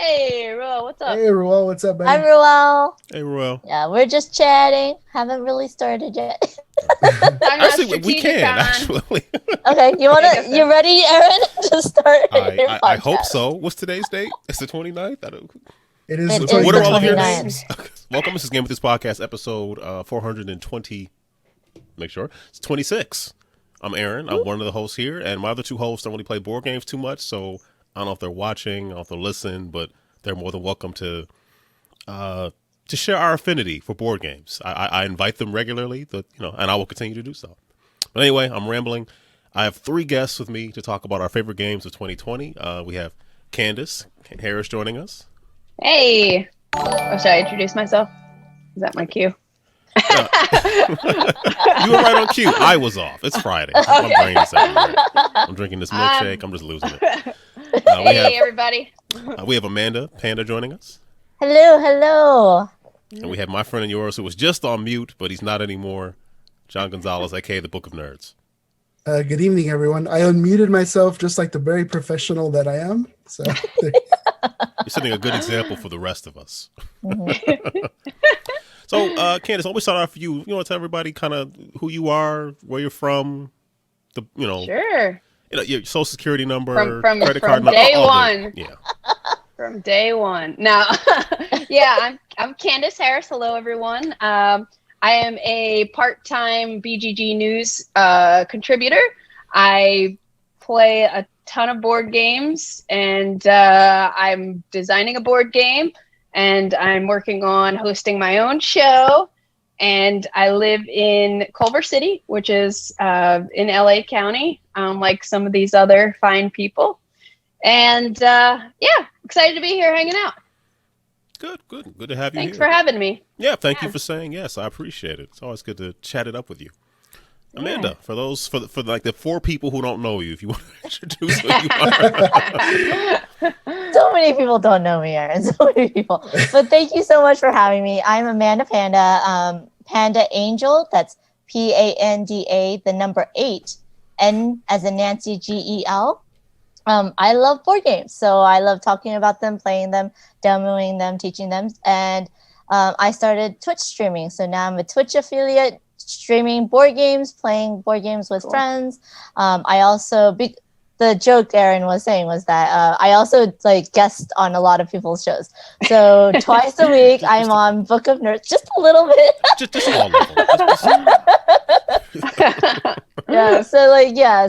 Hey, Ro, what's up? Hey, Ruel, what's up, Hi, buddy? Ruel. Hey, Roel. Yeah, we're just chatting. Haven't really started yet. Talking about Actually, we strategic can, on. actually. Okay, you ready, Aaron, to start your podcast? I hope so. What's today's date? It's the 29th? I don't... It is It the is What are the all of your 29th. names? Welcome. This is GameEnthus Podcast, episode 420. Make sure. It's 26. I'm Aaron. I'm one of the hosts here, and my other two hosts don't really play board games too much, so I don't know if they're watching, I don't know if they're listening, but they're more than welcome to share our affinity for board games. I invite them regularly, and I will continue to do so. But anyway, I'm rambling. I have three guests with me to talk about our favorite games of 2020. We have Candice Harris joining us. Hey. Oh, should I introduce myself? Is that my cue? You were right on cue. I was off. It's Friday. My brain is everywhere. I'm drinking this milkshake. I'm just losing it. Hey, everybody. We have Amanda Panda joining us. Hello. And we have my friend and yours who was just on mute, but he's not anymore. John Gonzalez, aka the Book of Nerds. Good evening, everyone. I unmuted myself just like the very professional that I am. So You're setting a good example for the rest of us. So, Candice, always start off for you. You want to tell everybody kind of who you are, where you're from, Sure. Your social security number, From credit card number. day one. Yeah. From day one. Now, yeah, I'm Candice Harris. Hello, everyone. I am a part-time BGG News contributor. I play a ton of board games, and I'm designing a board game, and I'm working on hosting my own show. And I live in Culver City, which is in LA County, like some of these other fine people. And yeah, excited to be here hanging out. Good to have you Thanks here. for having me. Yeah, thank you for saying yes. I appreciate it. It's always good to chat it up with you. Amanda, for like the four people who don't know you, if you want to introduce who you are. So many people don't know me, Aaron. So many people. But thank you so much for having me. I'm Amanda Panda, Panda Angel. That's Panda, the number 8, N as in Nancy, GEL. I love board games, so I love talking about them, playing them, demoing them, teaching them, and I started Twitch streaming. So now I'm a Twitch affiliate, streaming board games, playing board games with friends. I also the joke Aaron was saying was that I also guest on a lot of people's shows. So twice a week I'm on Book of Nerds, just a little bit. just all level.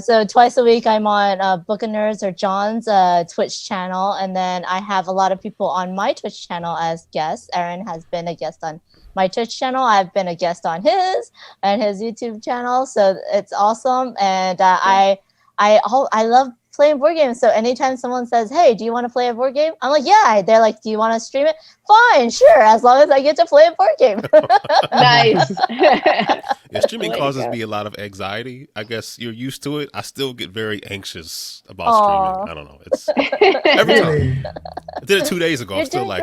So twice a week I'm on Book of Nerds or John's Twitch channel, and then I have a lot of people on my Twitch channel as guests. Aaron has been a guest on my Twitch channel. I've been a guest on his and his YouTube channel, so it's awesome. And I love playing board games. So anytime someone says, "Hey, do you want to play a board game?" I'm like, "Yeah." They're like, "Do you want to stream it?" Fine, sure, as long as I get to play a board game. Nice. Yeah, streaming causes me a lot of anxiety. I guess you're used to it. I still get very anxious about streaming. I don't know. It's every time. I did it 2 days ago. I'm still like,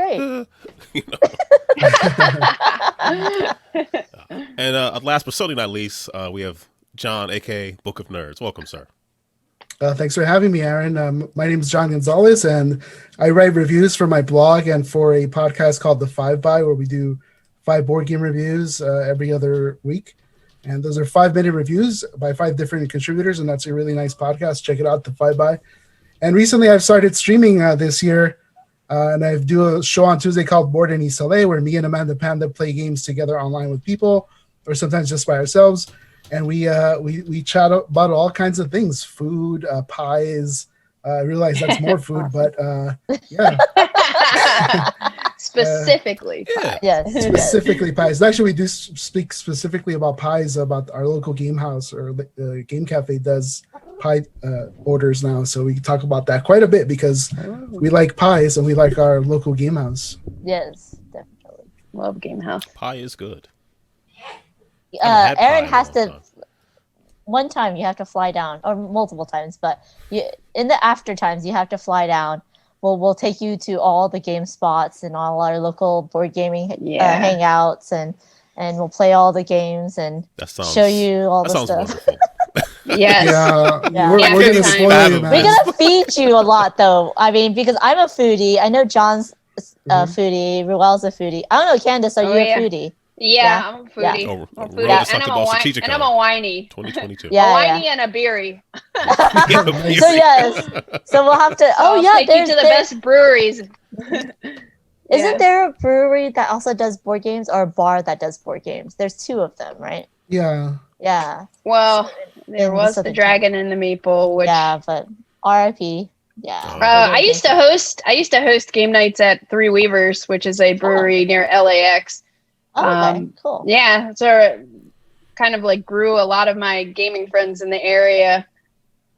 And last but certainly not least, we have John, aka Book of Nerds. Welcome, sir. Thanks for having me, Aaron. My name is John Gonzalez, and I write reviews for my blog and for a podcast called The 5 By, where we do 5 board game reviews every other week. And those are 5-minute reviews by 5 different contributors, and that's a really nice podcast. Check it out, The 5 By. And recently I've started streaming this year, and I do a show on Tuesday called BoardinEastLA, where me and Amanda Panda play games together online with people, or sometimes just by ourselves. And we chat about all kinds of things, food, pies. I realize that's more food, but yeah. Specifically pies. Yes. Specifically pies. Actually, we do speak specifically about pies, about our local game house or game cafe does pie orders now. So we talk about that quite a bit because we like pies and we like our local game house. Yes, definitely. Love Game House. Pie is good. Aaron has to. One time you have to fly down, or multiple times, but in the after times you have to fly down. We'll take you to all the game spots and all our local board gaming hangouts, and we'll play all the games and show you all the stuff. Wonderful. Yes. Yeah, Yeah. we're Yeah, gonna good spoil time. you, We're man. gonna feed you a lot, though. I mean, because I'm a foodie. I know John's a foodie. Ruel's a foodie. I don't know, Candice, are Oh, you yeah. a foodie? Yeah, I'm a Yeah. foodie. Oh, I'm a Roel foodie. just talked about Strategicon. And I'm a whiny. 2022. Yeah, a yeah. whiny and a beery. So yes, so we'll have to. Oh I'll yeah, take you to the best breweries. Isn't there a brewery that also does board games, or a bar that does board games? There's two of them, right? Yeah. Yeah. Well, there in was the Southern Dragon and the Meeple, which Yeah, but R.I.P. Yeah. I used to host game nights at Three Weavers, which is a brewery near LAX. Oh, okay, cool. Yeah, so it kind of like grew a lot of my gaming friends in the area.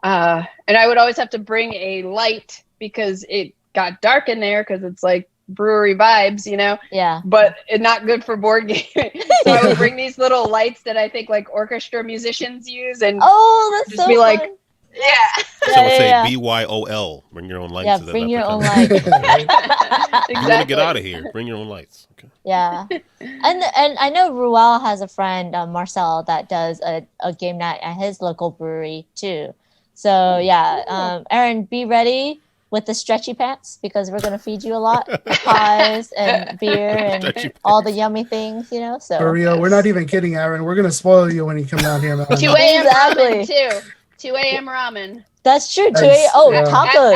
And I would always have to bring a light because it got dark in there because it's like brewery vibes, you know? Yeah. But it's not good for board gaming. So I would bring these little lights that I think like orchestra musicians use and that's just so be like, fun. yeah. So it's say BYOL. Bring your own lights. Yeah, to the bring your own leprechaun. lights. You want to get out of here? Bring your own lights. Okay. Yeah. And I know Ruel has a friend, Marcel, that does a game night at his local brewery too. So yeah, Aaron, be ready with the stretchy pants because we're gonna feed you a lot, pies and beer and all the yummy things, you know. So For real, we're not even kidding, Aaron. We're gonna spoil you when you come down here, man. 2 a.m. Exactly. ramen too. 2 a.m. ramen. That's true. Nice. Oh, Yeah. tacos.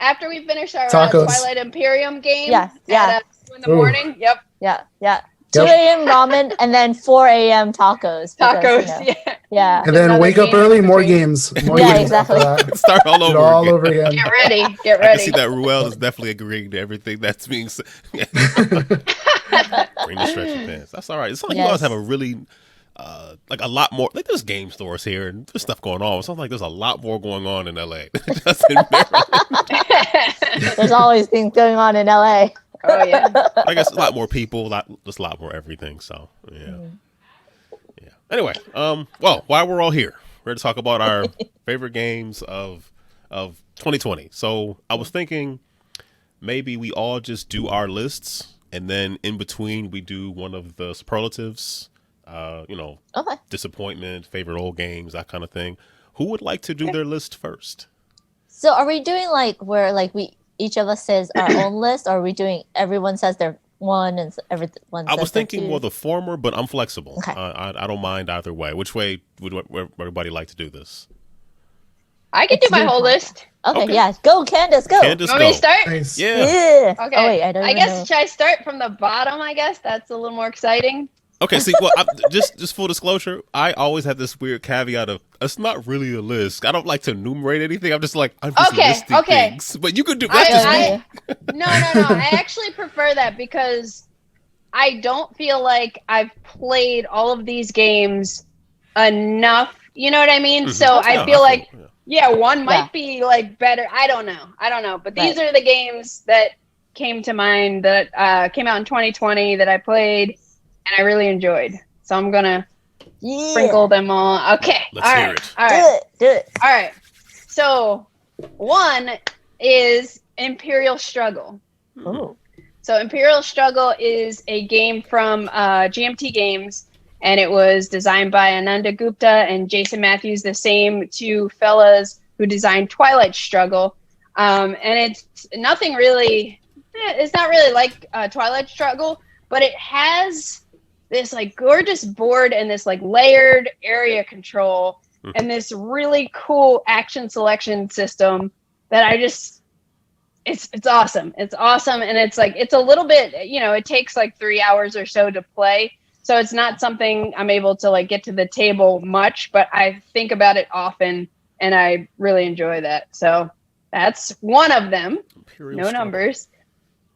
After we finish our Tacos. Twilight Imperium game. Yeah. At 2 in the morning. Yep. Yeah. 2 a.m. ramen and then 4 a.m. tacos. Because, Tacos. you know, Yeah. yeah. And then Another wake up game early, in more between. games. More Yeah, games after exactly. that. Start all Do it over all again. over again. Get ready. Get I can ready. see that Ruel is definitely agreeing to everything that's being said. Bring the stretchy pants. That's all right. It's not like you guys have a really, like a lot more. Like there's game stores here and there's stuff going on. It sounds like there's a lot more going on in LA than just in Maryland. There's always things going on in LA. Oh yeah. I guess a lot more people, just a lot more everything. So yeah. Anyway, well, while we're all here, we're to talk about our favorite games of 2020. So I was thinking maybe we all just do our lists, and then in between we do one of the superlatives. Disappointment, favorite old games, that kind of thing. Who would like to do their list first? So are we doing like where like each of us says our own list, or are we doing everyone says their one and everyone says I was thinking their two? more the former, but I'm flexible. Okay. I don't mind either way. Which way would everybody like to do this? I can do my whole list. Okay, yeah. Go, Candice, go. Candice, Want me go. to start? Nice. Yeah. Okay. Okay. Oh, wait, I guess should I start from the bottom? I guess that's a little more exciting. Okay, see, well, just full disclosure, I always have this weird caveat of it's not really a list. I don't like to enumerate anything. I'm just listing things. But you could do that's just me. No. I actually prefer that because I don't feel like I've played all of these games enough. You know what I mean? Mm-hmm. So I feel like one might be like better. I don't know. But these are the games that came to mind that came out in 2020 that I played. And I really enjoyed. So I'm going to sprinkle them all. Okay. Let's hear it. All right. Do it. All right. So one is Imperial Struggle. Ooh. So Imperial Struggle is a game from GMT Games. And it was designed by Ananda Gupta and Jason Matthews, the same two fellas who designed Twilight Struggle. And it's nothing really, it's not really like Twilight Struggle, but it has this like gorgeous board and this like layered area control and this really cool action selection system that it's awesome. It's awesome. And it's like, it's a little bit, it takes like 3 hours or so to play. So it's not something I'm able to like get to the table much, but I think about it often and I really enjoy that. So that's one of them. Imperial no Struggle. Numbers.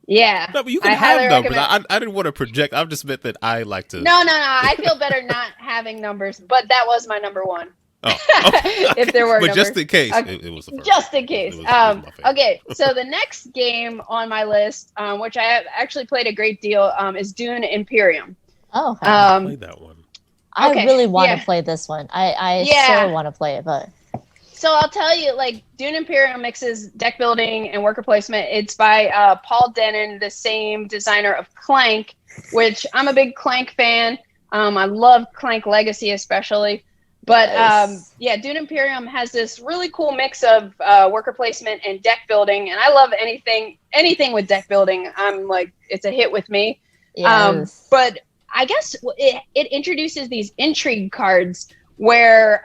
Yeah. No, but you can have numbers. I didn't want to project. I just meant that I like to. No. I feel better not having numbers, but that was my number one. Oh, okay. If there were but numbers. just in case, it was the first. Just in case. It was my favorite. Okay, so the next game on my list, which I have actually played a great deal, is Dune Imperium. Oh, okay. I played that one. I really want to play this one. I so want to play it, but. So I'll tell you, like, Dune Imperium mixes deck building and worker placement. It's by Paul Dennen, the same designer of Clank, which I'm a big Clank fan. I love Clank Legacy especially. But Yes. yeah, Dune Imperium has this really cool mix of worker placement and deck building, and I love anything with deck building. I'm like, it's a hit with me. Yes. But I guess it introduces these intrigue cards where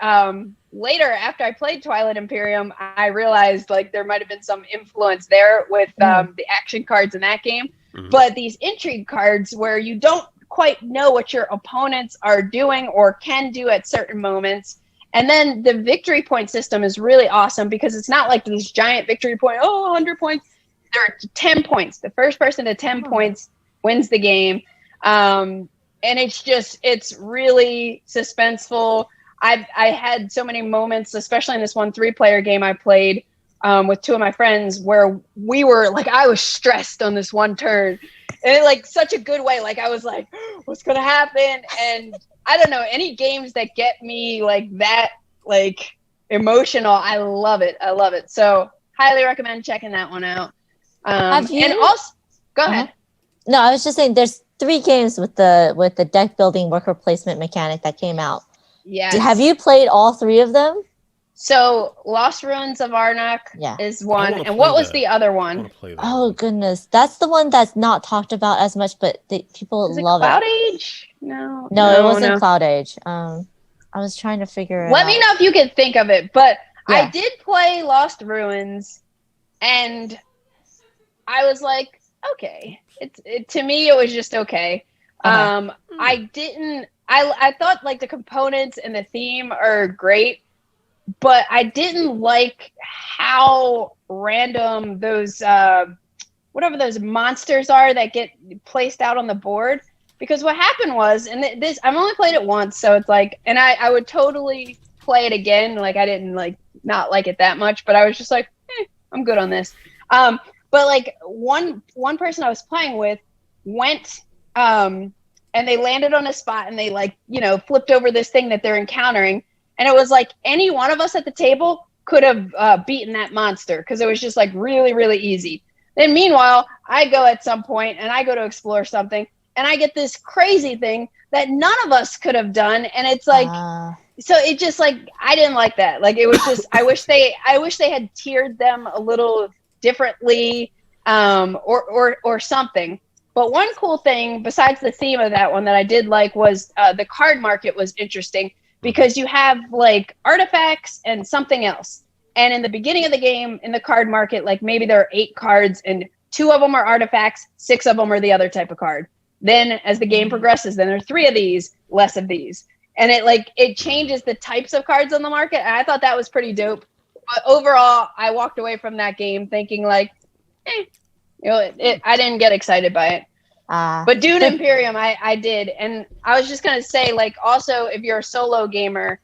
later, after I played Twilight Imperium, I realized like there might have been some influence there with the action cards in that game. Mhm. But these intrigue cards where you don't quite know what your opponents are doing or can do at certain moments. And then the victory point system is really awesome because it's not like this giant victory point, 100 points. There are 10 points. The first person to 10 points wins the game. And it's really suspenseful. I had so many moments, especially in this one 3-player game I played with 2 of my friends, where we were like, I was stressed on this one turn, and like such a good way. Like I was like, what's gonna happen? And I don't know, any games that get me like that, like emotional, I love it. So highly recommend checking that one out. Have you? And also, go ahead. No, I was just saying there's 3 games with the deck building worker placement mechanic that came out. Yeah. Have you played all 3 of them? So Lost Ruins of Anhk is one. And what was the other one? Oh goodness, that's the one that's not talked about as much, but people love Cloud it. Age? No, it wasn't Cloud Age. I was trying to figure it Let out. me know if you can think of it. But Yeah. I did play Lost Ruins, and I was like, okay. To me, it was just okay. Uh-huh. I thought like the components and the theme are great, but I didn't like how random those whatever those monsters are that get placed out on the board. Because what happened was, and this I've only played it once, so it's like, and I would totally play it again. Like I didn't like not like it that much, but I was just like, I'm good on this. But like one person I was playing with went and they landed on a spot and they like, flipped over this thing that they're encountering. And it was like any one of us at the table could have beaten that monster because it was just like really, really easy. Then meanwhile, I go at some point and I go to explore something and I get this crazy thing that none of us could have done. And it's like, so it just like, I didn't like that. Like it was just, I wish they had tiered them a little differently or something. But one cool thing besides the theme of that one that I did like was the card market was interesting because you have like artifacts and something else. And in the beginning of the game, in the card market, like maybe there are 8 cards and 2 of them are artifacts, 6 of them are the other type of card. Then as the game progresses, then there are 3 of these, less of these. And it changes the types of cards on the market. And I thought that was pretty dope. But overall, I walked away from that game thinking like, I didn't get excited by it. But Dune Imperium, I did. And I was just going to say, like, also, if you're a solo gamer,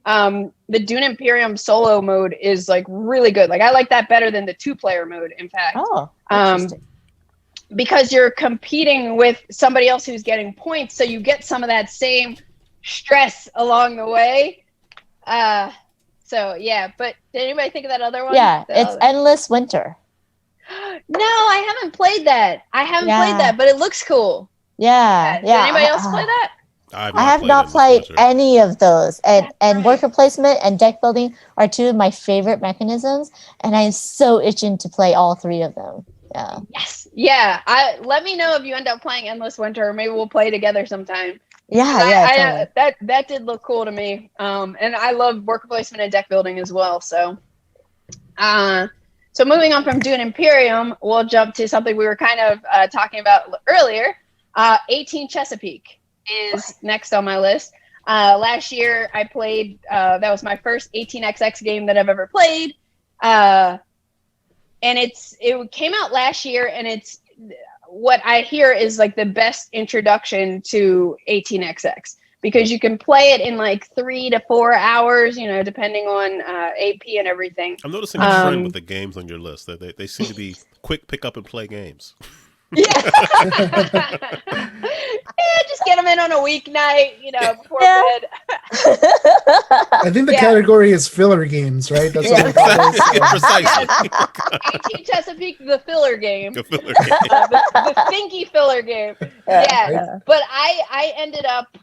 the Dune Imperium solo mode is, like, really good. Like, I like that better than the 2-player mode, in fact. Oh, interesting. Because you're competing with somebody else who's getting points, so you get some of that same stress along the way. So, yeah. But did anybody think of that other one? Yeah, it's Endless Winter. No, I haven't played that. But it looks cool. Yeah. Did anybody else play that? I have not played any of those. And worker placement and deck building are 2 of my favorite mechanisms, and I'm so itching to play all 3 of them. Yeah. Yes. Yeah. Let me know if you end up playing Endless Winter, or maybe we'll play together sometime. Yeah. Totally. That did look cool to me. And I love worker placement and deck building as well. So moving on from Dune Imperium, we'll jump to something we were kind of talking about earlier. 18 Chesapeake is next on my list. Last year I played, that was my first 18XX game that I've ever played. And it came out last year, and it's what I hear is like the best introduction to 18XX because you can play it in like 3 to 4 hours, depending on AP and everything. I'm noticing a trend with the games on your list that they seem to be quick pick up and play games. Yeah. Just get them in on a weeknight, before bed. I think the category is filler games, right? That's what Precisely. 18 Chesapeake, the filler game. The filler game. The thinky filler game. Yeah. But I ended up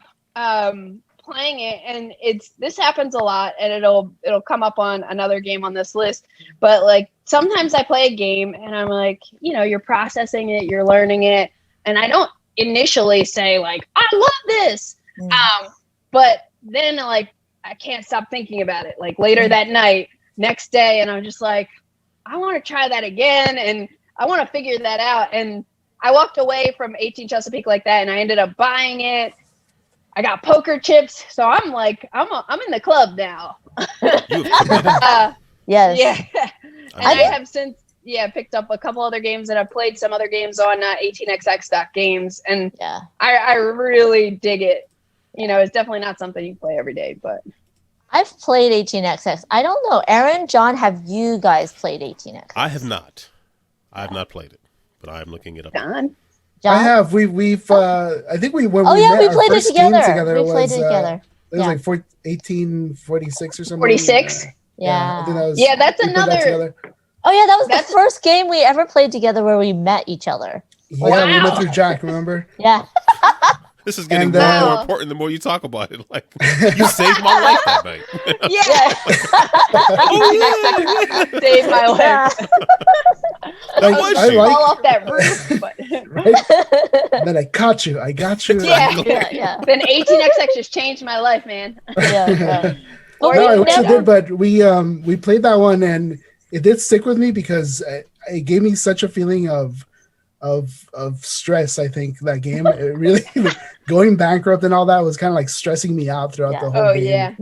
playing it, and this happens a lot, and it'll come up on another game on this list. But like sometimes I play a game and I'm like, you're processing it, you're learning it, and I don't initially say like I love this, but then like I can't stop thinking about it. Like later that night, next day, and I'm just like, I want to try that again, and I want to figure that out. And I walked away from 18 Chesapeake like that, and I ended up buying it. I got poker chips, so I'm like, I'm in the club now. Yes. Yeah. And I have since picked up a couple other games, and I've played some other games on 18xx.games, and I really dig it. It's definitely not something you play every day, but I've played 18xx. I don't know, Aaron, John, have you guys played 18xx? I have not. I have not played it, but I am looking it up. John? I have. We've. I think we. When we met, we played our it first game together. We played was, it together. It was like 1846 or something. 46. I think that was, that's another. Oh yeah, that was the first game we ever played together where we met each other. Yeah, we met through Jack. Remember? Yeah. This is getting more and more important the more you talk about it. Like, you saved my life that night. Saved my life. I fall off that roof. But And then I caught you. I got you. Yeah. Then 18xx just changed my life, man. I wish it did, but we played that one, and it did stick with me because it gave me such a feeling of stress. I think that game, it really going bankrupt and all that was kind of like stressing me out throughout the whole game.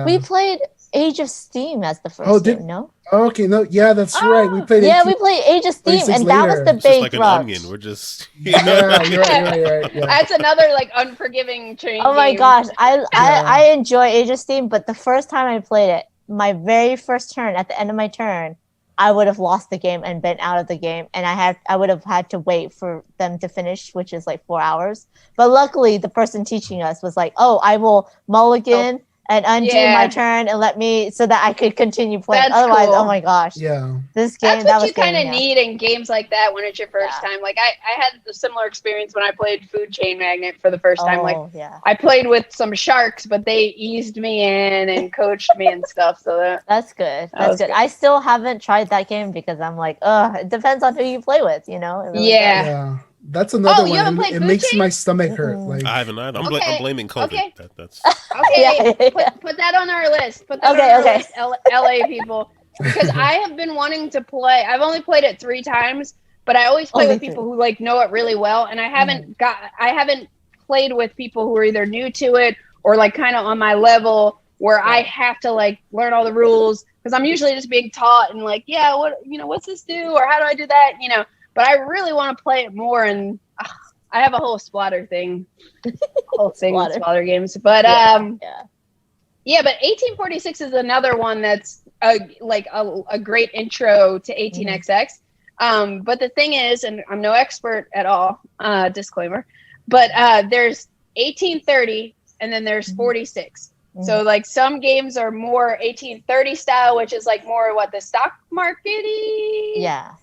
We played Age of Steam as the first game. No. Okay, no, that's right. We played. We played Age of Steam, and that was the big like an onion. We're just you're right. Yeah. That's another like unforgiving train. Oh my gosh, I enjoy Age of Steam, but the first time I played it, my very first turn, at the end of my turn, I would have lost the game and been out of the game, and I would have had to wait for them to finish, which is like 4 hours. But luckily, the person teaching us was like, "Oh, I will mulligan and undo my turn and let me so that I could continue playing." That's Otherwise, cool. Oh my gosh, this game. That's what you kind of need in games like that when it's your first time. Like I had a similar experience when I played Food Chain Magnate for the first time. Like I played with some sharks, but they eased me in and coached me and stuff. So that's good. That's good. I still haven't tried that game because I'm like, it depends on who you play with, It really does. That's another one. You haven't played it Food makes Chain? my stomach hurt. Like I haven't either. I'm blaming COVID. Okay. That's okay. Put that on our list. Put that on our list, LA people, because I have been wanting to play. I've only played it 3 times, but I always play with people who like know it really well, and I haven't played with people who are either new to it or like kind of on my level where I have to like learn all the rules, because I'm usually just being taught and like, what's this do, or how do I do that, But I really want to play it more, and I have a whole splatter thing, with splatter games. But but 1846 is another one that's a great intro to 18xx. But the thing is, and I'm no expert at all, disclaimer, but there's 1830 and then there's 46. So like some games are more 1830 style, which is like more what the stock market-y.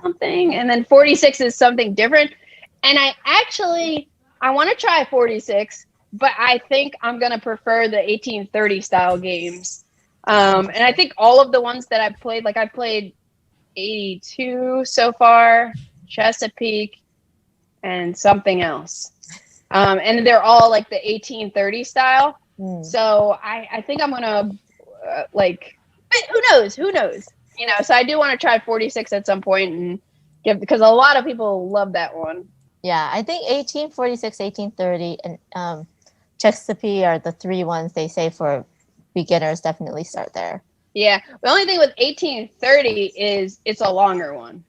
Something, and then 46 is something different. And I want to try 46, but I think I'm gonna prefer the 1830 style games. And I think all of the ones that I've played, like I've played 82 so far, Chesapeake, and something else, and they're all like the 1830 style. So I think I'm gonna but who knows. So I do want to try 46 at some point and because a lot of people love that one. Yeah, I think 1846, 1830, and Chesapeake are the 3 ones they say for beginners. Definitely start there. Yeah, the only thing with 1830 is it's a longer one.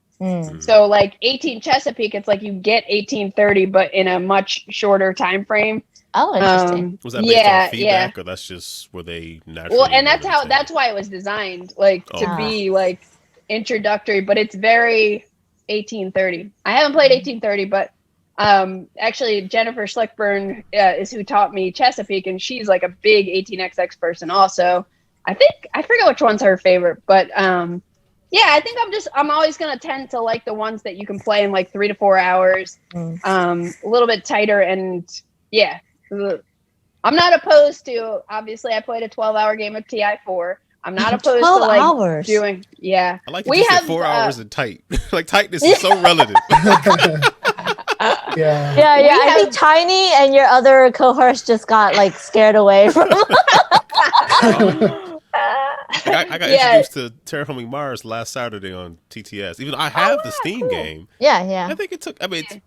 So like 18 Chesapeake, it's like you get 1830, but in a much shorter time frame. Oh, interesting. Was that based on feedback, or that's just where they naturally? Well, and that's why it was designed, to be like introductory, but it's very 1830. I haven't played 1830, but actually Jennifer Schlickburn is who taught me Chesapeake, and she's like a big 18xx person also. I forget which one's her favorite, but I think I'm always gonna tend to like the ones that you can play in like 3 to 4 hours, a little bit tighter, and I'm not opposed to, obviously I played a 12-hour game of TI4. I'm not opposed 12 to like hours. doing, yeah. I like that you said 4 hours and tight. Like tightness is so relative. Yeah. I think Tiny and your other cohorts just got like scared away from. I got introduced to Terraforming Mars last Saturday on TTS. Even though I have the Steam game. Yeah. I think it took. I mean, it's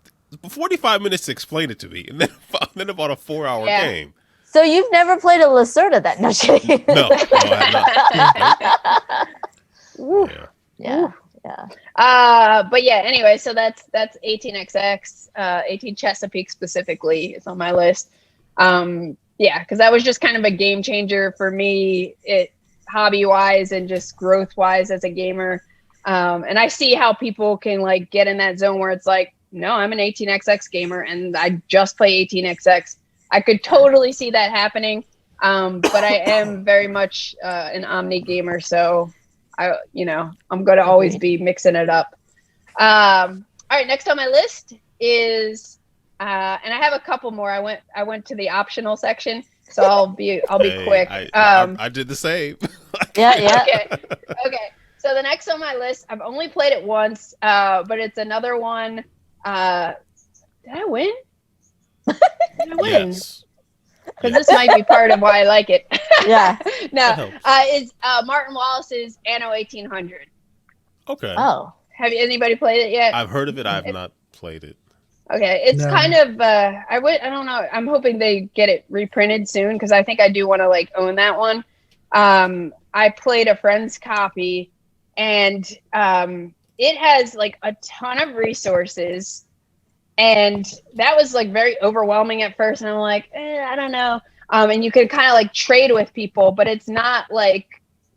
45 minutes to explain it to me, and then about a 4-hour game. So you've never played a Lacerda then? No, kidding. No, I have not. Yeah. But yeah, anyway, so that's 18XX, 18 Chesapeake specifically is on my list. Yeah, because that was just kind of a game changer for me, hobby-wise and just growth-wise as a gamer. And I see how people can like get in that zone where it's like, no, I'm an 18XX gamer and I just play 18XX. I could totally see that happening. But I am very much an Omni gamer, so I'm going to always be mixing it up. All right, next on my list is, and I have a couple more. I went to the optional section, so I'll be quick. I did the same. Yeah. Okay. So the next on my list, I've only played it once, but it's another one. Did I win? Did I win? Yes. Because this might be part of why I like it. Yeah. No, it's Martin Wallace's Anno 1800. Okay. Oh. Have anybody played it yet? I've heard of it. I've not played it. Okay, it's kind of I don't know. I'm hoping they get it reprinted soon because I think I do want to like own that one. I played a friend's copy, and it has like a ton of resources. And that was like very overwhelming at first. And I'm like, I don't know. And you can kind of like trade with people, but it's not like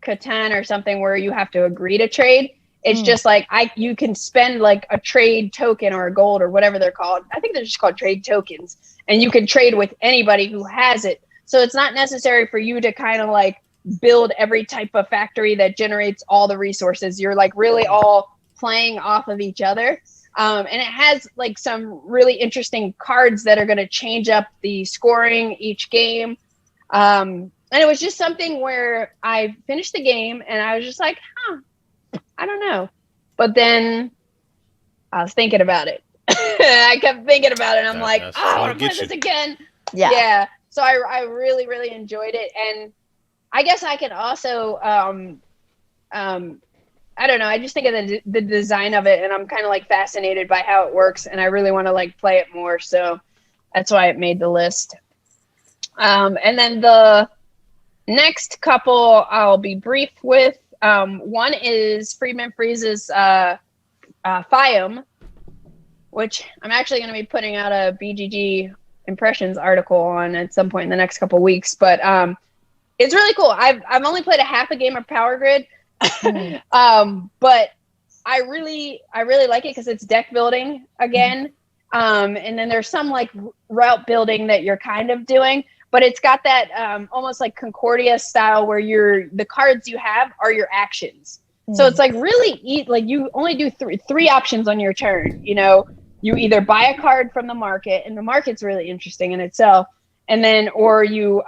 Catan or something where you have to agree to trade. It's just like you can spend like a trade token or a gold or whatever they're called. I think they're just called trade tokens. And you can trade with anybody who has it. So it's not necessary for you to kind of like build every type of factory that generates all the resources. You're like really all playing off of each other. And it has like some really interesting cards that are going to change up the scoring each game. And it was just something where I finished the game and I was just like, I don't know. But then I was thinking about it. I kept thinking about it. And I'm like, I want to play this again. Yeah. So I really, really enjoyed it. And I guess I can also, I don't know. I just think of the design of it, and I'm kind of like fascinated by how it works, and I really want to like play it more. So that's why it made the list. And then the next couple I'll be brief with. One is Friedman Freeze's Fium, which I'm actually going to be putting out a BGG impressions article on at some point in the next couple weeks. But it's really cool. I've only played a half a game of Power Grid. But I really like it because it's deck building again. And then there's some like route building that you're kind of doing, but it's got that almost like Concordia style where the cards you have are your actions. So it's like really like you only do three options on your turn. You either buy a card from the market, and the market's really interesting in itself, and then or you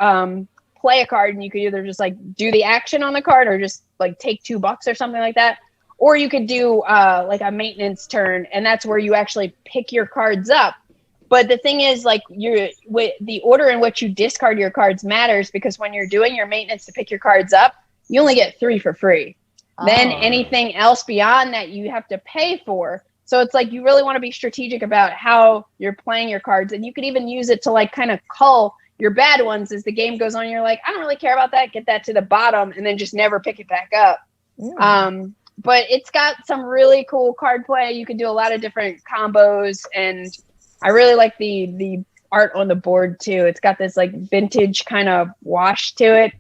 play a card, and you could either just like do the action on the card or just like take $2 or something like that, or you could do like a maintenance turn, and that's where you actually pick your cards up. But the thing is, like, the order in which you discard your cards matters, because when you're doing your maintenance to pick your cards up, you only get 3 for free. Then anything else beyond that you have to pay for. So it's like you really want to be strategic about how you're playing your cards, and you could even use it to like kind of cull your bad ones as the game goes on. You're like, I don't really care about that. Get that to the bottom and then just never pick it back up. But it's got some really cool card play. You can do a lot of different combos, and I really like the art on the board too. It's got this like vintage kind of wash to it,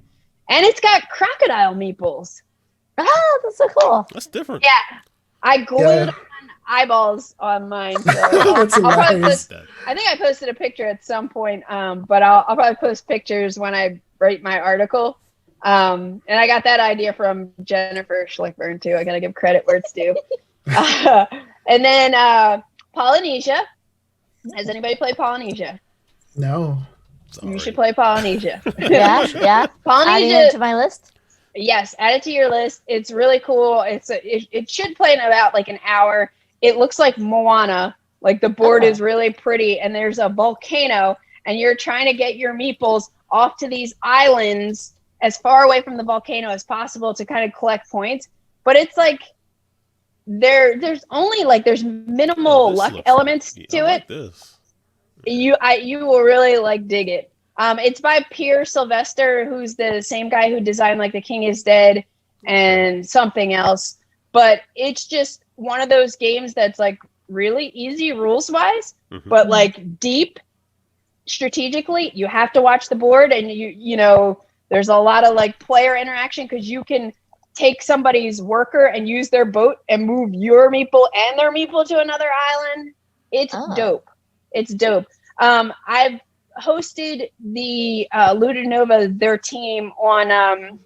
and it's got crocodile meeples. Oh, that's so cool. That's different. Yeah, I glued on eyeballs on mine. So I'll probably I think I posted a picture at some point, but I'll probably post pictures when I write my article. And I got that idea from Jennifer Schlickburn too. I gotta give credit where it's due. And then Polynesia. Has anybody played Polynesia? No. You should play Polynesia. Yeah, yeah. Adding Polynesia it to my list. Yes, add it to your list. It's really cool. It should play in about like an hour. It looks like Moana. Like the board is really pretty, and there's a volcano, and you're trying to get your meeples off to these islands as far away from the volcano as possible to kind of collect points. But it's like there's only like there's minimal luck elements to it. This. You will really like dig it. It's by Pierre Sylvester, who's the same guy who designed like The King is Dead and something else. But it's just one of those games that's like really easy rules wise, but like deep strategically. You have to watch the board, and you know there's a lot of like player interaction because you can take somebody's worker and use their boat and move your meeple and their meeple to another island. It's dope. It's dope. I've hosted the Ludonova, their team on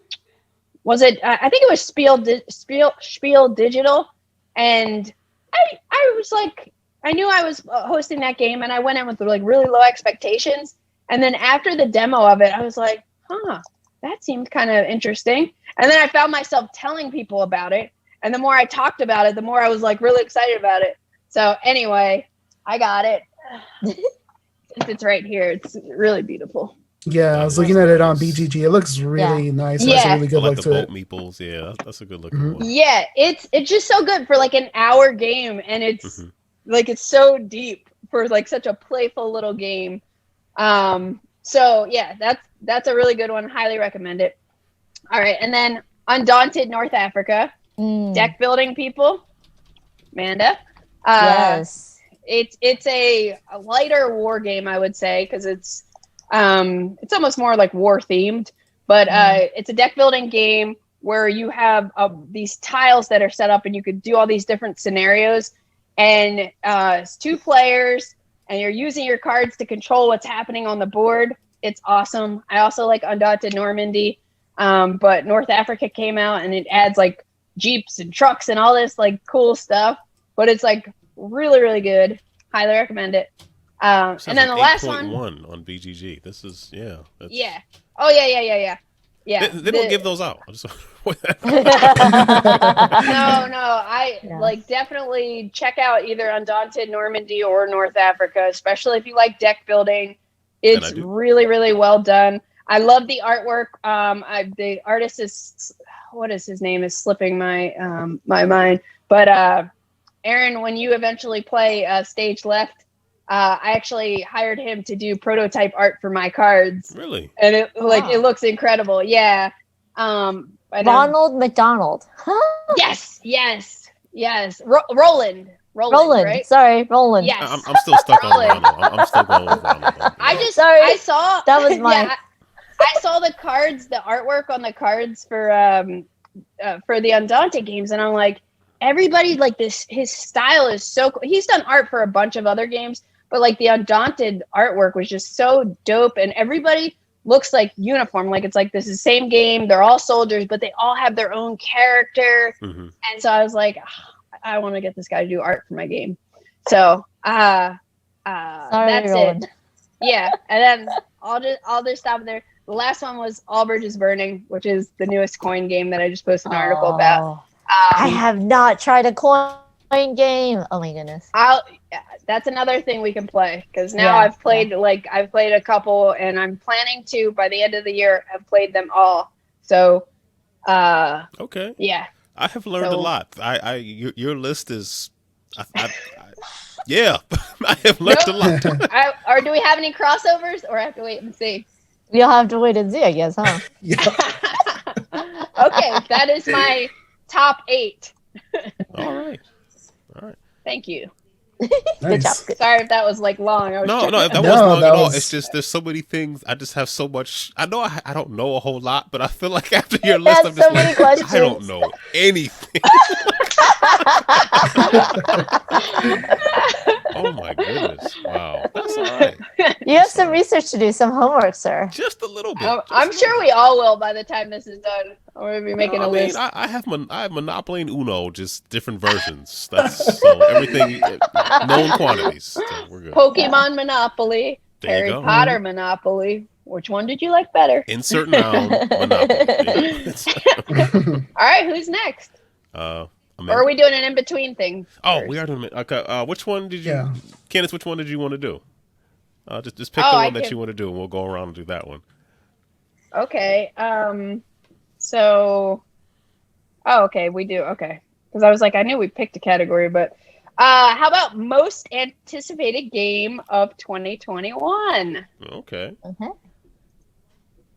was it I think it was Spiel Digital, and I was like, I knew I was hosting that game, and I went in with like really low expectations, and then after the demo of it I was like, that seemed kind of interesting, and then I found myself telling people about it, and the more I talked about it, the more I was like really excited about it. So anyway, I got it. It's right here. It's really beautiful. Yeah, I was looking at it on BGG. It looks really nice. It has a really good look to it. Meeples. Yeah, that's a good looking one. Yeah, it's just so good for like an hour game, and it's like it's so deep for like such a playful little game. So yeah, that's a really good one. Highly recommend it. All right, and then Undaunted North Africa, deck building people. Amanda. Yes. It's a lighter war game, I would say, because it's almost more like war themed, but it's a deck building game where you have these tiles that are set up, and you could do all these different scenarios, and it's 2 players, and you're using your cards to control what's happening on the board. It's awesome. I also like Undaunted Normandy, but North Africa came out, and it adds like jeeps and trucks and all this like cool stuff, but it's like really, really good. Highly recommend it. And then the last one on BGG. This is yeah. Oh yeah. They don't give those out. No. I like definitely check out either Undaunted Normandy or North Africa, especially if you like deck building. It's really, really well done. I love the artwork. The artist is, what is his name? Is slipping my my mind, but. Aaron, when you eventually play Stage Left, I actually hired him to do prototype art for my cards. Really? And it looks incredible. Yeah. Ronald McDonald. Yes. Roland, right? Sorry, Roland. Yes. I'm still stuck on Ronald. I'm still going with Ronald. I saw that was mine. I saw the cards, the artwork on the cards for the Undaunted games, and I'm like, everybody like this, his style is so cool. He's done art for a bunch of other games, but like the Undaunted artwork was just so dope, and everybody looks like uniform. Like it's like this is the same game, they're all soldiers, but they all have their own character. And so I was like, I want to get this guy to do art for my game. So that's Roland. it. Yeah, and then I'll just stop there. The last one was Allbridge is Burning, which is the newest coin game that I just posted an article about. I have not tried a coin game. Oh my goodness. That's another thing we can play, because now I've played a couple, and I'm planning to by the end of the year have played them all. So okay. Yeah. I have learned a lot. Your list is yeah. I have learned a lot. Or do we have any crossovers, or I have to wait and see? You'll have to wait and see, I guess, huh? Okay, that is my top 8. All right. Thank you. Good job. Sorry if that was like long. No, that wasn't long at all. It's just there's so many things. I just have so much. I know I don't know a whole lot, but I feel like after your list, I'm just like, I don't know anything. Oh my goodness! Wow, that's all right. You have some research to do, some homework, sir. Just a little bit. I'm sure we all will by the time this is done. Or we'll be making a list. I have Monopoly and Uno, just different versions. That's so everything known quantities. So we're good. Pokemon Monopoly. There you Harry go. Potter Monopoly. Which one did you like better? Insert noun. Monopoly. All right, who's next? Or are we doing an in-between thing? Oh, first? we are doing it. Okay. Which one did you, Candice? Which one did you want to do? Just pick the one that you want to do, and we'll go around and do that one. Okay. So. Oh, okay. We do. Okay. Because I was like, I knew we picked a category, but how about most anticipated game of 2021? Okay.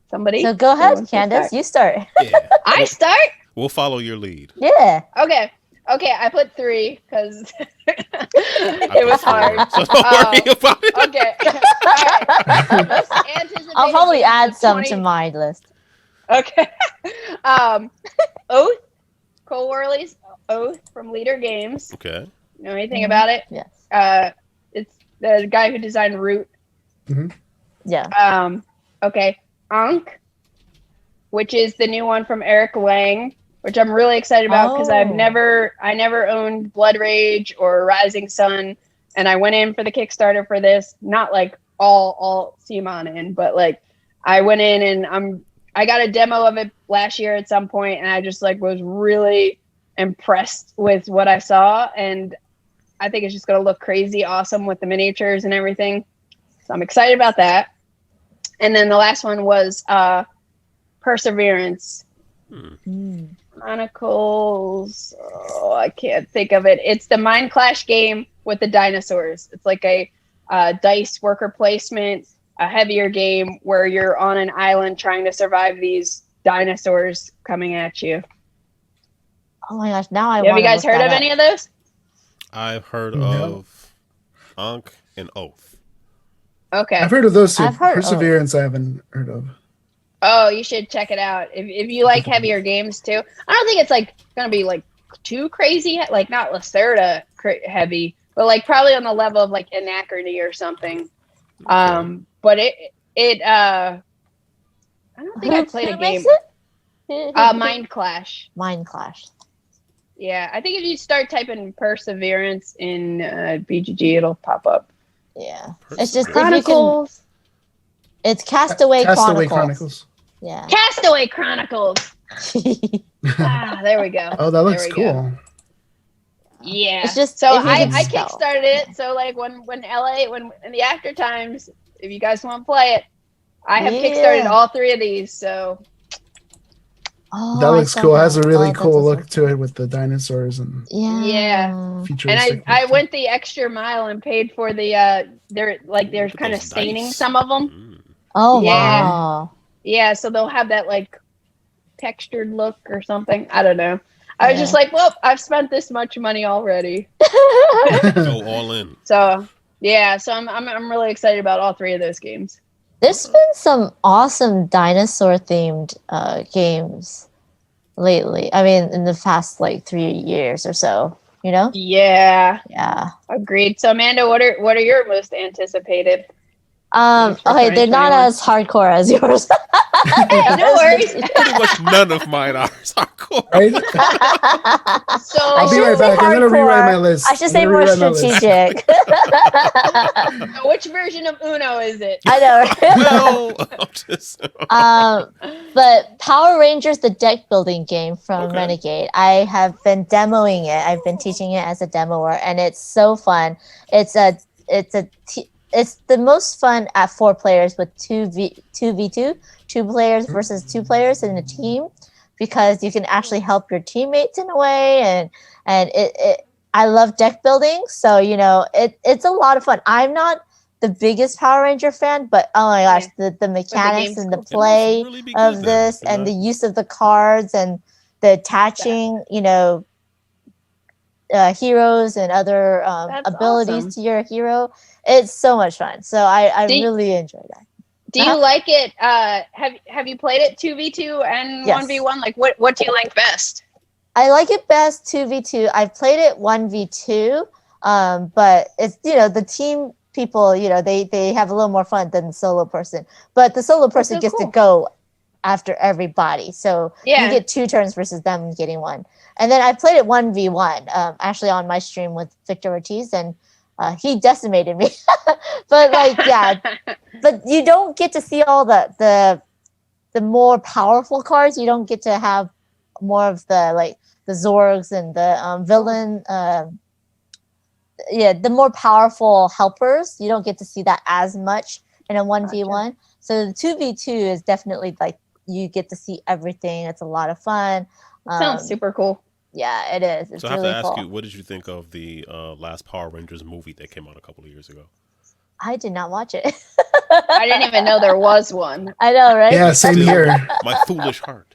Somebody. So go ahead, Candice. You start. Yeah. I start. We'll follow your lead. Yeah. Okay. I put 3 because it was hard. So don't worry about it. Okay. All right. Most anticipated I'll probably game add of some to my list. Okay. Oath. Cole Worley's Oath from Leader Games. Okay. Know anything about it? Yes. It's the guy who designed Root. Yeah. Okay. Anhk, which is the new one from Eric Lang, which I'm really excited about because I never owned Blood Rage or Rising Sun, and I went in for the Kickstarter for this. Not like all CMON in, but like I went in and I got a demo of it last year at some point, and I just like was really impressed with what I saw, and I think it's just going to look crazy awesome with the miniatures and everything. So I'm excited about that. And then the last one was Perseverance. Chronicles. Oh, I can't think of it. It's the Mind Clash game with the dinosaurs. It's like a dice worker placement, a heavier game where you're on an island trying to survive these dinosaurs coming at you. Oh my gosh! Now I have you guys heard of any of those? I've heard of Anhk and Oath. Okay, I've heard of those two. I've heard Perseverance, I haven't heard of. Oh, you should check it out if you like heavier games too. I don't think it's like gonna be like too crazy, like not Lacerda heavy, but like probably on the level of like Antiquity or something. But I don't think I played a game. Mind Clash. Mind Clash. Yeah, I think if you start typing Perseverance in BGG, it'll pop up. Yeah, it's just Chronicles. It's Castaway Chronicles. Yeah. Castaway Chronicles. There we go. Oh, that looks cool. Yeah. It's just so I kickstarted it. So like when in the after times, if you guys want to play it, I have kickstarted all 3 of these. So oh, that looks cool. It has a really cool look to it with the dinosaurs and And I went the extra mile and paid for the they're kind of staining some of them. Oh wow. Yeah, so they'll have that like textured look or something. I don't know. I was just like, well, I've spent this much money already. Go all in. So I'm really excited about all 3 of those games. There's been some awesome dinosaur themed games lately. I mean, in the past like 3 years or so, you know? Yeah. Yeah. Agreed. So Amanda, what are your most anticipated? Okay, they're not as hardcore as yours. Hey, no worries. Pretty much none of mine are hardcore. Right? So I'll be right back. I'm gonna rewrite my list. I should say more strategic. Which version of Uno is it? I know. But Power Rangers, the deck building game from Renegade, I have been demoing it. I've been teaching it as a demoer, and it's so fun. It's the most fun at 4 players with 2v2, 2 players versus 2 players in a team, because you can actually help your teammates in a way, and I love deck building, so you know it's a lot of fun. I'm not the biggest Power Ranger fan, but oh my gosh, the mechanics and the play of this and the use of the cards and the attaching, heroes and other abilities to your hero. It's so much fun. So I really enjoy that. Do you like it? Have you played it 2v2 and 1v1? Like what do you like best? I like it best 2v2. I've played it 1v2, but it's the team people. They have a little more fun than the solo person. But the solo person gets to go after everybody, so you get 2 turns versus them getting 1. And then I played it 1v1, actually on my stream with Victor Ortiz, and he decimated me. But like, yeah, but you don't get to see all the more powerful cards. You don't get to have more of the Zorgs and the villain. The more powerful helpers. You don't get to see that as much in a 1v1. So the 2v2 is definitely like you get to see everything. It's a lot of fun. Sounds super cool. Yeah, it is. It's so I have really to ask cool. you, what did you think of the last Power Rangers movie that came out a couple of years ago? I did not watch it. I didn't even know there was one. I know, right? Yeah, same here. My foolish heart.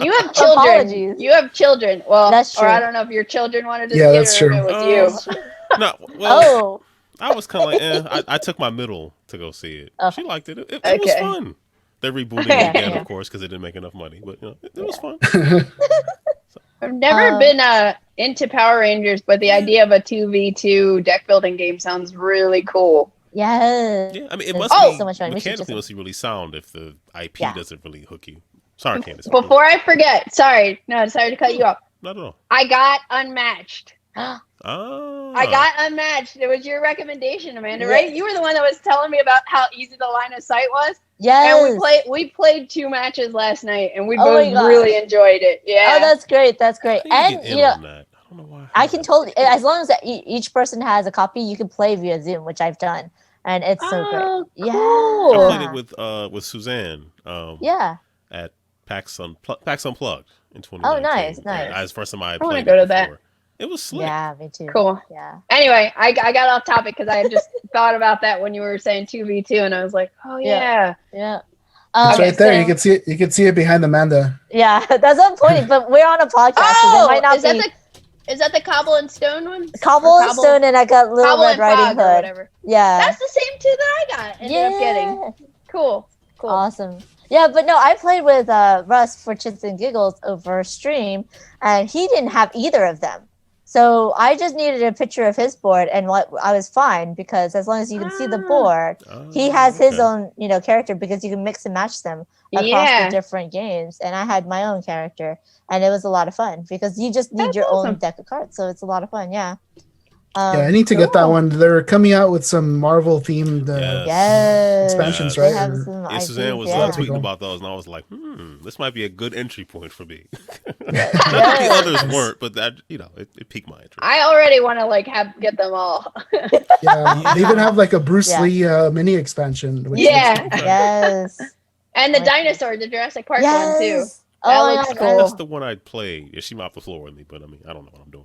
You have children. Apologies. You have children. Well, That's true. or I don't know if your children wanted to Yeah, see that's it or true. if it was you. No, well, Oh, I was kind of like, I took my middle to go see it. Oh. She liked it. It was Okay. fun. They're rebooting it again, Yeah. of course, because it didn't make enough money. But it was fun. I've never been into Power Rangers, but the idea of a 2v2 deck building game sounds really cool. yes. Yeah, I mean, it It's must be so much fun. We should mechanically just- must be really sound if the IP Yeah. doesn't really hook you. Sorry, Candice. Before I forget, sorry to cut you off. Not at all. I got Unmatched. Ah. I got Unmatched. It was your recommendation, Amanda, Yeah. right? You were the one that was telling me about how easy the line of sight was. Yes. And we played 2 matches last night, and we Oh my both gosh. really enjoyed it. Yeah. Oh, that's great. That's great. I need to And get in you know, on that. I don't know why. I can totally, as long as each person has a copy, you can play via Zoom, which I've done, and it's so great. Oh, Yeah. cool. I played it with Suzanne. Yeah. At PAX Unplugged in 2019. Oh, nice. That was the first time I wanna played go it to that. before. It was slick. Yeah, me too. Cool. Yeah. Anyway, I got off topic because I had just thought about that when you were saying 2v2, and I was like, oh, yeah. Yeah. It's Okay, right there. so- You can see it. You can see it behind Amanda. Yeah, that's what I'm pointing. But we're on a podcast, so Oh, there might not is that be is that the Cobble and Stone one? Cobble Or and Stone, and I got Little Cobble Red and Riding Fog or Hood. whatever. Yeah. That's the same two that I got. Ended up getting. Cool. Awesome. Yeah, but no, I played with Russ for Chits and Giggles over stream, and he didn't have either of them. So I just needed a picture of his board, and I was fine because as long as you can see the board, he has his own, character because you can mix and match them across the different games. And I had my own character, and it was a lot of fun because you just need That's your awesome. own deck of cards. So it's a lot of fun. Yeah. Yeah, I need to get that cool. one. They're coming out with some Marvel themed Yes. expansions, They right? have Or- some Yeah, Suzanne ideas, was yeah. tweeting about those, and I was like, this might be a good entry point for me. Not Yeah. that the others weren't, but that it piqued my interest. I already want to get them all. Yeah, they even have like a Bruce Yeah. Lee mini expansion. Which Yeah. looks pretty fun. Yes. And the Like- dinosaur, the Jurassic Park one too. Yes. That Oh my looks God, cool. That's the one I'd play. Yeah, she mopped the floor with me, but I mean, I don't know what I'm doing.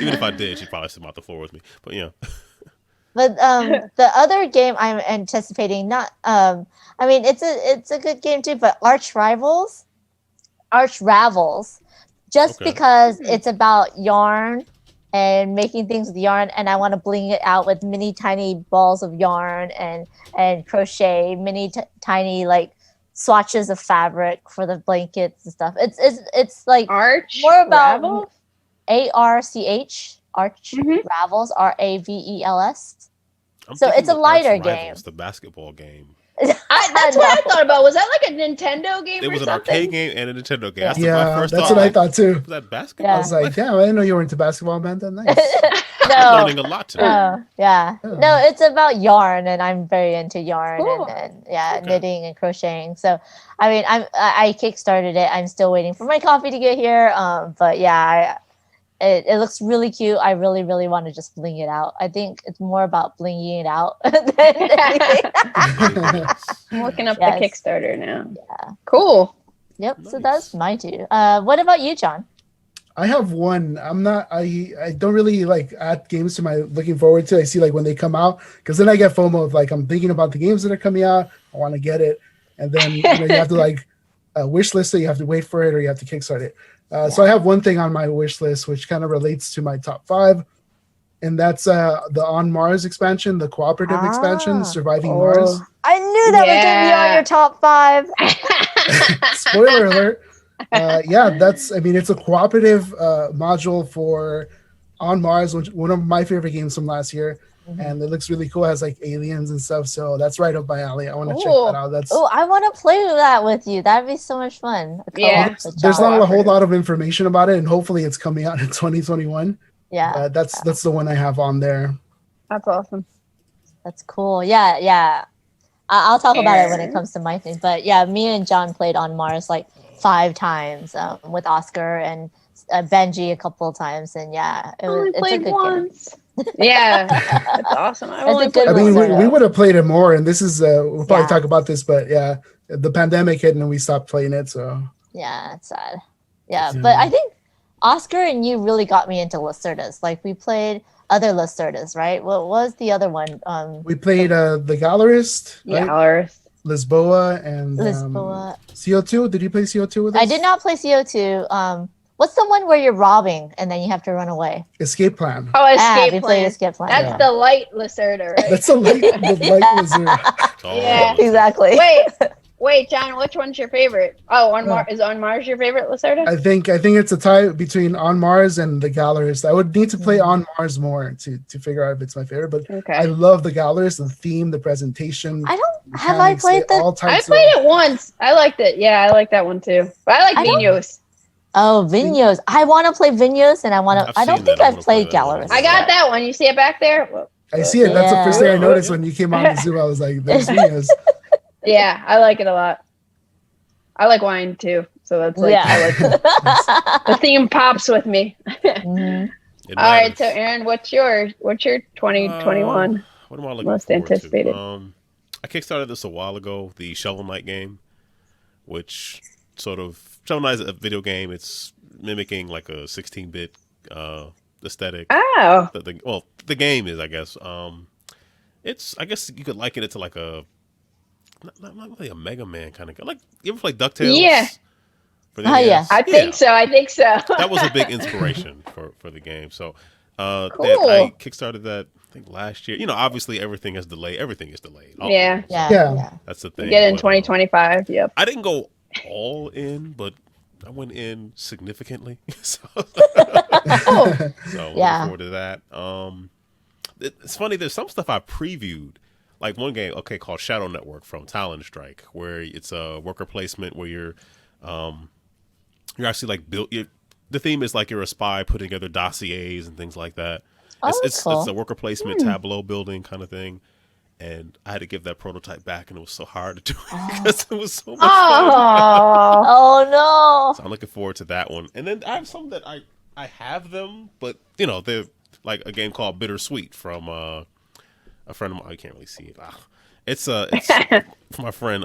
Even if I did, she'd probably still mop the floor with me. But yeah. But the other game I'm anticipating, not I mean it's a good game too, but Arch Ravels, just Okay. because it's about yarn and making things with yarn, and I want to bling it out with mini tiny balls of yarn and crochet mini tiny like swatches of fabric for the blankets and stuff. It's like Arch. more about Ravels? ARCH Arch Mhm. Ravels Ravels. I'm So thinking it's a of lighter Arch game. Rivals, the basketball game. That's what I thought about. Was that like a Nintendo game It or was an something? arcade game and a Nintendo game. Yeah. That's my Yeah, first that's thought. what I thought too. Was that basketball? I was like, damn, I didn't know you were into basketball, Amanda. Nice. I'm No. learning a lot today. Yeah. Oh. No, it's about yarn, and I'm very into yarn Cool. and Okay. knitting and crocheting. So, I mean, I kickstarted it. I'm still waiting for my coffee to get here. But yeah, it looks really cute. I really, really want to just bling it out. I think it's more about blinging it out than anything. I'm looking up Yes. the Kickstarter now. Yeah. Cool. Yep. So Nice. that's my two. What about you, John? I have one. I don't really like add games to my looking forward to. I see like when they come out, because then I get FOMO of like I'm thinking about the games that are coming out. I want to get it, and then you have to like wish list it. You have to wait for it, or you have to kickstart it. So I have one thing on my wish list which kind of relates to my top 5, and that's the On Mars expansion, the cooperative expansion, Surviving Mars. I knew that was going to be on Yeah. your top 5. Spoiler alert. It's a cooperative module for On Mars, which one of my favorite games from last year, and it looks really cool. It has like aliens and stuff, so that's right up my alley. I want to check Cool. that out. That's Oh, I want to play that with you. That'd be so much fun. A Yeah. co-op with there's John. not a whole lot of information about it, and hopefully it's coming out in 2021. Yeah. That's the one I have on there. That's awesome. That's cool. Yeah. I'll talk about it when it comes to my thing. But yeah, me and John played on Mars like 5 times with Oscar and Benji a couple of times. And yeah, it's a good once. Yeah, that's awesome. I mean, we would have played it more, and this is we'll probably talk about this, but yeah, the pandemic hit and we stopped playing it. So yeah, it's sad. Yeah, but I think Oscar and you really got me into Lacerdas. Like we played other Lacerdas, right? What was the other one? We played the Gallerist, right? Gallerist, Lisboa, and CO2. Did you play CO2 with us? I did not play CO2. What's the one where you're robbing and then you have to run away? Escape Plan. Oh, Escape Plan. Escape Plan. That's the light Lacerda, right? That's the light Lacerda. Yeah, exactly. Wait, John, which one's your favorite? Oh, is On Mars your favorite Lacerda? I think it's a tie between On Mars and the Gallerist. I would need to play On Mars more to figure out if it's my favorite, but I love the Gallerist, the theme, the presentation. I played it once. I liked it. Yeah, I like that one too. But I like Vinos. Oh, Vinos. I want to play Vinos, and I don't think I've played Gallerist. I got that one. You see it back there? I see it. That's the first thing I noticed when you came on the Zoom. I was like, there's Vinos. Yeah, I like it a lot. I like wine too. So that's like, I like the theme pops with me. All right, so Aaron, what's your 2021 what am I looking most anticipated? I kickstarted this a while ago, the Shovel Knight game, which Shovel Knight is a video game. It's mimicking like a 16-bit aesthetic. Oh. The game is, I guess. I guess you could liken it to like a not really a Mega Man kind of game. Like, you ever play DuckTales? Yeah. Yeah. I think so. That was a big inspiration for the game. So cool. I kickstarted that, I think, last year. Obviously everything is delayed. Everything is delayed. Yeah. That's the thing. Get in 2025. Yep. I didn't go all in, but I went in significantly. So looking forward to that. It's funny, there's some stuff I previewed. Like one game, called Shadow Network from Talon Strike, where it's a worker placement where you're actually like the theme is like you're a spy putting together dossiers and things like that. It's cool. It's a worker placement tableau building kind of thing. And I had to give that prototype back, and it was so hard to do because it was so much fun. Oh no! So I'm looking forward to that one. And then I have some that I have them, but they're like a game called Bittersweet from a friend of mine. I can't really see it. It's from my friend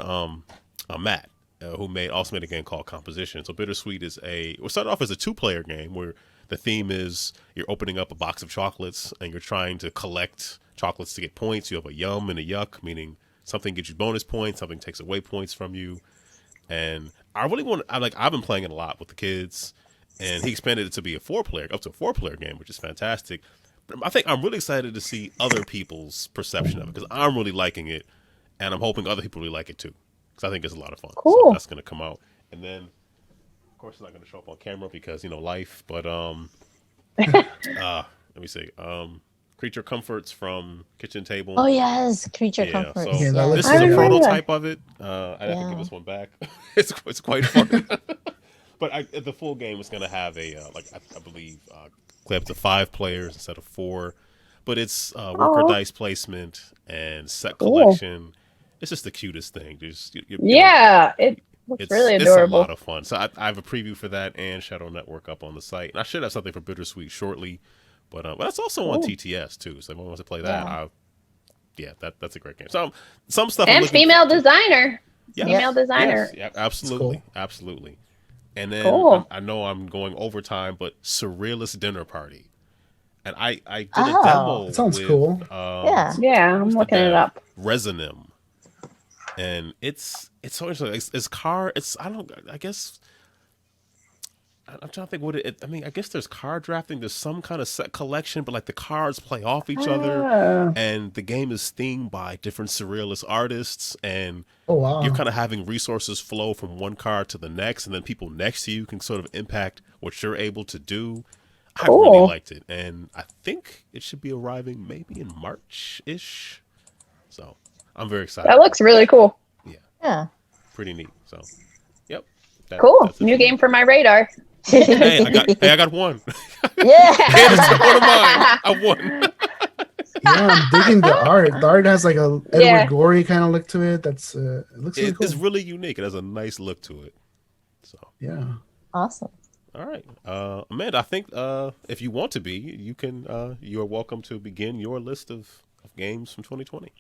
Matt, who also made a game called Composition. So Bittersweet is we'll start off as a 2-player game where the theme is you're opening up a box of chocolates and you're trying to collect chocolates to get points. You have a yum and a yuck, meaning something gives you bonus points, something takes away points from you. And I really I've been playing it a lot with the kids, and he expanded it to be up to a 4-player game, which is fantastic. But I think I'm really excited to see other people's perception of it, because I'm really liking it, and I'm hoping other people really like it too, because I think it's a lot of fun. Cool. So that's going to come out. And then, of course, it's not going to show up on camera because, life, but let me see. Creature Comforts from Kitchen Table. Oh yes, Creature Comforts. So this is a prototype of it. I have to give this one back. It's quite fun. But the full game is going to have I believe up to 5 players instead of 4. But it's worker dice placement and set collection. It's just the cutest thing. It looks really adorable. It's a lot of fun. So I have a preview for that and Shadow Network up on the site. And I should have something for Bittersweet shortly. But that's also on TTS too. So if anyone wants to play that, that's a great game. So some stuff. And female designer. Yeah. Female designer. Yes, yeah, absolutely, cool. Absolutely. And then I know I'm going overtime, but Surrealist Dinner Party. And I did a demo. That sounds cool. I'm looking it up. Resonim. And it's so interesting. I'm trying to think I guess there's card drafting. There's some kind of set collection, but like the cards play off each other, and the game is themed by different surrealist artists, and you're kind of having resources flow from one card to the next, and then people next to you can sort of impact what you're able to do. Cool. I really liked it, and I think it should be arriving maybe in March-ish. So I'm very excited. That looks really cool. Yeah. Pretty neat. So, yep. Cool. New game for my radar. Hey, I got one. Yeah. Candice, one of mine. I won. Yeah, I'm digging the art. The art has like a Edward Yeah. Gorey kind of look to it. That's it looks really cool. It's really unique. It has a nice look to it. So Yeah. Awesome. all right, Amanda. I think if you want to be, you can. You are welcome to begin your list of games from 2020.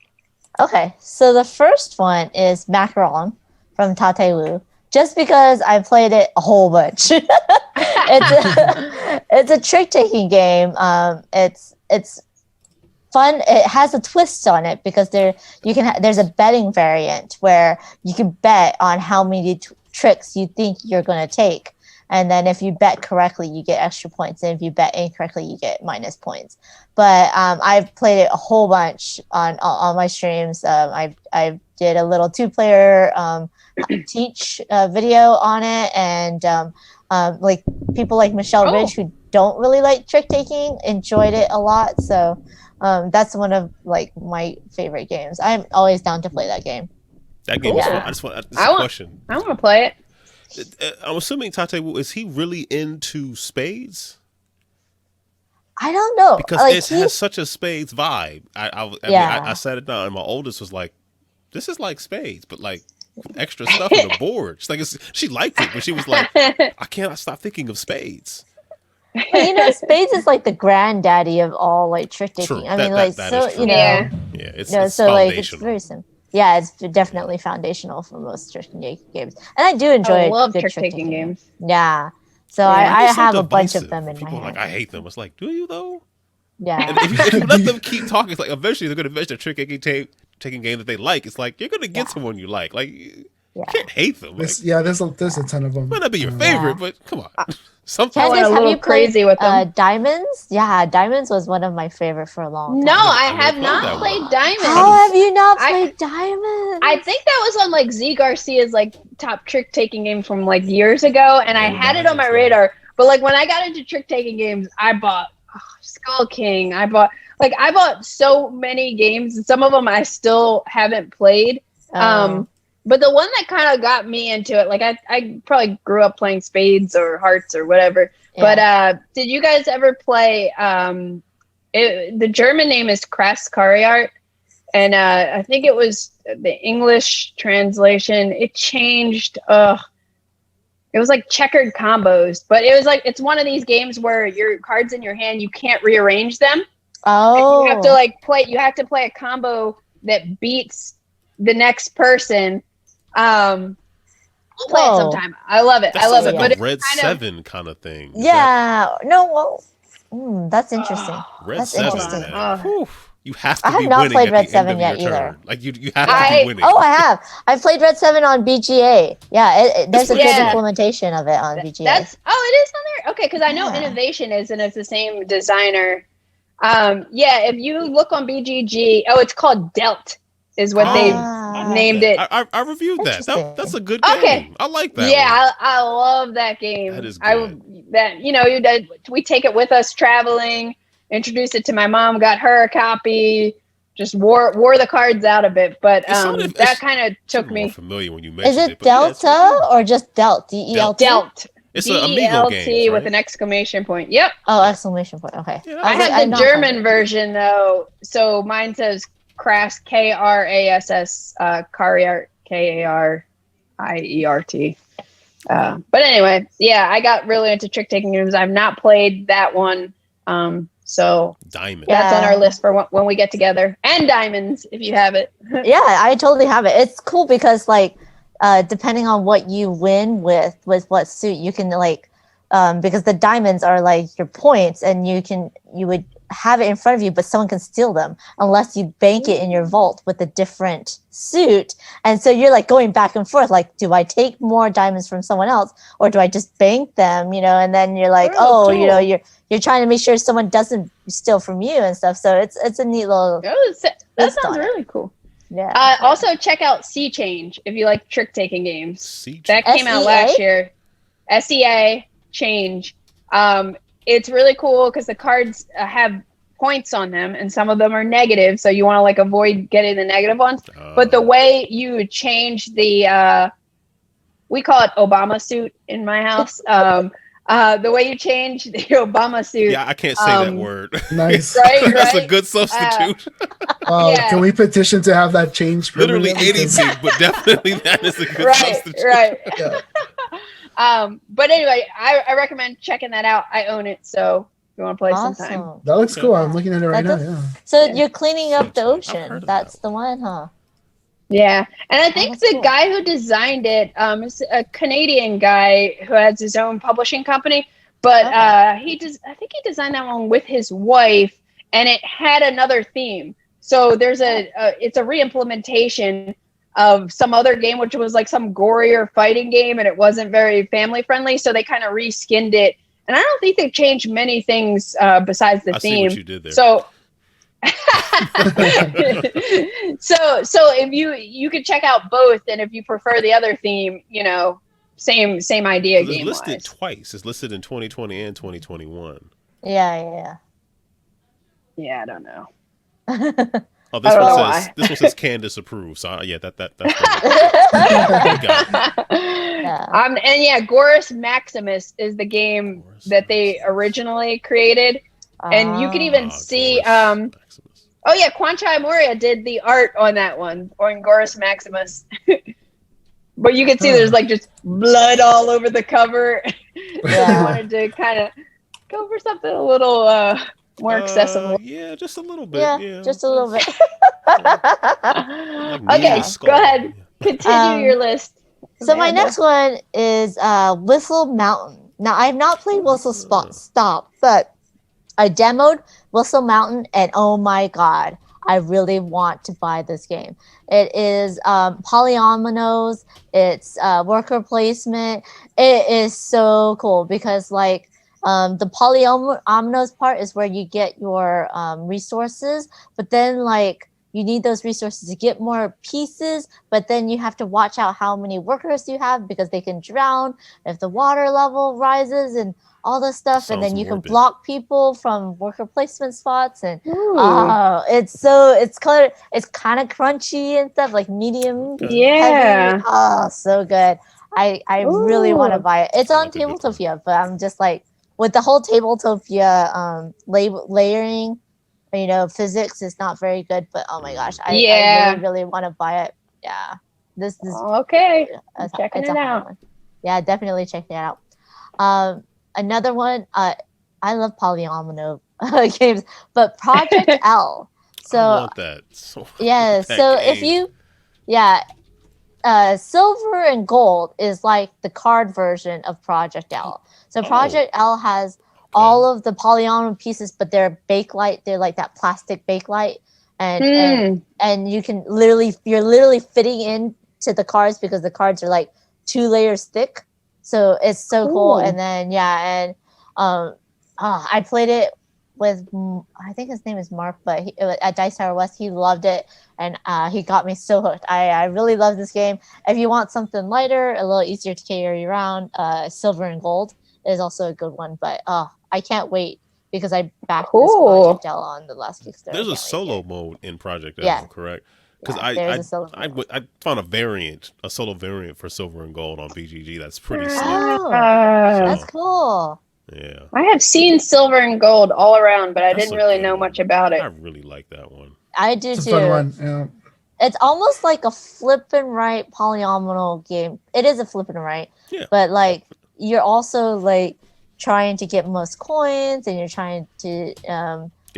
Okay, so the first one is Macron from Tatewu, just because I played it a whole bunch. It's a trick-taking game. It's fun. It has a twist on it because there's a betting variant where you can bet on how many tricks you think you're going to take. And then if you bet correctly, you get extra points. And if you bet incorrectly, you get minus points. But I've played it a whole bunch on my streams. I did a little 2-player teach video on it. And like people like Michelle Ridge, who don't really like trick-taking, enjoyed it a lot. So that's one of like my favorite games. I'm always down to play that game. That game is fun. I just want a question. I want to play it. I'm assuming Tatewu, is he really into spades? I don't know. Because like, it has such a spades vibe. I mean, I sat it down and my oldest was like, this is like spades, but like extra stuff on the board. She's like, she liked it, but she was like, I cannot stop thinking of spades. But, spades is like the granddaddy of all like trick taking. I mean, that so you know, yeah, it's so like it's very simple. Yeah, it's definitely foundational for most trick taking games, and I do enjoy. I love good trick taking games. Yeah, so I have a bunch of them in my People hand. like, I hate them. It's like, do you though? Yeah. And if you let them keep talking, it's like eventually they're going to finish a trick taking game that they like. It's like you're going to get someone you like. Like you can't hate them. Like, there's a ton of them. Might not be your favorite, but come on. Sometimes Candice, have you crazy with them? Diamonds? Yeah, Diamonds was one of my favorite for a long time. No, I have not played Diamonds. How have you not played Diamonds? I think that was on like Z Garcia's like top trick taking game from like years ago, and I had it on my radar. But like when I got into trick taking games, I bought Skull King. I bought so many games, and some of them I still haven't played. But the one that kind of got me into it, like I probably grew up playing spades or hearts or whatever. Yeah. But did you guys ever play? The German name is Krass Kariart, and I think it was the English translation. It changed. It was like checkered combos, but it was like it's one of these games where your cards in your hand, you can't rearrange them. Oh, and you have to like play. You have to play a combo that beats the next person. We'll play it sometime. I love it. I love it. But Red 7 kind of thing. Yeah. That's interesting. Red that's 7. Interesting. You have to I have not played Red 7 yet either. Like you have to be winning. Oh, I have. I've played Red 7 on BGA. Yeah, there's a good implementation of it on BGA. It is on there? Okay, because I know Innovation is, and it's the same designer. If you look on BGG, it's called Delt, is what they named it. I reviewed that. That's a good game. Okay. I like that. Yeah, I love that game. That is good. We take it with us traveling. Introduced it to my mom, got her a copy, just wore the cards out a bit, but that kind of took me. Familiar when you mentioned it. Is it Delta or just Delt? DELT? Delt. It's an Amigo game, with an exclamation point. Yep. Oh, exclamation point. Okay. Yeah, I have the German version though, so mine says Krass Krass Kariart Kariert. But anyway, I got really into trick taking games. I've not played that one. So Diamond. That's on our list for when we get together. And Diamonds, if you have it. Yeah, I totally have it. It's cool because like depending on what you win with what suit, you can like because the diamonds are like your points, and you would have it in front of you, but someone can steal them unless you bank it in your vault with a different suit. And so you're like going back and forth, like, do I take more diamonds from someone else or do I just bank them? And then you're like, cool. You're trying to make sure someone doesn't steal from you and stuff. So it's a neat little. That sounds really cool. Yeah. Also check out Sea Change if you like trick taking games. That came out SEA? last year. SEA Change. It's really cool because the cards have points on them, and some of them are negative, so you want to like avoid getting the negative ones. But the way you change the we call it Obama suit in my house. The way you change the Obama suit. Yeah, I can't say that word. Nice. Right, That's a right. good substitute. Yeah. Can we petition to have that changed? Literally permanently? anything, but definitely that is a good Right, substitute. right. Yeah. But anyway, I recommend checking that out. I own it, so if you want to play sometime. Awesome. That looks Okay. cool. I'm looking at it right now. That Yeah. So Yeah. you're cleaning up the I've heard ocean. of That's that the one, huh? Yeah, and I think that's the cool. guy who designed it is a Canadian guy who has his own publishing company. But Okay. I think he designed that one with his wife, and it had another theme. So there's it's a re-implementation of some other game, which was like some gorier fighting game, and it wasn't very family friendly. So they kind of reskinned it, and I don't think they changed many things besides the I theme. see what you did there. So. so if you could check out both, and if you prefer the other theme, same idea. It's Game listed twice. It's listed in 2020 and 2021. Yeah. Yeah, I don't know. Oh, this I don't know one says why. this one says Candice approves. So yeah, that's And yeah, Gorus Maximus is the game Gorus that they Maximus. originally created, and you can even see. Gorus Maximus. Oh yeah, Kwanchai Moria did the art on that one, on Gorus Maximus. But you can see there's like just blood all over the cover. So they wanted to kind of go for something a little more accessible. Yeah, just a little bit. Yeah, just a little bit. Like Okay, Nina's skull. go ahead. Continue your list. So my Amanda. next one is Whistle Mountain. Now I have not played Whistle Stop, but I demoed Whistle Mountain, and oh my god, I really want to buy this game. It is polyominoes. It's worker placement. It is so cool because like the polyominoes part is where you get your resources, but then like you need those resources to get more pieces, but then you have to watch out how many workers you have because they can drown if the water level rises and all this stuff. Sounds and then you can morbid. block people from worker placement spots. And Ooh. it's kind of crunchy and stuff, like medium. Yeah. Heavy. Oh, so good. I really want to Ooh. buy it. It's on Like a good Tabletopia, but I'm just like, with the whole Tabletopia layering, physics is not very good, but oh my gosh, I really, really want to buy it. Yeah. This Okay. it's Checking a it hard out. one. Yeah, definitely check it out. Another one, I love polyomino games, but Project L. So I want that. yeah, so if you silver and gold is like the card version of Project L. So Project L has all of the polyomino pieces, but they're bakelite. They're like that plastic bakelite, and you're literally fitting into the cards because the cards are like 2 layers thick. So it's so cool. And then I played it with, I think his name is Mark, but at Dice Tower West, he loved it, and he got me so hooked. I really love this game. If you want something lighter, a little easier to carry around, Silver and Gold is also a good one. But I can't wait because I backed this Project L on the last Kickstarter. There's a solo mode in Project L, Yeah. correct? Because I found a solo variant for Silver and Gold on BGG. That's pretty slick. Oh, that's cool. Yeah, I have seen Silver and Gold all around, but I That's didn't a really good know one. much about it. I really like that one. I do It's too. a fun one. Yeah. It's almost like a flip and right polyomino game. It is a flip and right, but like you're also like trying to get most coins, and you're trying to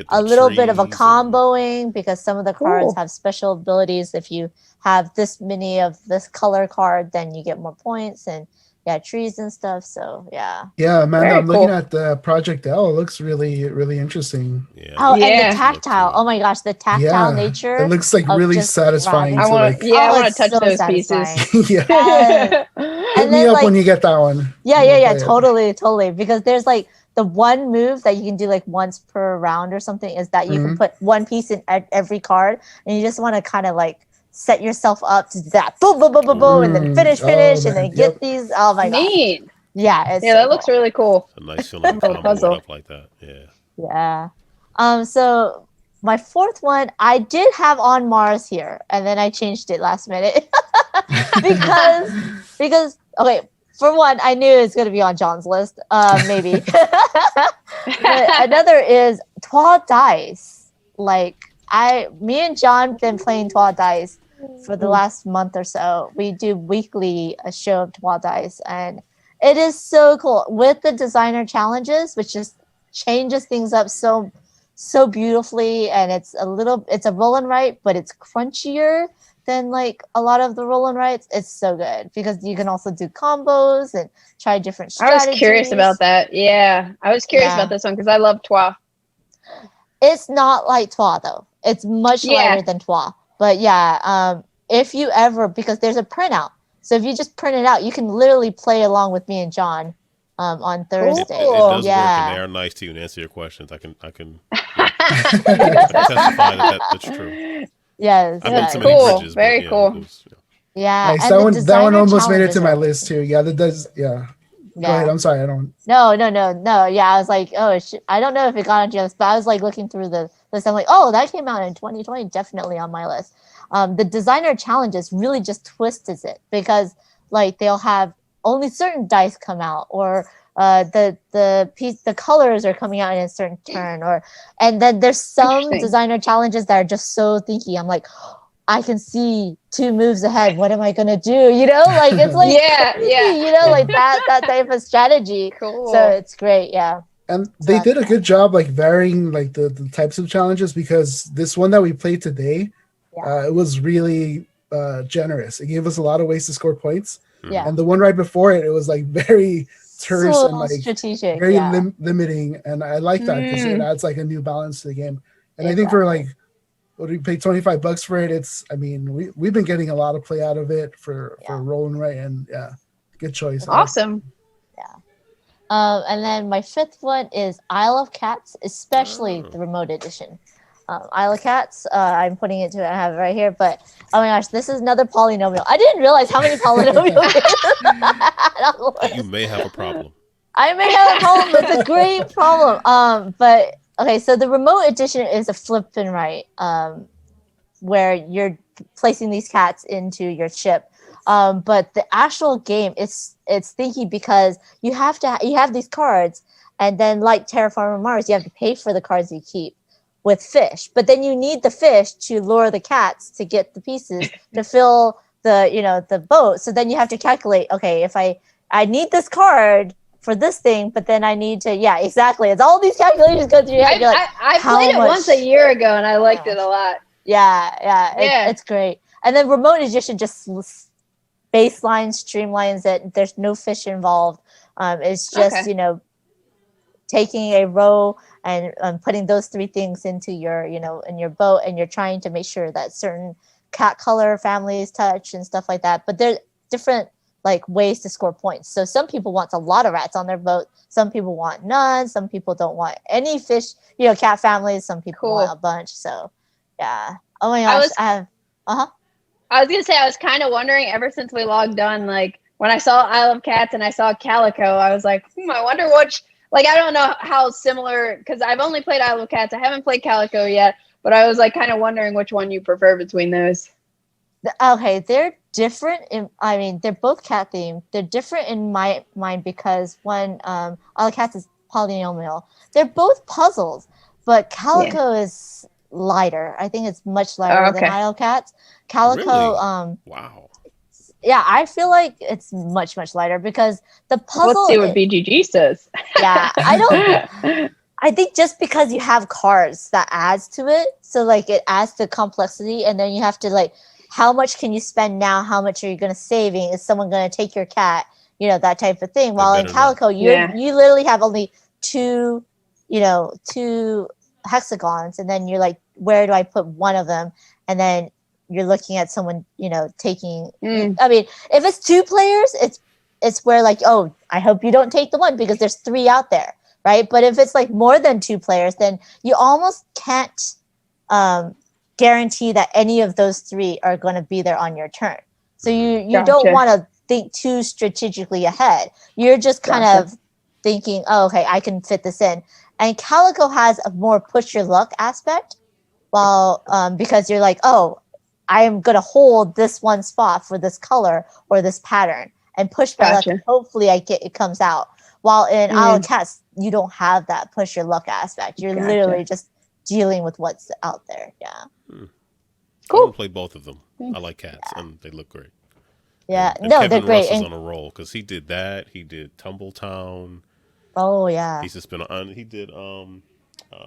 a little bit of a comboing because some of the cards have special abilities. If you have this many of this color card, then you get more points, and trees and stuff. So yeah, Amanda, I'm cool. looking at the Project L. It looks really, really interesting. and the tactile. Oh my gosh, the tactile nature. It looks like really satisfying. I want to touch those satisfying. pieces. Hit me up when you get that one. Yeah, totally. Because there's like the one move that you can do like once per round or something is that you can put one piece in every card, and you just want to kind of like set yourself up to do that boom, and then finish, and then get these. Oh my god! Yeah, that looks really cool. It's a nice feeling to combo it up like that. Yeah. So my fourth one, I did have On Mars here, and then I changed it last minute because okay, for one, I knew it was going to be on John's list. Maybe. But another is Twa Dice. Like me and John been playing Twa Dice for the last month or so. We do weekly a show of Twa Dice, and it is so cool with the designer challenges, which just changes things up so beautifully. And it's a roll and write, but it's crunchier than like a lot of the roll and writes. It's so good because you can also do combos and try different strategies. I was curious about that. Yeah, I was curious about this one because I love Twa. It's not like Twa though. It's much lighter than Twa. But yeah, if you ever, because there's a printout. So if you just print it out, you can literally play along with me and John on Thursday. It does work, and they are nice to you and answer your questions. I can testify that's true. Yes. I've been to many bridges. Very cool. Yeah. Nice. That one almost made it to my list too. Yeah, that does. Yeah. Go ahead. I'm sorry. I don't. No. Yeah, I was like, I don't know if it got on your list, but I was like looking through the list. I'm like, oh, that came out in 2020. Definitely on my list. The designer challenges really just twists it because like they'll have only certain dice come out, or the colors are coming out in a certain turn, and then there's some designer challenges that are just so thinky. I'm like, I can see 2 moves ahead. What am I gonna do? You know, like it's like you know, like that type of strategy. Cool. So it's great, yeah. And they did a good job like varying like the types of challenges, because this one that we played today, it was really generous. It gave us a lot of ways to score points. Yeah. And the one right before it was like very terse and like strategic, very limiting, and I like that because it adds like a new balance to the game. And I think for like what we paid $25 for it, we've been getting a lot of play out of it for roll and write, and good choice. Awesome. And then my 5th one is Isle of Cats, especially the remote edition. Isle of Cats, I'm putting it to I have it right here, but oh my gosh, this is another polynomial. I didn't realize how many polynomials You may have a problem. I may have a problem. It's a great problem. But okay, so the remote edition is a flip and write, where you're placing these cats into your ship. But the actual game, it's thinky because you have these cards, and then like Terraforming Mars, you have to pay for the cards you keep with fish, but then you need the fish to lure the cats to get the pieces to fill the boat. So then you have to calculate, okay, if I need this card for this thing, but then I need to, exactly. It's all these calculations go through your head. I played it once a year ago and I liked it a lot. It's great. And then remote edition just baseline streamlines it. There's no fish involved. It's just, taking a row and putting those 3 things into your, in your boat, and you're trying to make sure that certain cat color families touch and stuff like that. But there's different like ways to score points. So some people want a lot of rats on their boat. Some people want none. Some people don't want any fish, cat families. Some people want a bunch. So yeah. Oh my gosh. I was going to say, I was kind of wondering ever since we logged on, like when I saw Isle of Cats and I saw Calico, I was like, I wonder which. Like, I don't know how similar, because I've only played Isle of Cats. I haven't played Calico yet, but I was like kind of wondering which one you prefer between those. Okay, they're different. They're both cat themed. They're different in my mind because one, Isle of Cats is polynomial. They're both puzzles, but Calico is lighter. I think it's much lighter than Isle of Cats. Calico, really? Wow. Yeah, I feel like it's much, much lighter because the puzzle... Let's see what BGG says. Yeah, I think just because you have cards, that adds to it. So, like, it adds to complexity, and then you have to, like, how much can you spend now? How much are you going to saving? Is someone going to take your cat? That type of thing. While in Calico, you literally have only 2 hexagons, and then you're like, where do I put one of them? And then you're looking at someone, taking. If it's 2 players, it's where like, oh, I hope you don't take the one because there's 3 out there, right? But if it's like more than 2 players, then you almost can't guarantee that any of those 3 are going to be there on your turn. So you don't want to think too strategically ahead. You're just kind of thinking, oh, okay, I can fit this in. And Calico has a more push your luck aspect, while because you're like, oh, I am going to hold this one spot for this color or this pattern. and push my luck. Gotcha. And hopefully, it comes out. While in Isle of Mm. Cats, you don't have that push your luck aspect. You're Gotcha. literally just dealing with what's out there. Yeah. I Cool. want to play both of them. I like cats, and they look great. Yeah. And No, Kevin they're great. Russ is And, on a roll because he did that. He did Tumbletown. oh yeah. He's just been on. He did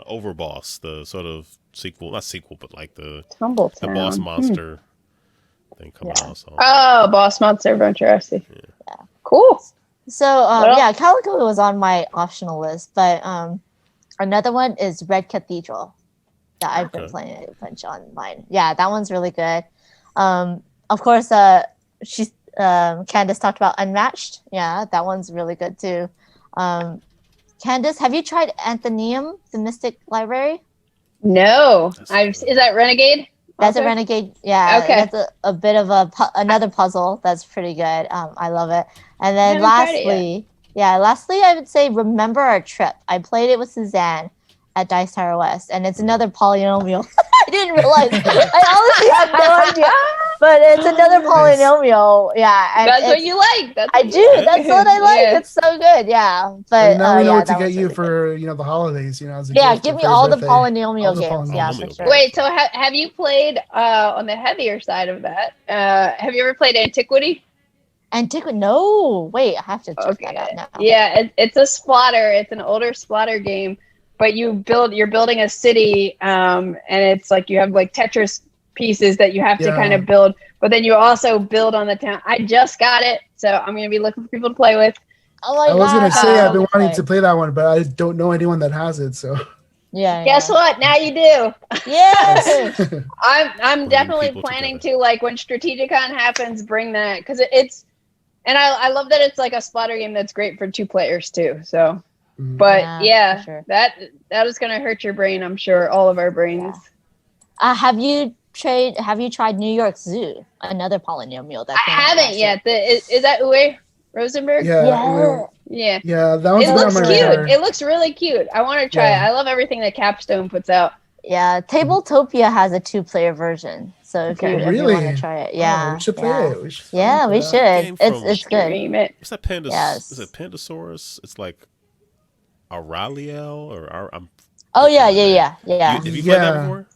Overboss, the sort of sequel, not sequel, but like the Tumbletown. boss monster thing coming out. So Oh, Boss Monster Adventure. I see. Yeah. Cool. So Well- yeah, Calico was on my optional list, but another one is Red Cathedral that I've been Okay. playing a bunch online. Yeah, that one's really good. Of course, Candice talked about Unmatched. Yeah, that one's really good too. Candice, have you tried Anthenium, the Mystic Library? No. That's Is that Renegade? That's a Also? Renegade. Yeah, Okay. that's a bit of another puzzle that's pretty good. I love it. And then I haven't tried it lastly, I would say Remember Our Trip. I played it with Suzanne at Dice Tower West, and it's another polynomial. I didn't realize. I honestly had no idea. But it's another polynomial. Yeah. and That's what it's- you like. That's I what do. you like. That's what I like. Yeah. It's so good. Yeah. But And now we know yeah, what to that get was you really good. for the holidays. As a Yeah, gift give or me for your all the birthday. polynomial All the games. Yeah, for polynomial sure. Wait, so have you played on the heavier side of that? Have you ever played Antiquity? Antiquity? No. Wait, I have to check Okay. that out now. Yeah, it's a splatter. It's an older splatter game, but you're building a city, and it's like you have like Tetris pieces that you have to Yeah. kind of build, but then you also build on the town. I just got it, so I'm gonna be looking for people to play with. Oh my I was gonna God, say I've been totally wanting play. to play that one, but I don't know anyone that has it. So Yeah. Guess what? Now you do. Yeah. I'm definitely people planning together. to, like, when Strategicon happens, bring that, because it's, and I love that it's like a splatter game that's great for 2 players too. So, Mhm. but Yeah, yeah, for sure. that is gonna hurt your brain. I'm sure all of our brains. Have you tried New York Zoo? Another polynomial that I came out haven't last yet. Is that Uwe Rosenberg? year. yeah, Yeah. yeah, that one's It been on looks my cute. radar. It looks really cute. I want to try Yeah. it. I love everything that Capstone puts out. Yeah, Tabletopia has a 2-player version. So if Okay. you Really? want to try it, Oh, yeah, we should play yeah. it. We should Yeah, play we that. should. Game It's from- it's good. Stream it. what's that panda? Yes. Is it Pandasaurus? It's like Aureliel or I'm. Oh yeah, butchering the name. yeah. Have you played that Yeah. before?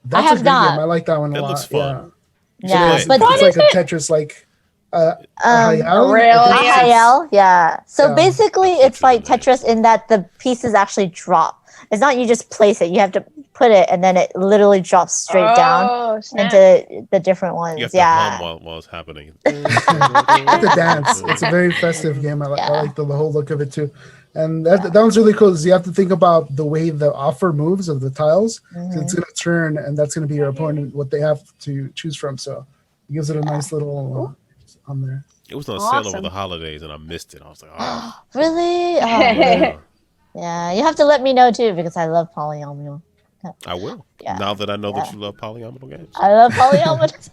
That's have a good not. game. I like that one a That lot. looks fun. Yeah. Yeah, play it. but it's like a Tetris, like Hayal? Aurel, I think it's- Ahayel, yeah. So Yeah. basically, That's it's like what you're Tetris in that the pieces actually drop. It's not you just place it; you have to put it, and then it literally drops straight down Oh, snap. into the different ones. You have to Yeah, hum while it's happening. the dance. It's a very festive game. I Yeah. like the whole look of it too. And that one's really cool because you have to think about the way the offer moves of the tiles. So it's going to turn, and that's going to be your opponent, what they have to choose from. So it gives it a nice little on there. It was on sale over Awesome. the holidays, and I missed it. I was like, oh, really. Oh, yeah, yeah, you have to let me know too because I love polynomial. I will. Yeah. Now that I know that Yeah. you love polynomial games. I love polynomials.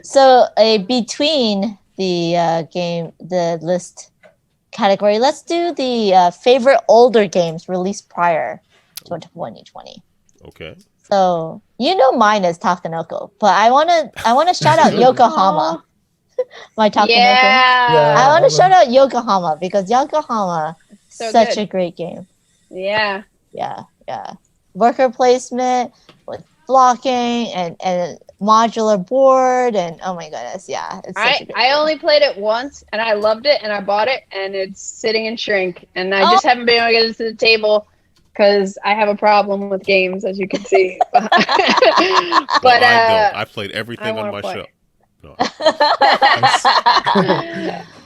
So between the list category, let's do the favorite older games released prior to 2020. Okay. So mine is Takenoko, but I wanna shout out Yokohama. My Takenoko. Yeah. I want to all shout out Yokohama because Yokohama So such good. a great game. Yeah. Yeah. Worker placement with blocking and modular board and oh my goodness, yeah. It's such a great I game. only played it once and I loved it and I bought it and it's sitting in shrink and I Oh. just haven't been able to get it to the table because I have a problem with games, as you can see. but Well, I don't. I played I everything on wanna my play. show. No.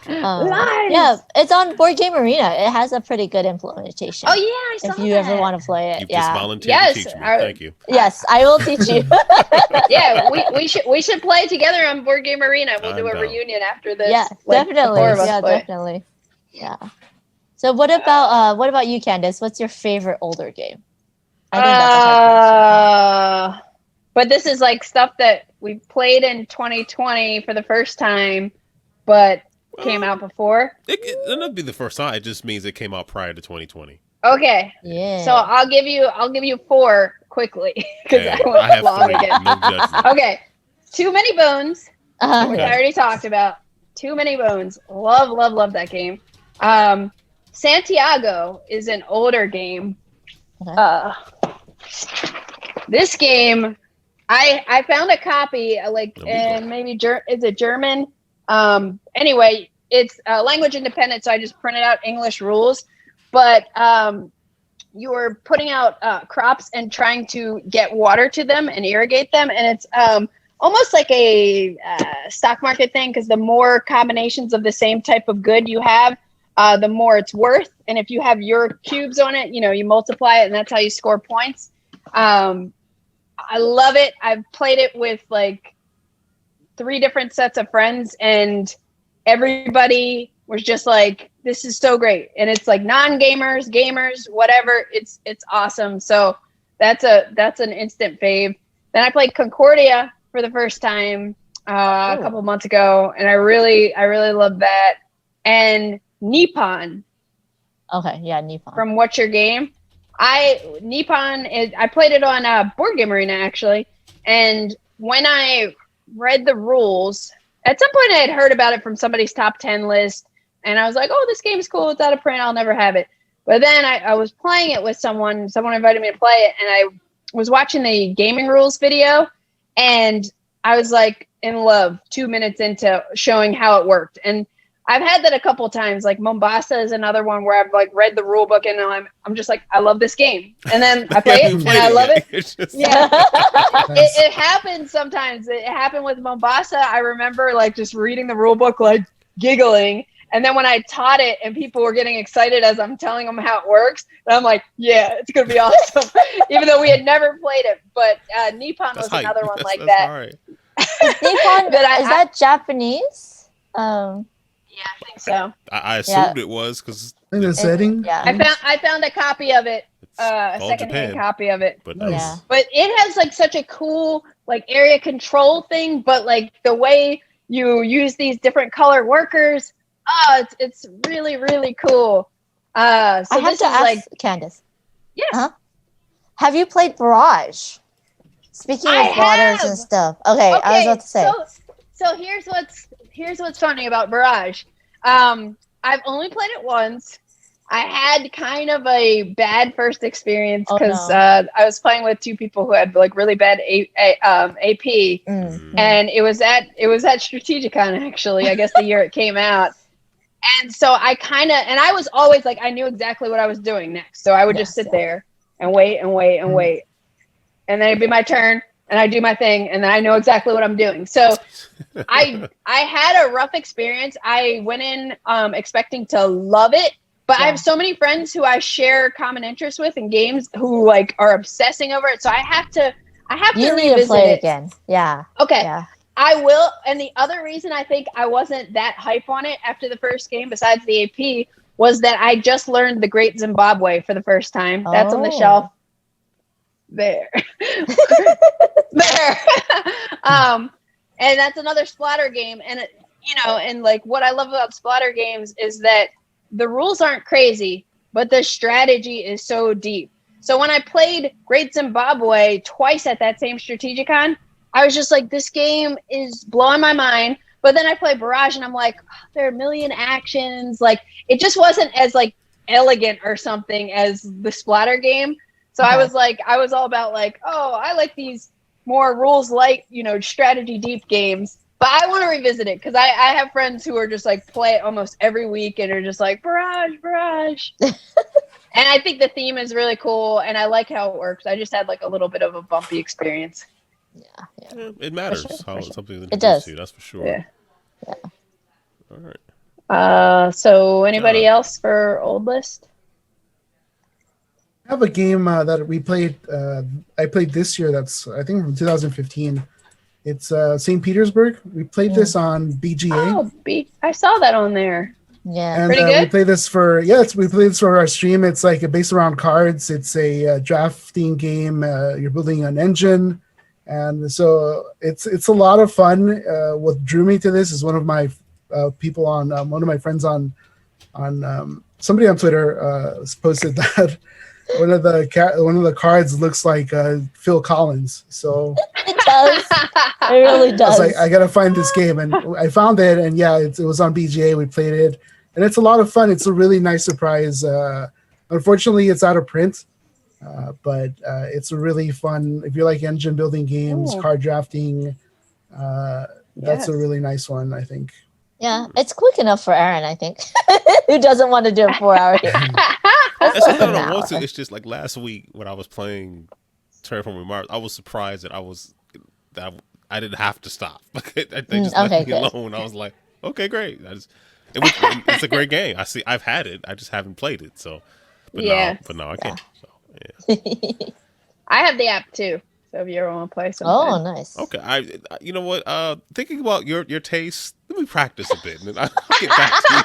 Lies! Yeah, it's on Board Game Arena. It has a pretty good implementation. Oh yeah, I saw if you ever that. want to play it, You've yeah. just volunteered Yes, to teach me. I- Thank you. Yes, I will teach you. Yeah, we should play together on Board Game Arena. We'll do I'm a down. reunion after this. Yeah, like, the definitely. four of us Yeah, play. definitely. Yeah. So what about you, Candice? What's your favorite older game? I think that's a hard question. But this is like stuff that we played in 2020 for the first time, but came out before. It'll not be the first time. It just means it came out prior to 2020. Okay, Yeah. so I'll give you 4 quickly because Hey, I went I have long 3. again. No judgment. Okay, Too Many Bones, which Okay. I already talked about. Too Many Bones. Love that game. Santiago is an older game. Okay. This game, I found a copy, and maybe is it German? Anyway, it's language independent, so I just printed out English rules. But you're putting out crops and trying to get water to them and irrigate them, and it's almost like a stock market thing, because the more combinations of the same type of good you have, the more it's worth. And if you have your cubes on it, you multiply it, and that's how you score points. I love it. I've played it with like 3 different sets of friends, and everybody was just like, this is so great. And it's like non-gamers, gamers, whatever. It's awesome. So that's an instant fave. Then I played Concordia for the first time a couple months ago, and I really love that. And Nippon. Okay, yeah, Nippon. From What's Your Game? Nippon is, I played it on Board Game Arena, actually. And when I read the rules, at some point I had heard about it from somebody's top 10 list, and I was like, oh, this game's cool. It's out of print. I'll never have it. But then I was playing it with someone invited me to play it, and I was watching the gaming rules video, and I was like in love 2 minutes into showing how it worked. And I've had that a couple of times. Like Mombasa is another one where I've like read the rule book, and I'm just like, I love this game. And then I play it and I love it. Yeah. It happens sometimes. It happened with Mombasa. I remember like just reading the rule book, like giggling. And then when I taught it and people were getting excited as I'm telling them how it works, and I'm like, yeah, it's going to be awesome. Even though we had never played it. But Nippon was another one like that. Right. Nippon, is that Japanese? Yeah, I think so. I assumed it was, because in the setting. Yeah. I found a copy of it, a secondhand copy of it. But nice. Yeah. But it has like such a cool like area control thing, but like the way you use these different color workers, it's really, really cool. So I have this to is ask like Candice. Yes. Huh? Have you played Barrage? Speaking of waters and stuff. Okay, I was about to say. So here's what's funny about Barrage. I've only played it once. I had kind of a bad first experience because I was playing with 2 people who had like really bad AP, and it was at Strategicon, actually, I guess the year it came out. And so I was always like, I knew exactly what I was doing next, so I would just sit there and wait and wait and wait, and then it'd be my turn, and I do my thing, and then I know exactly what I'm doing. So I had a rough experience. I went in expecting to love it, but I have so many friends who I share common interests with in games who like are obsessing over it. So I have to You need to play it again. Yeah. Okay. Yeah. I will. And the other reason I think I wasn't that hype on it after the first game, besides the AP, was that I just learned the Great Zimbabwe for the first time. That's on the shelf. There. There. And that's another splatter game. And and like what I love about splatter games is that the rules aren't crazy, but the strategy is so deep. So when I played Great Zimbabwe twice at that same Strategicon, I was just like, this game is blowing my mind. But then I played Barrage, and I'm like, there are a million actions. Like, it just wasn't as like elegant or something as the splatter game. So I was all about like, oh, I like these more rules light, strategy deep games. But I want to revisit it because I have friends who are just like play it almost every week and are just like Barrage. And I think the theme is really cool, and I like how it works. I just had like a little bit of a bumpy experience. Yeah, it matters how something it does. To you, that's for sure. Yeah. All right. So anybody else for old list? I have a game that we played. I played this year. That's I think from 2015. It's St. Petersburg. We played this on BGA. Oh, I saw that on there. Yeah, and pretty good. We played this for we played this for our stream. It's like based around cards. It's a drafting game. You're building an engine, and so it's a lot of fun. What drew me to this is one of my people on one of my friends on somebody on Twitter posted that one of the cards looks like Phil Collins. So does. It really I was does. like, I gotta find this game, and I found it, and yeah, it was on BGA. We played it, and it's a lot of fun. It's a really nice surprise. Unfortunately, it's out of print, but it's a really fun. If you like engine building games, Ooh. card drafting, that's a really nice one, I think. Yeah, it's quick enough for Aaron, I think. Who doesn't want to do a 4-hour game? That's like not an what I want to. hour. It's just like last week when I was playing Terraforming Mars, I was surprised that I didn't have to stop. They just okay, left me good. alone. I was like, okay, great. It's a great game. I've had it. I just haven't played it. So, but now I can. So, yeah. I have the app too. So if you ever want to play something. Oh, nice. Okay, you know what? Thinking about your taste, let me practice a bit, and then I'll get back to you.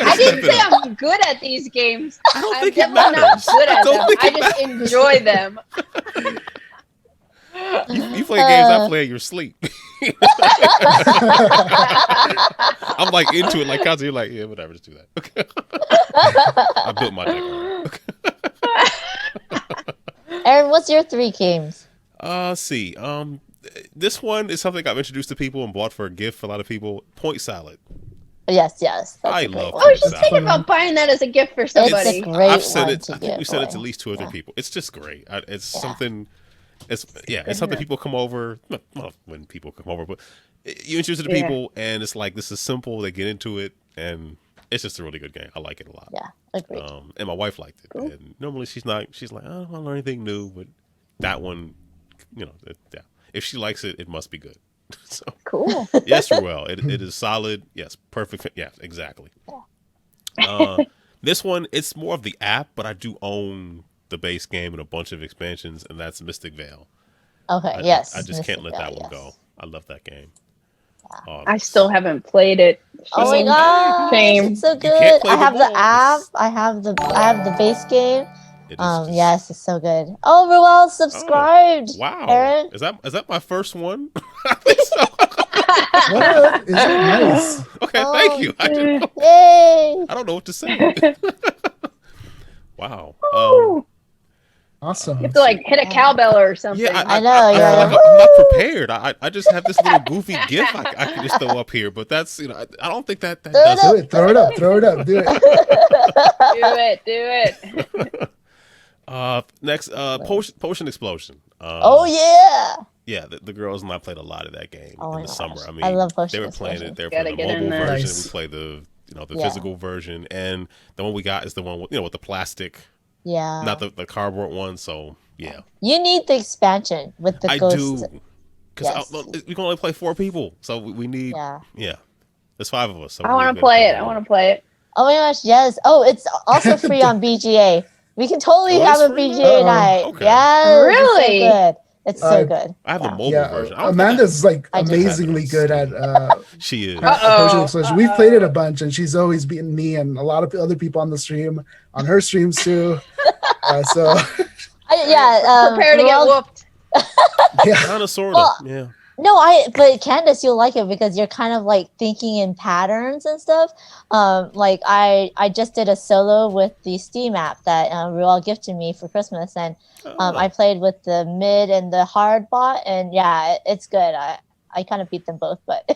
I didn't say I'm good at these games. I don't I'm think it definitely not matters. good at don't them. think I it just matters. enjoy them. You play games I play in your sleep. I'm like into it, like constantly. You're like, yeah, whatever, just do that. Okay. I built my deck. Aaron, what's your 3 games? See. This one is something I've introduced to people and bought for a gift for a lot of people. Point Salad. Yes. That's I a great love one. I was just Salad. thinking about buying that as a gift for It's a somebody. great I've sent one it. to I think we give sent it to away. at least 2 other people. It's just great. It's Yeah. something. It's something people come over. Well, when people come over, but you introduce it to people, and it's like this is simple. They get into it, and it's just a really good game. I like it a lot. Yeah, agreed. And my wife liked it. Cool. And normally she's like, I don't want to learn anything new, but that one, if she likes it, it must be good. So Cool. yes, well, it is solid. Yes, perfect. Yeah, exactly. This one, it's more of the app, but I do own the base game and a bunch of expansions, and that's Mystic Vale. Okay, I just Mystic can't let Vale, that one yes. go. I love that game. I still haven't played it. Oh my god, Shame. it's so can't good. play I have them the all. app. I have the base game. It is just- Yes, it's so good. Oh, Ruel subscribed. Wow, Aaron. is that my first one? I think so. What? Is it nice? Okay, Oh. thank you. Yay! I don't know what to say. Wow. Awesome. You have to like hit a cowbell or something. Yeah, I know, I'm yeah. not prepared. I just have this little goofy GIF I can just throw up here, but that's I don't think that does Do it. Throw it up. Throw it up. Do it. Do it. Next, Potion Explosion. Oh yeah! Yeah, the girls and I played a lot of that game Oh in my the gosh. summer. I mean, I love Potion they were playing Explosion. it. They were Gotta playing the get in mobile there. version. Nice. We played the Yeah. physical version, and the one we got is the one with the plastic, Yeah. not the cardboard one. So yeah, You need the expansion with the I ghost. do because Yes. we can only play 4 people, so we need Yeah. there's 5 of us. So I want to play it. I want to play it. Oh my gosh, yes. Oh, it's also free on BGA. We can totally Oh, have it's a free now? BGA night. Okay. Yes. Really? It's so good. It's so good. I have the Yeah. mobile Yeah, version. I don't think Amanda's like I just- amazingly good at she is. Potion Explosion. We've played it a bunch, and she's always beaten me and a lot of other people on the stream, on her streams too. So Prepare to get Ruel- whooped. yeah, Kind of, sort of. Well, Yeah. No, but Candice, you'll like it because you're kind of like thinking in patterns and stuff. Like I just did a solo with the Steam app that Ruel gifted me for Christmas, and I played with the mid and the hard bot, and yeah, it's good. I kind of beat them both, but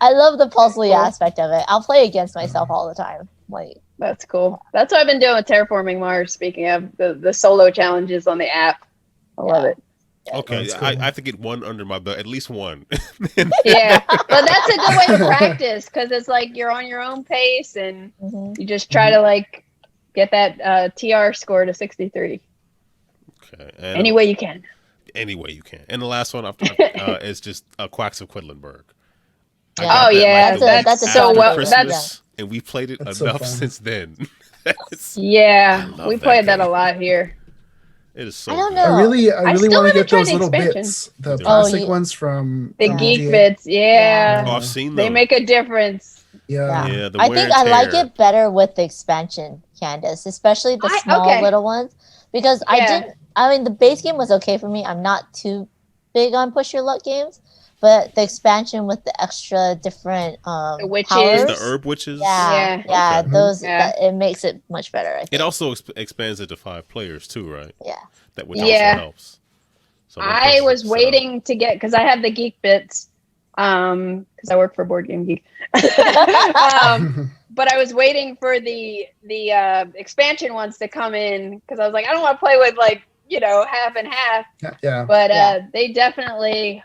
I love the puzzly aspect of it. I'll play against myself all the time. Like That's cool. That's what I've been doing with Terraforming Mars. Speaking of the solo challenges on the app, I love it. Okay, That's cool. I have to get one under my belt, at least one. Yeah, but that's a good way to practice because it's like you're on your own pace and you just try to like get that TR score to 63 Okay. any way you can. Any way you can. And the last one is just Quacks of Quedlinburg. I Yeah. got Oh that, yeah, like, the that's that's a week so after well. Christmas, That's and we played it That's so enough fun. since then. yeah. love We that played that game. a lot here. It is so I don't good. know. I really still want to haven't get tried those the little expansion. bits, the Oh, plastic you- ones from The from geek BGA. bits, yeah. Oh, I've seen They them. make a difference. Yeah. Yeah, the I wear think and I like tear. it better with the expansion, Candice, especially the small okay. little ones. Because Yeah. I mean, the base game was okay for me. I'm not too big on push your luck games, but the expansion with the extra different The witches. powers, The herb witches. yeah, Okay. those Yeah. it makes it much better. I think. It also expands it to 5 players too, right? Yeah. That which Yeah. also helps. So one I person was sit waiting to get, because I have the Geek bits, because I work for Board Game Geek. But I was waiting for the expansion ones to come in, because I was like, I don't want to play with half and half. Yeah. But they definitely,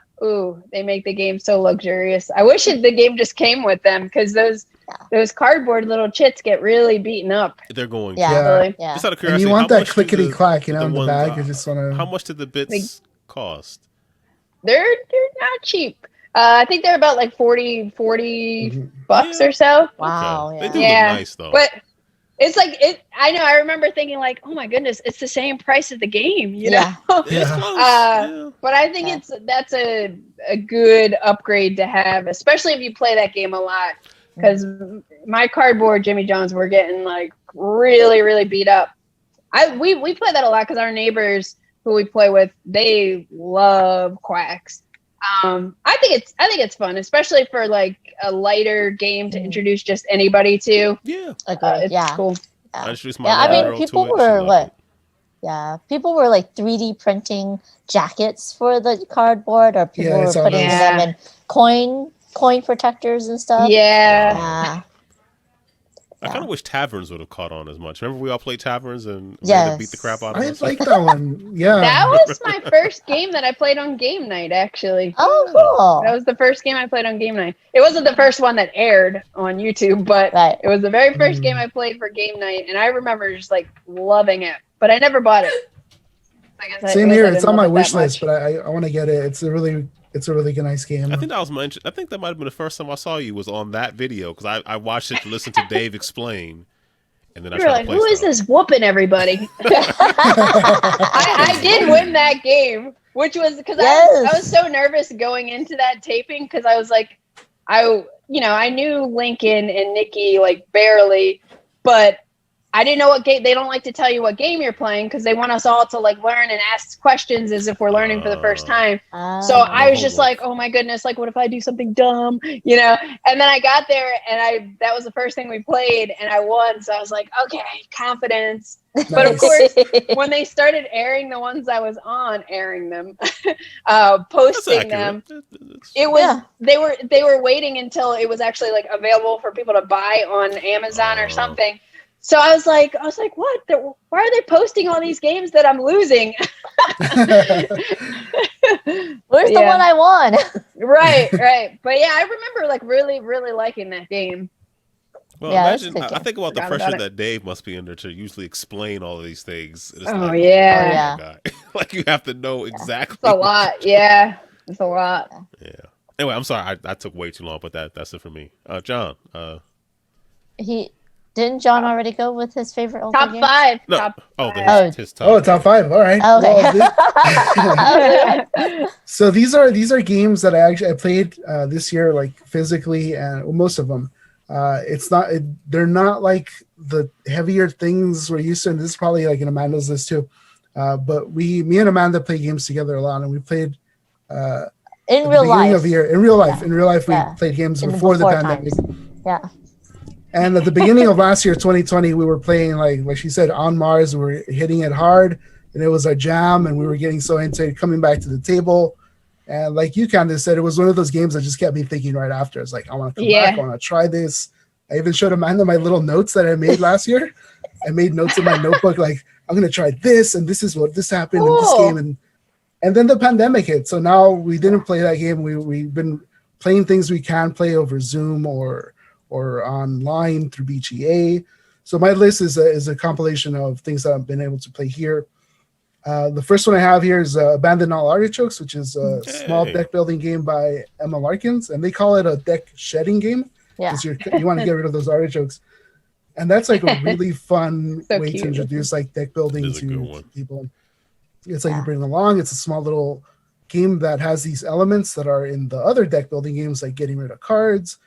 they make the game so luxurious. I wish the game just came with them, because those cardboard little chits get really beaten up. They're going to. Yeah. Just out of curiosity, And you want how that much do clickety clack, in the ones, bag. You just want to. How much did the bits cost? They're not cheap. I think they're about like 40 bucks or so. Wow. Okay. Yeah. They do look nice though. But it's like I know. I remember thinking like, oh my goodness, it's the same price as the game. You know. It's close. But I think that's a good upgrade to have, especially if you play that game a lot. Because my cardboard Jimmy Johns were getting like really, really beat up. We play that a lot because our neighbors who we play with, they love quacks. I think it's fun, especially for like a lighter game to introduce just anybody to. Yeah, it's cool. I introduced my I mean, girl people to it. were what? Yeah, people were like 3D printing jackets for the cardboard, or people were putting them in coin protectors and stuff. Yeah. I kind of wish taverns would have caught on as much. Remember we all played taverns and we had to beat the crap out of us? I like that one. Yeah. That was my first game that I played on game night, actually. Oh, cool. That was the first game I played on game night. It wasn't the first one that aired on YouTube, but it was the very first game I played for game night, and I remember just like loving it. But I never bought it. Same here. It's on my wish list, but I want to get it. It's a really nice game. I think that might have been the first time I saw you was on that video, because I watched it to listen to Dave explain, and then I tried to play who is this whooping everybody? I did win that game, which was because I was so nervous going into that taping, because I was like, I knew Lincoln and Nikki like barely, but I didn't know what game. They don't like to tell you what game you're playing, because they want us all to like learn and ask questions as if we're learning for the first time. So I was just like, oh my goodness, like what if I do something dumb, And then I got there and that was the first thing we played, and I won. So I was like, okay, confidence. Nice. But of course, when they started airing the ones I was on, posting them, it was they were waiting until it was actually like available for people to buy on Amazon or something. So I was like, what? Why are they posting all these games that I'm losing? Where's the one I won? Right. But yeah, I remember like really, really liking that game. Well, imagine, I think about the pressure that Dave must be under to usually explain all of these things. It's like you have to know exactly. It's a lot. Yeah, it's a lot. Yeah. Anyway, I'm sorry. I took way too long, but that's it for me. John. Didn't John already go with his favorite old top games? 5? No. Top 5. His top. Oh, top 5. All right. Okay. Well, so these are games that I played this year, like physically, and most of them. They're not like the heavier things we're used to, and this is probably like in Amanda's list too. But me and Amanda play games together a lot, and we played in real life. In real life, we played games before the pandemic. Yeah. And at the beginning of last year, 2020, we were playing like she said, On Mars. We were hitting it hard, and it was our jam, and we were getting so into it, coming back to the table. And like you kind of said, it was one of those games that just kept me thinking right after. It's like, I want to come back. I want to try this. I even showed Amanda my little notes that I made last year. I made notes in my notebook, like, I'm going to try this, and this is what this happened in this game. And then the pandemic hit. So now we didn't play that game. We've been playing things we can play over Zoom or online through BGA. So my list is a compilation of things that I've been able to play here. The first one I have here is Abandon All Artichokes, which is a small deck building game by Emma Larkins, and they call it a deck shedding game because you want to get rid of those artichokes. And that's like a really fun way to introduce like deck building to people. It's like you bring along. It's a small little game that has these elements that are in the other deck building games, like getting rid of cards,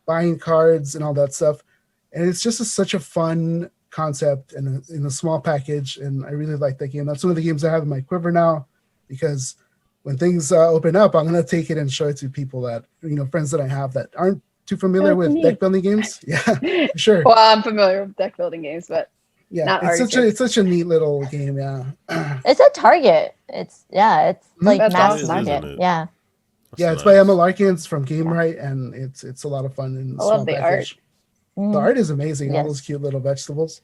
buying cards, and all that stuff. And it's just such a fun concept in a small package, and I really like that game. That's one of the games I have in my quiver now, because when things open up, I'm gonna take it and show it to people that friends that I have that aren't too familiar with deck building games. Yeah, for sure. Well, I'm familiar with deck building games, but Yeah, not it's such a neat little game. Yeah, It's a Target. It's like That's mass awesome. market. Yeah. Yeah, it's by Emma Larkins from Game Right, and it's a lot of fun in I small love the package. art. The art is amazing. All Yes. those cute little vegetables.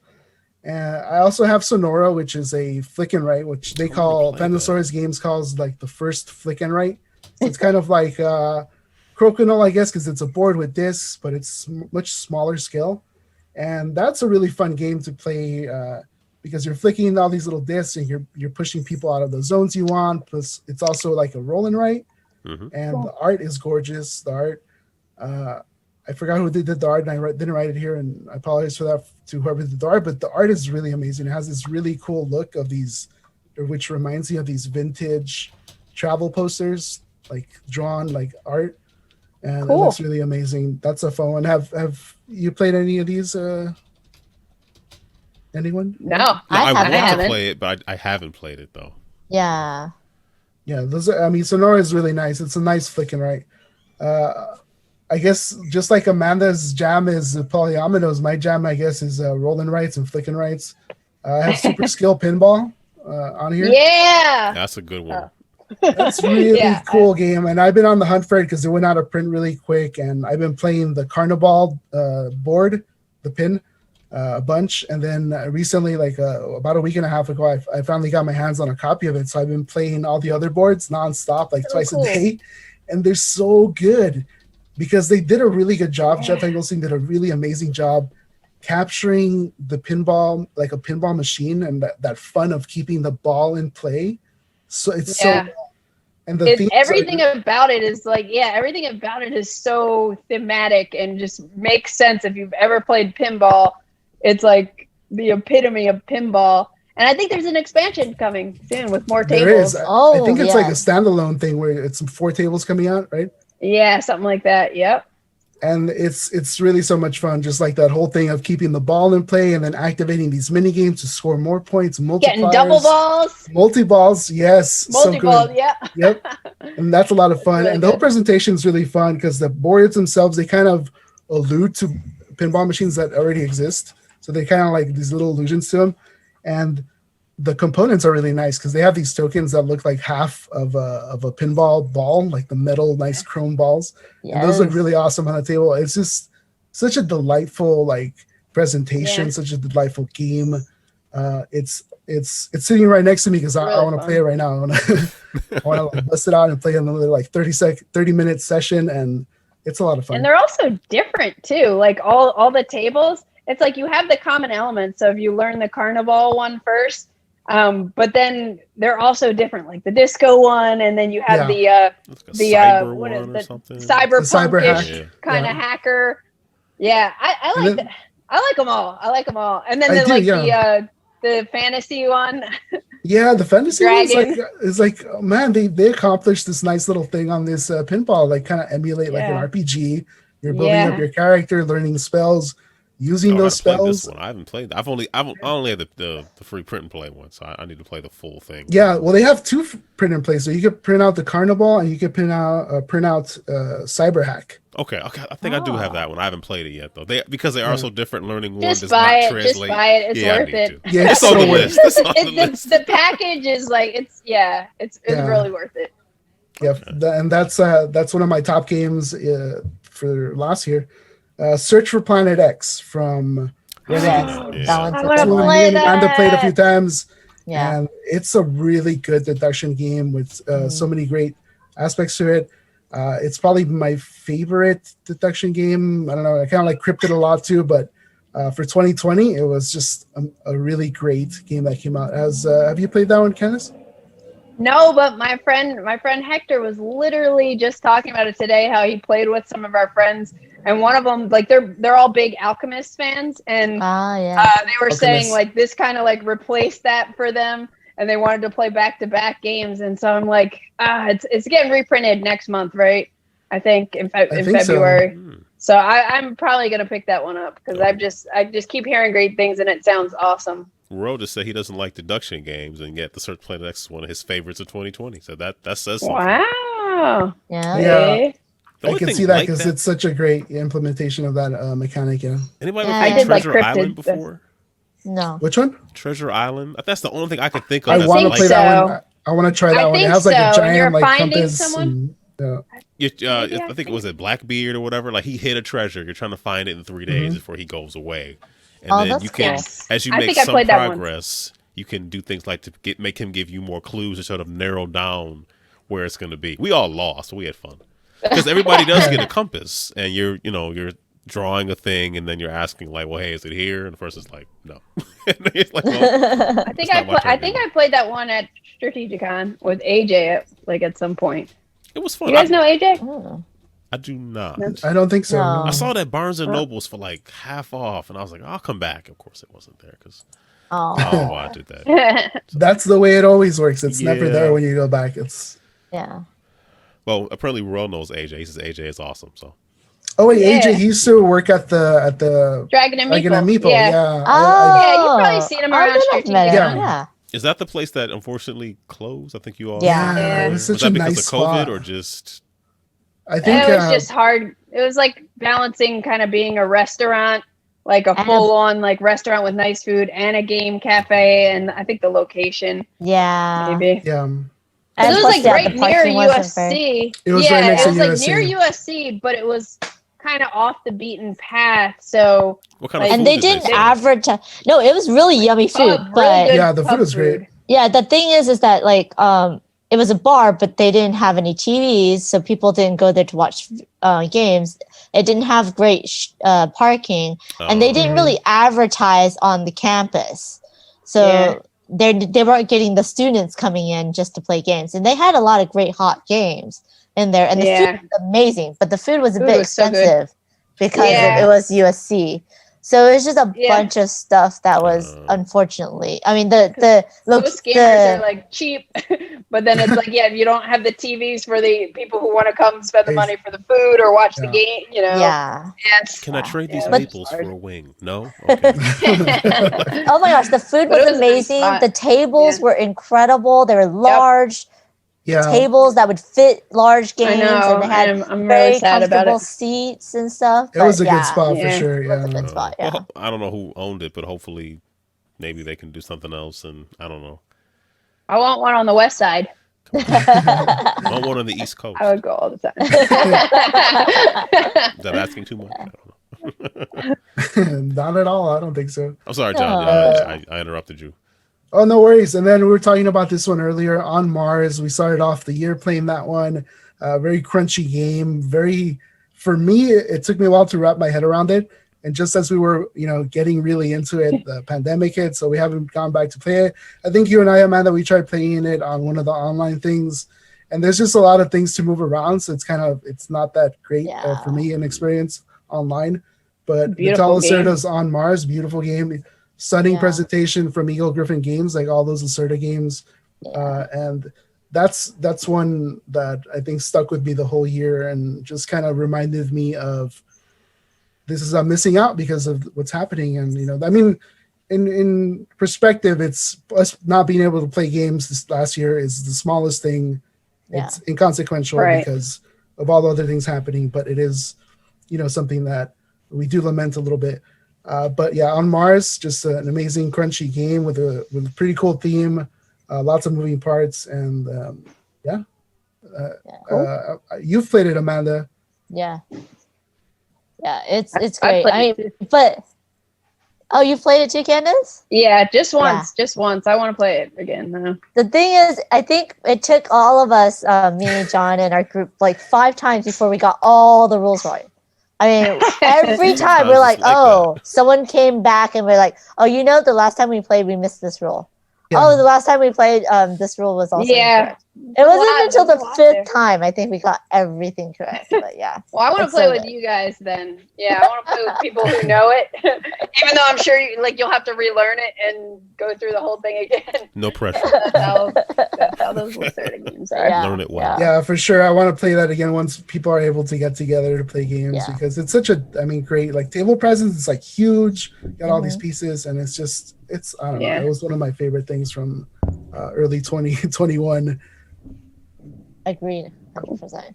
And I also have Sonora, which is a flick and write, which they call Pandasaurus Games calls like the first flick and write. So it's kind of like Crokinole, I guess, because it's a board with discs, but it's much smaller scale. And that's a really fun game to play because you're flicking all these little discs and you're pushing people out of the zones you want. Plus, it's also like a roll and write. Mm-hmm. And the art is gorgeous. The art, I forgot who did the art, and I didn't write it here, and I apologize for that to whoever did the art. But the art is really amazing. It has this really cool look of these, which reminds me of these vintage travel posters, like drawn like art, and it looks really amazing. That's a fun one. Have you played any of these? Anyone? no, I I want to haven't. play it, but I haven't played it though. Yeah. Yeah, those are, I mean, Sonora is really nice. It's a nice flick and write. I guess just like Amanda's jam is polyominoes, my jam, I guess, is roll and writes and flick and writes. I have Super Skill Pinball on here. Yeah. That's a good one. That's really Yeah. cool game, and I've been on the hunt for it because it went out of print really quick. And I've been playing the Carnival board, the pin, a bunch. And then recently, like about a week and a half ago, I finally got my hands on a copy of it. So I've been playing all the other boards nonstop, like twice a day, and they're so good because they did a really good job. Jeff Engelstein did a really amazing job capturing the pinball, like a pinball machine, and that fun of keeping the ball in play. So it's so, and everything about it is like, everything about it is so thematic and just makes sense. If you've ever played pinball, it's like the epitome of pinball. And I think there's an expansion coming soon with more tables. There is. I think it's like a standalone thing where it's 4 tables coming out, right? Yeah, something like that. Yep. And it's really so much fun, just like that whole thing of keeping the ball in play and then activating these mini games to score more points, multipliers, getting double balls, multi-balls, yes, multi-balls, so good. Yep, and that's a lot of fun. Really and the whole presentation is really fun because the boards themselves, they kind of allude to pinball machines that already exist, so they kind of like these little allusions to them, and the components are really nice because they have these tokens that look like half of a pinball ball, like the metal, nice chrome balls. Yes. And those look really awesome on the table. It's just such a delightful like presentation, such a delightful game. It's sitting right next to me because I want to play it right now. I want to like bust it out and play another like 30-minute session, and it's a lot of fun. And they're also different too. Like all the tables, it's like you have the common elements. So if you learn the Carnival one first. But then they're also different, like the disco one, and then you have the cyberpunk-ish kind of hacker. Yeah, I like that. I like them all. And then the fantasy one. Yeah, the fantasy one is like oh, man, they accomplished this nice little thing on this pinball, like kind of emulate like an RPG. You're building up your character, learning spells. Using those spells. This one. I haven't played. I only had the free print and play one, so I need to play the full thing. Yeah, well, they have 2 print and play, so you could print out the Carnival and you could print out Cyberhack. Okay. I think I do have that one. I haven't played it yet though. Because they are so different. Learning one does buy not it. translate. Just buy it. It's worth it. Yeah, it's on the list. The package is like it's really worth it. Yeah, and that's one of my top games for last year. Search for Planet X from Amanda played a few times. Yeah, and it's a really good deduction game with so many great aspects to it. It's probably my favorite deduction game. I don't know. I kind of like Cryptid a lot too, but for 2020, it was just a really great game that came out. Have you played that one, Candice? No, but my friend Hector was literally just talking about it today. How he played with some of our friends, and one of them, like they're all big Alchemist fans, and they were saying like this kind of like replaced that for them, and they wanted to play back-to-back games. And so I'm like, it's getting reprinted next month, right? I think in February. So I'm probably gonna pick that one up because I just keep hearing great things, and it sounds awesome. Ro just said he doesn't like deduction games, and yet the Search Planet X is one of his favorites of 2020. So that says something. Wow. Yeah. Yeah. The I only can thing see that like because it's such a great implementation of that mechanic. Yeah. Anybody Yeah. ever I played did like Treasure Cryptid, Island but- before? No. Which one? Treasure Island. That's the only thing I could think of. I that's want to think play like, that so. one. I want to try that I one. It think has like a so, and you're giant like finding compass. someone? Yeah. Maybe I think it was Blackbeard or whatever. Like he hid a treasure. You're trying to find it in 3 days before he goes away. And Oh, then that's you can, cool. Yes. as you I make think I some played that once. progress, you can do things like to make him give you more clues to sort of narrow down where it's going to be. We all lost. We had fun because everybody does get a compass, and you're drawing a thing, and then you're asking like, well, hey, is it here? And the person's like, no. And it's like, well, I think I played that one at Strategicon with AJ at some point. it was fun. You guys know AJ? Oh. I do not. No. I don't think so. No. I saw that Barnes and Nobles for like half off, and I was like, I'll come back. Of course, it wasn't there because Oh. I did that. That's the way it always works. It's never Yeah. there when you go back. It's Yeah. Well, apparently, Ro knows AJ. He says AJ is awesome. So oh wait, Yeah. AJ, he used to work at the Dragon and Dragon Meeple. and Meeple. Yeah. Oh. Yeah, you've probably seen him around I think I've met him. Yeah. Yeah. is that the place that unfortunately closed? I think you all. Yeah. Yeah. It was Was such a that because nice of COVID spot. or just? I think It was just hard. It was like balancing kind of being a restaurant, like a And a- full-on like restaurant with nice food and a game cafe, and I think the location Yeah. maybe. yeah. And It was plus, like yeah, right the near parking wasn't very- USC. It was yeah, right next it to was like USC. near USC, but it was kind of off the beaten path. So What kind of And food they did didn't serve? advertise. No, it was really yummy food, pub, but really good Yeah, the food pub was great. yeah, the thing is that like it was a bar, but they didn't have any TVs, so people didn't go there to watch games. It didn't have great parking, and they didn't Mhm. really advertise on the campus, so Yeah. they weren't getting the students coming in just to play games. And they had a lot of great hot games in there, and the Yeah. food was amazing, but the food was a Food bit was so good. expensive because Yeah. it was USC. So it was just a Yeah. bunch of stuff that was unfortunately. I mean, the most gamers are like cheap, but then it's like, yeah, you don't have the TVs for the people who want to come spend the money for the food or watch the game, yeah. Yes. Can I trade these Yeah, maples hard. for a wing? No. Okay. Oh my gosh, the food But was it was a nice amazing. spot. The tables Yeah. were incredible. They were large Yeah. tables that would fit large I games, know. and they had I'm very really sad about comfortable it. seats and stuff. It was a but good yeah, spot for Yeah. sure. It was a Yeah. good spot. Yeah. Well, I don't know who owned it, but hopefully, maybe they can do something else. And I don't know. I want one on the west side. I want one on the East Coast. I would go all the time. Is that asking too much? I don't know. Not at all. I don't think so. I'm sorry, John. I interrupted you. Oh, no worries. And then we were talking about this one earlier on Mars. We started off the year playing that one. Very crunchy game. For me, it took me a while to wrap my head around it. And just as we were, getting really into it, the pandemic hit, so we haven't gone back to play it. I think you and I, Amanda, we tried playing it on one of the online things. And there's just a lot of things to move around. So it's not that great for me an experience online. But Beautiful Vital game. Lacerda's On Mars, beautiful game. Stunning Yeah. presentation from Eagle Griffin Games, like all those Lacerda games. And that's one that I think stuck with me the whole year and just kind of reminded me of I'm missing out because of what's happening. And, I mean, in perspective, it's us not being able to play games this last year is the smallest thing. Yeah. It's inconsequential Right. because of all the other things happening, but it is, something that we do lament a little bit. But yeah, On Mars, just an amazing crunchy game with a pretty cool theme, lots of moving parts, and you've played it, Amanda. Yeah. Yeah, it's I great. played I it mean, too. but you played it too, Candice? Yeah, just once. Just once. I want to play it again. No. The thing is, I think it took all of us, me, John, and our group, like 5 times before we got all the rules right. I mean, every time we're like, It's like oh, someone came back and we're like, oh, the last time we played, we missed this rule. Yeah. Oh, the last time we played, this rule was also Yeah. incorrect. It wasn't until there's the a lot 5th there. time I think we got everything correct. But yeah. Well, I want to It's play so with good. you guys then. Yeah, I want to play with people who know it. Even though I'm sure you'll have to relearn it and go through the whole thing again. No pressure. That's how those Lacerda games are. Yeah. Learn it well. Yeah, for sure. I want to play that again once people are able to get together to play games because it's such a, great, like, table presence. It's like huge, got all these pieces, and it's just, I don't know. It was one of my favorite things from early 2021. Agreed, 100%.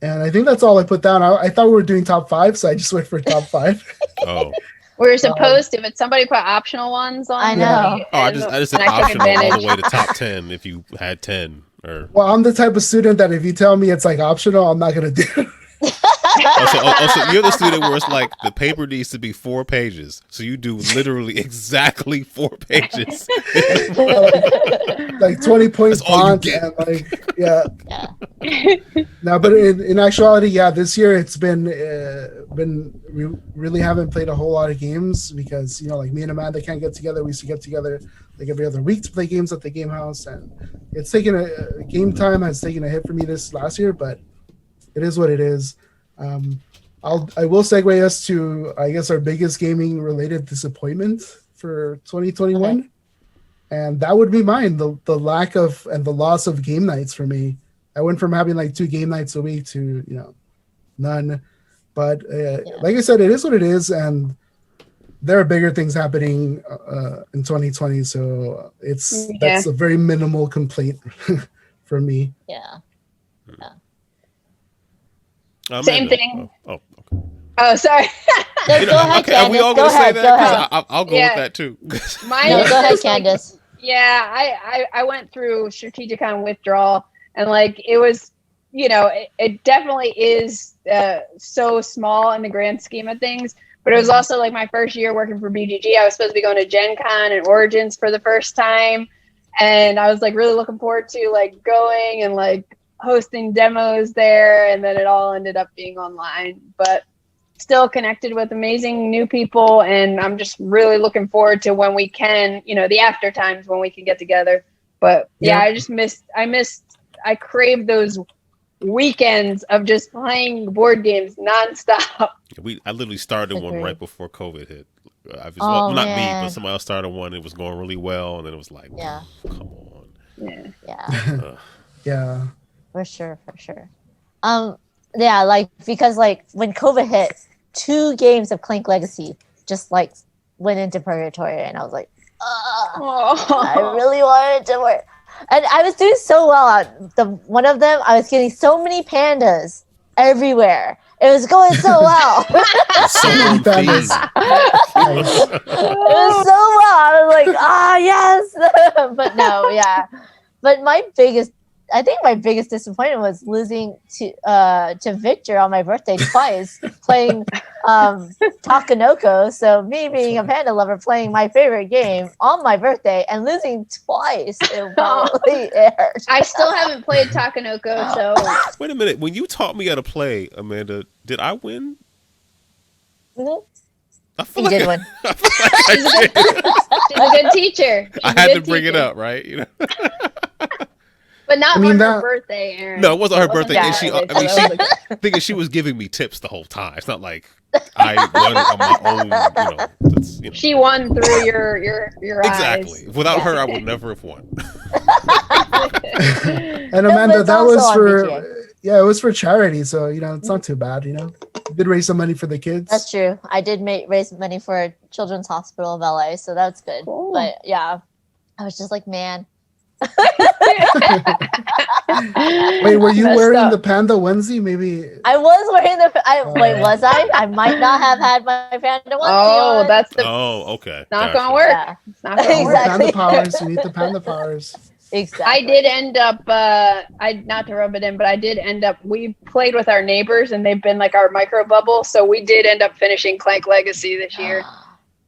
And I think that's all I put down. I thought we were doing top 5, so I just went for top 5. Oh. We're supposed to, but somebody put optional ones on. I know. I just did optional all the way to top 10 if you had 10. Or Well, I'm the type of student that if you tell me it's like optional, I'm not gonna do it. so you're the student where it's like the paper needs to be 4 pages, so you do literally exactly 4 pages. like 20-point That's all you font get. and No, but in actuality, this year it's been we really haven't played a whole lot of games because like me and Amanda can't get together. We used to get together like every other week to play games at the game house, and it's taken game time has taken a hit for me this last year, but it is what it is. I will segue us to, I guess, our biggest gaming related disappointment for 2021. And that would be mine, the lack of and the loss of game nights for me. I went from having like 2 game nights a week to, none. But like I said, it is what it is. And there are bigger things happening in 2020. So that's a very minimal complaint for me. Yeah. Same thing. Okay. Oh, sorry. Go ahead, Candice. Are we all going to say that? Go ahead. I'll go with that too. Go ahead, Candice. I went through Strategicon withdrawal, and like it was, it definitely is so small in the grand scheme of things. But it was also like my first year working for BGG. I was supposed to be going to Gen Con and Origins for the first time, and I was like really looking forward to like going and like hosting demos there, and then it all ended up being online, but still connected with amazing new people, and I'm just really looking forward to when we can, the after times when we can get together. But I craved those weekends of just playing board games nonstop. I literally started one right before COVID hit. Oh, not me, man. but somebody else started one. It was going really well, and then it was like, come on. Yeah. For sure. Because like when COVID hit, 2 games of Clank Legacy just like went into purgatory, and I was like, I really wanted to work. And I was doing so well. One of them, I was getting so many pandas everywhere. It was going so well. So many pandas. It was so well. I was like, yes. But no, But I think my biggest disappointment was losing to Victor on my birthday twice, playing Takenoko. So me being a panda lover, playing my favorite game on my birthday and losing twice, it probably hurt. I still haven't played Takenoko, so... Wait a minute. When you taught me how to play, Amanda, did I win? No. You did win. She's a good teacher. I had to bring it up, right? But not on her birthday, Aaron. No, it wasn't her birthday. And she was giving me tips the whole time. It's not like I won on my own. She won through your exactly. eyes. Without her, I would never have won. And Amanda, that was it was for charity, so it's not too bad. You did raise some money for the kids. That's true. I did raise money for Children's Hospital of LA, so that's good. Cool. But I was just like, man. Wait, were you wearing the panda onesie? Maybe I was wearing wait, was I? I might not have had my panda onesie. Okay. It's not gonna work. Yeah. It's not gonna work. Panda powers. You need the panda powers. Exactly. I did end up. Not to rub it in, but I did end up. We played with our neighbors, and they've been like our micro bubble. So we did end up finishing Clank Legacy this year.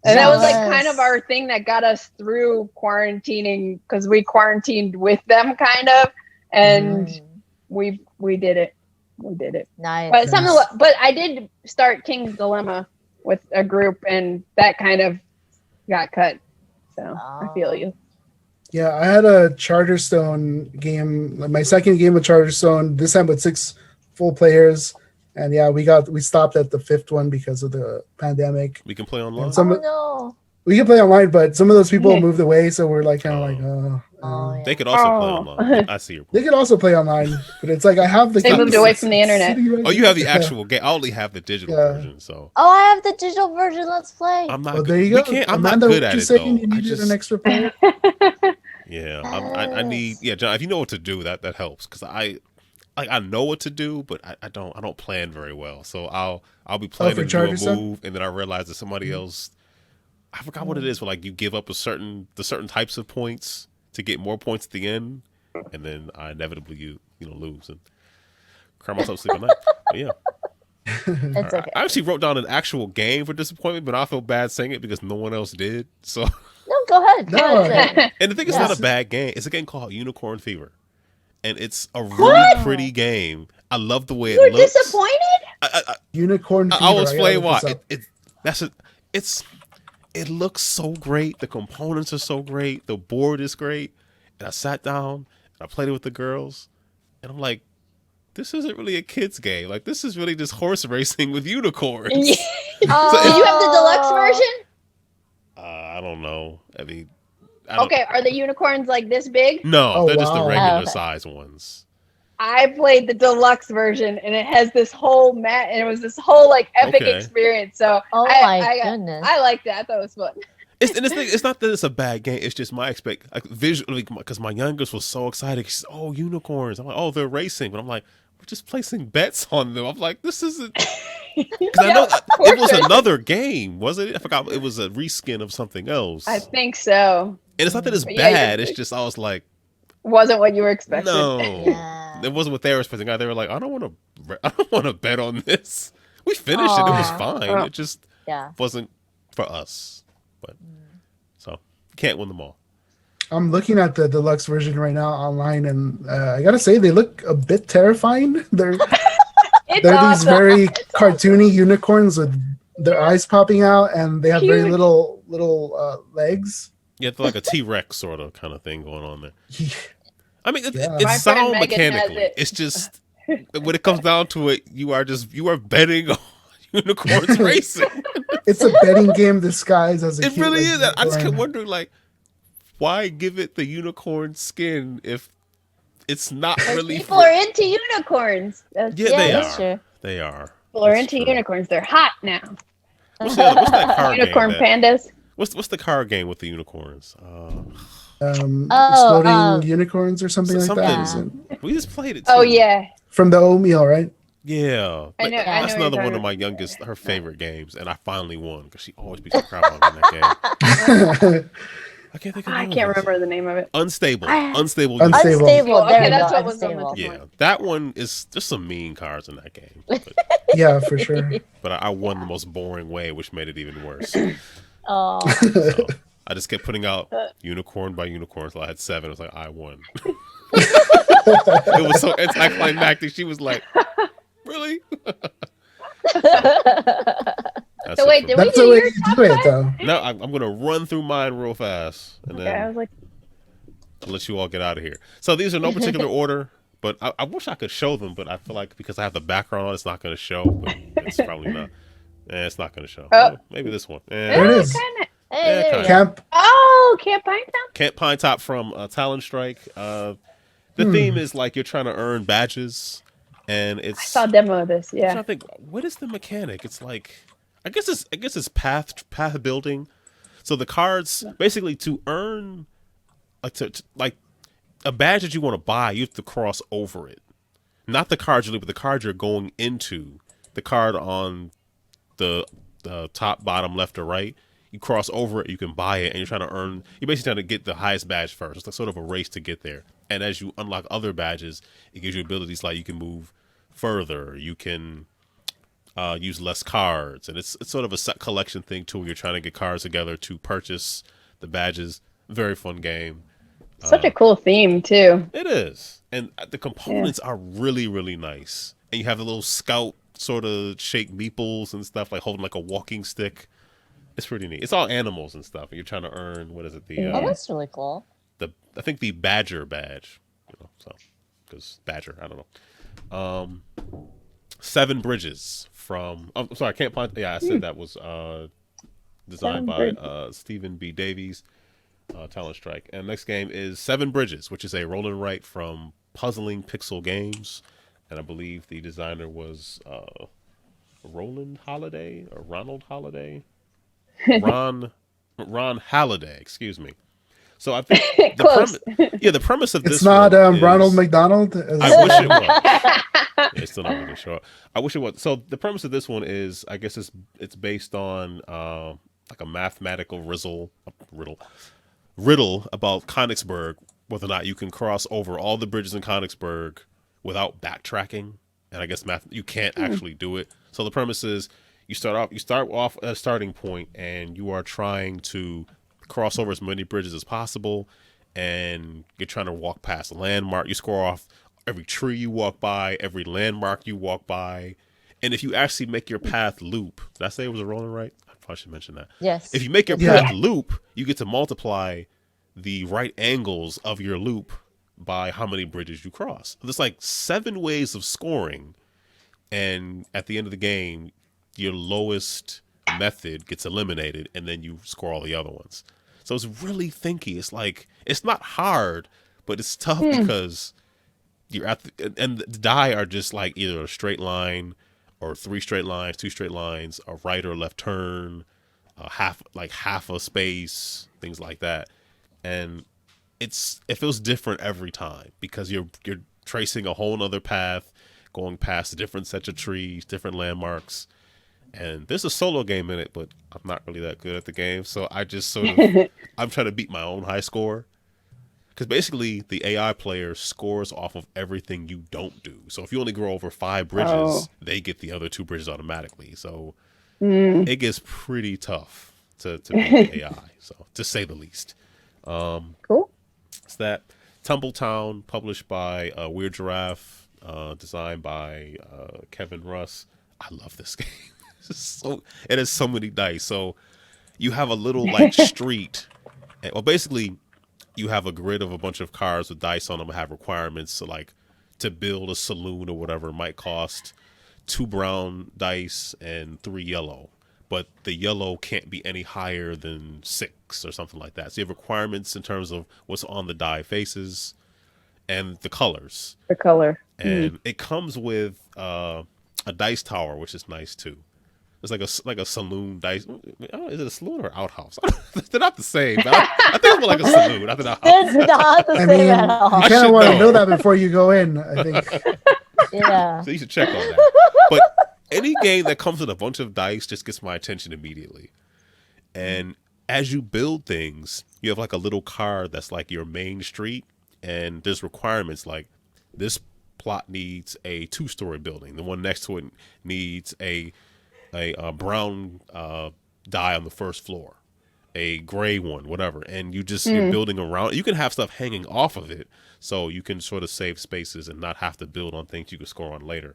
And that was like kind of our thing that got us through quarantining, because we quarantined with them kind of, and we did it. We did it. Nice. But I did start King's Dilemma with a group, and that kind of got cut. So I feel you. Yeah, I had a Charterstone game, like my second game of Charterstone, this time with 6 full players. And we stopped at the 5th one because of the pandemic. We can play online. We can play online, but some of those people moved away, so we're like kind of Oh, yeah. They could also play online. I see your point. They could also play online, but it's like I have the. They moved away from the internet. Oh, you have the actual game. I only have the digital version, so. Oh, I have the digital version. Let's play. I'm not. Well, good. there you go. I'm Amanda, not good at it though. You needed an extra player. Yeah, I need. Yeah, John, if you know what to do, that helps because I know what to do, but I don't plan very well. So I'll be planning to do a move, and then I realize that somebody else. I forgot what it is, but like you give up the certain types of points to get more points at the end, and then I inevitably lose and cry myself to sleep at night. But yeah. It's okay. I actually wrote down an actual game for disappointment, but I feel bad saying it because no one else did. So No, go ahead. Go ahead. and the thing is, not a bad game. It's a game called Unicorn Fever, and it's a really pretty game. I love the way it looks. You're disappointed? Unicorn Fever. I'll explain why. It looks so great. The components are so great. The board is great. And I sat down and I played it with the girls, and I'm like, this isn't really a kid's game. Like, this is really just horse racing with unicorns. Do you have the deluxe version? I don't know. I mean, okay, are the unicorns like this big? No, they're just the regular size ones. I played the deluxe version, and it has this whole mat, and it was this whole like epic experience. So, my goodness, I liked it. I thought it was fun. It's not that it's a bad game. It's just my visually, because my youngest was so excited. She's, oh, unicorns. I'm like, oh, they're racing, but I'm like, we're just placing bets on them. I'm like, this isn't. Because I know it was another game, wasn't it? I forgot. It was a reskin of something else. I think so. And it's not that it's bad. It's just I was like, wasn't what you were expecting. No, it wasn't what they were expecting. They were like, I don't want to bet on this. We finished it. It was fine. It just wasn't for us. But so you can't win them all. I'm looking at the deluxe version right now online, and I gotta say they look a bit terrifying. They're these very cartoony unicorns with their eyes popping out, and they have very little legs. You have like a T-Rex sort of kind of thing going on there. Yeah. I mean, it's sound mechanically. It's just when it comes down to it, you are betting on unicorns racing. It's a betting game disguised as a. It really is. I just kept wondering, like, why give it the unicorn skin if it's not really? People are into unicorns. They are. True. They are. People are into unicorns. They're hot now. What's that card Unicorn game pandas. What's the card game with the unicorns? Exploding unicorns or something like that. We just played it too. Oh yeah. From the oatmeal, right? Yeah. I know that's another one of my youngest, her favorite games, and I finally won because she always beats the crap out of me in that game. I can't think of I can't remember the name of it. Unstable. Unstable. Okay, that's what was on this one. That one is just some mean cards in that game. But, yeah, for sure. But I won the most boring way, which made it even worse. Oh. So I just kept putting out unicorn by unicorn until I had 7. I was like, I won. It was so anticlimactic. She was like, really? So wait, did we do your top 5? Though. No, I'm going to run through mine real fast. And then I was like, I'll let you all get out of here. So these are no particular order, but I wish I could show them, but I feel like because I have the background on, it's not going to show. But it's probably not. It's not going to show. Oh. Maybe this one. There it is. Camp Pine Top? Camp Pine Top from Talon Strike. The theme is like you're trying to earn badges, and it's. I saw a demo of this. Yeah. I'm trying to think, what is the mechanic? It's like, I guess it's path building. So the cards basically to earn like a badge that you want to buy, you have to cross over it. Not the card you leave, but the card you're going into. The card on the top, bottom, left, or right. You cross over it, you can buy it, and you're trying to earn. You're basically trying to get the highest badge first. It's like sort of a race to get there. And as you unlock other badges, it gives you abilities like you can move further, you can use less cards, and it's sort of a set collection thing too. Where you're trying to get cards together to purchase the badges. Very fun game. Such a cool theme too. It is, and the components are really, really nice. And you have the little scout sort of shaped meeples and stuff, like holding like a walking stick. It's pretty neat. It's all animals and stuff, and you're trying to earn what is it? That's really cool. I think the Badger badge, because Badger, I don't know. 7 Bridges from. Oh, sorry, I can't find. Yeah, I said that was designed by Stephen B. Davies. Talent Strike. And next game is Seven Bridges, which is a roll and write from Puzzling Pixel Games, and I believe the designer was Roland Holiday or Ronald Holiday, Ron Halliday. Excuse me. So I think the premise of this it's not one is, Ronald McDonald. I wish it was. It's still not really sure. I wish it was. So the premise of this one is, I guess it's based on like a mathematical riddle about Königsberg, whether or not you can cross over all the bridges in Königsberg without backtracking. And I guess you can't actually do it. So the premise is you start off at a starting point, and you are trying to cross over as many bridges as possible, and you're trying to walk past a landmark. You score off every tree you walk by, every landmark you walk by, and if you actually make your path loop, did I say it was a rolling right? I probably should mention that. Yes. If you make your path loop, you get to multiply the right angles of your loop by how many bridges you cross. There's like 7 ways of scoring, and at the end of the game, your lowest method gets eliminated, and then you score all the other ones. So it's really thinky. It's like, it's not hard, but it's tough because you're and the die are just like either a straight line or 3 straight lines, 2 straight lines, a right or left turn, half a space, things like that. And it feels different every time because you're tracing a whole nother path, going past different sets of trees, different landmarks. And there's a solo game in it, but I'm not really that good at the game. So I just sort of, I'm trying to beat my own high score. Because basically the AI player scores off of everything you don't do. So if you only go over 5 bridges, they get the other 2 bridges automatically. So it gets pretty tough to beat the AI, so to say the least. Cool. It's that Tumbletown, published by Weird Giraffe, designed by Kevin Russ. I love this game. It has so many dice. So you have a little like street. Well, basically, you have a grid of a bunch of cars with dice on them that have requirements. So like to build a saloon or whatever, it might cost 2 brown dice and 3 yellow. But the yellow can't be any higher than 6 or something like that. So you have requirements in terms of what's on the die faces and the colors. The color. And it comes with a dice tower, which is nice too. It's like a saloon dice. Is it a saloon or outhouse? They're not the same. I think it's more like a saloon. I think It's not the same at all. You kind of want to know that before you go in, I think. Yeah. So you should check on that. But any game that comes with a bunch of dice just gets my attention immediately. And as you build things, you have like a little card that's like your main street, and there's requirements like this plot needs a 2-story building. The one next to it needs a brown die on the first floor, a gray one, whatever. And you're building around. You can have stuff hanging off of it, so you can sort of save spaces and not have to build on things you can score on later.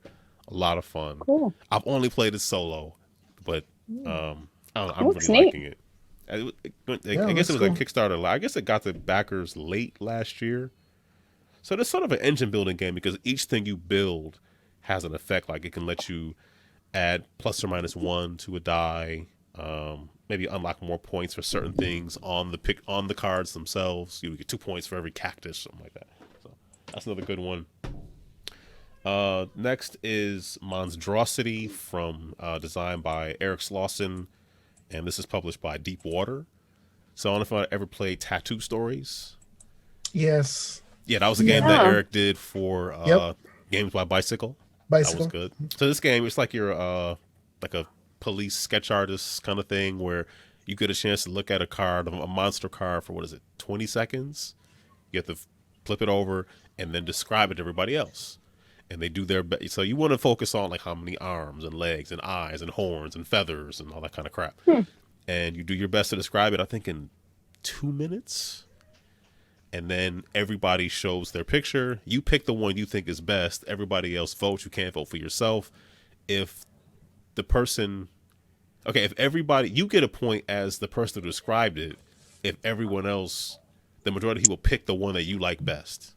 A lot of fun. Cool. I've only played it solo, but I'm really liking it. I guess it was a Kickstarter. I guess it got the backers late last year. So there's sort of an engine building game because each thing you build has an effect. Like it can let you add plus or minus 1 to a die, maybe unlock more points for certain things on the cards themselves. You get 2 points for every cactus, something like that. So that's another good one. Next is Monstrosity from designed by Eric Slauson, and this is published by Deep Water. So I don't know if I ever played Tattoo Stories. Yes. Yeah, that was a game that Eric did for Games by Bicycle. That was good. So this game, it's like you're like a police sketch artist kind of thing where you get a chance to look at a card, a monster card for 20 seconds. You have to flip it over and then describe it to everybody else. And they do their best. So you want to focus on like how many arms and legs and eyes and horns and feathers and all that kind of crap. And you do your best to describe it, I think, in 2 minutes. And then everybody shows their picture. You pick the one you think is best. Everybody else votes. You can't vote for yourself. If everybody, you get a point as the person who described it. If everyone else, the majority of people pick the one that you like best.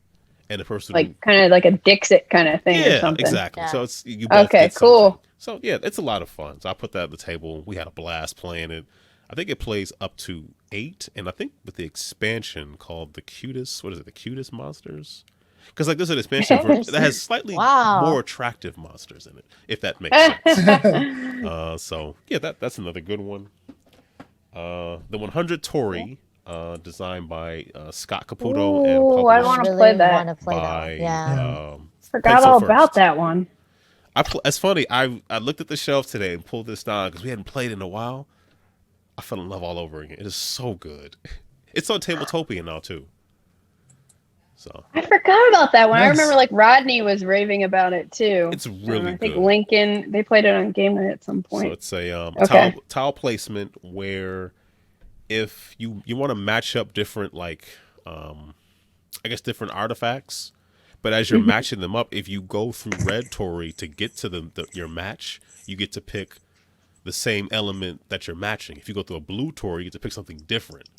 And the person kind of like a Dixit kind of thing or something. Exactly. Yeah. So it's you both get cool. something. So yeah, it's a lot of fun. So I put that at the table. We had a blast playing it. I think it plays up to 8, and I think with the expansion called the cutest, what is it, the cutest monsters? Because like there's an expansion that has slightly more attractive monsters in it, if that makes sense. So yeah, that's another good one. The 100 Tori, designed by Scott Caputo and published I want to play that. Yeah. Forgot all about that one. It's funny. I looked at the shelf today and pulled this down because we hadn't played in a while. I fell in love all over again. It is so good. It's on Tabletopia now too. So I forgot about that one. Nice. I remember like Rodney was raving about it too. It's really good. I think Lincoln, they played it on Game Night at some point. So it's a tile placement where if you want to match up different different artifacts, but as you're matching them up, if you go through red Torii to get to your match, you get to pick the same element that you're matching. If you go through a blue Torii, you get to pick something different.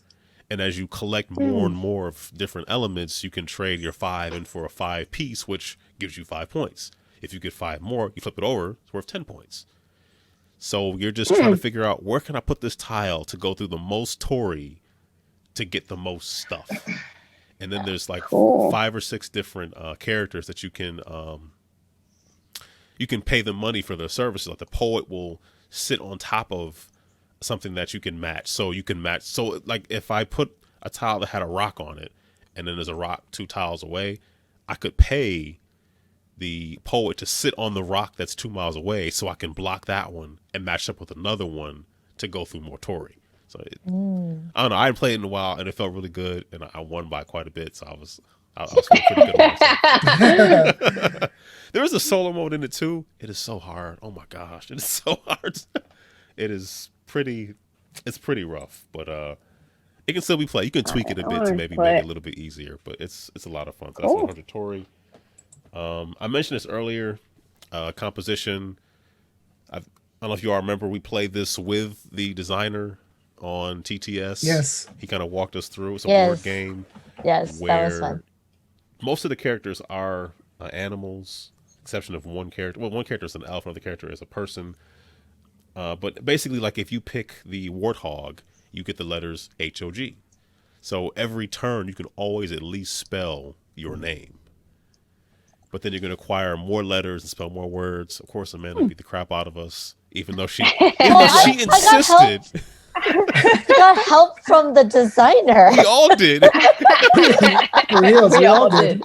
And as you collect more and more of different elements, you can trade your 5 in for a 5 piece, which gives you 5 points. If you get 5 more, you flip it over, it's worth 10 points. So you're just trying to figure out, where can I put this tile to go through the most Torii to get the most stuff? And then there's like 5 or 6 different characters that you can pay them money for their services. Like the poet will sit on top of something that you can match. So you can match. So like if I put a tile that had a rock on it, and then there's a rock 2 tiles away, I could pay the poet to sit on the rock that's 2 miles away, so I can block that one and match up with another one to go through more Torii. So I don't know. I hadn't played it in a while, and it felt really good, and I won by quite a bit. So I was feeling pretty good about myself. There is a solo mode in it too. It is so hard. Oh my gosh, it is so hard. It's pretty rough, but it can still be played. You can tweak it a bit to maybe make it a little bit easier, but it's a lot of fun. So that's 100 Torii. I mentioned this earlier. Composition. I don't know if you all remember, we played this with the designer on TTS. Yes. He kind of walked us through. It's a board game. Yes, that was fun. Most of the characters are animals, exception of one character. Well, one character is an elf, another character is a person. But basically, like if you pick the warthog, you get the letters HOG. So every turn, you can always at least spell your name. But then you're going to acquire more letters and spell more words. Of course, Amanda beat the crap out of us, even though she insisted. I got help from the designer. We all did. For real, we all did.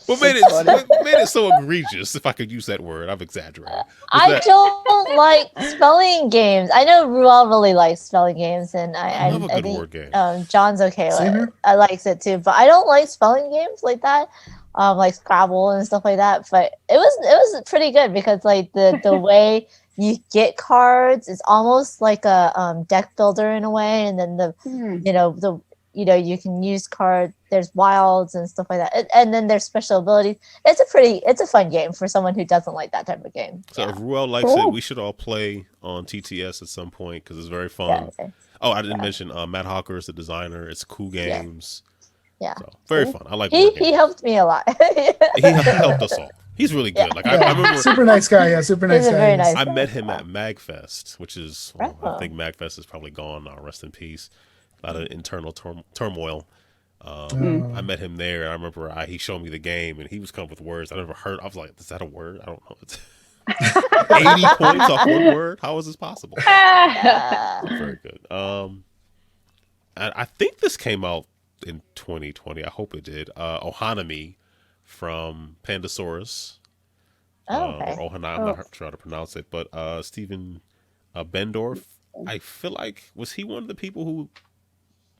What made it so egregious, if I could use that word? I've exaggerated. I don't like spelling games. I know Ruel really likes spelling games, and I love a good think word game. John's okay with it. I likes it too, but I don't like spelling games like that, like Scrabble and stuff like that. But it was pretty good because like the way you get cards is almost like a deck builder in a way, and then you can use cards. There's wilds and stuff like that, and then there's special abilities. It's a fun game for someone who doesn't like that type of game. So if Ruel likes it, we should all play on TTS at some point because it's very fun. Yeah, okay. Oh, I didn't mention Matt Hawker is the designer. It's cool games. Yeah, so, very fun. I like. He helped me a lot. He helped us all. He's really good. Like I remember, super nice guy. Yeah, super nice guy. Very nice I met him at MagFest, which is I think MagFest is probably gone now. Rest in peace. A lot of internal turmoil. I met him there. I remember he showed me the game, and he was coming with words I never heard. I was like, "Is that a word? I don't know." It's 80 points off one word. How is this possible? Very good. I think this came out in 2020. I hope it did. Ohanami from Pandasaurus. Okay. Or Ohana, I'm not sure how to pronounce it, but Steven Bendorf. I feel like, was he one of the people who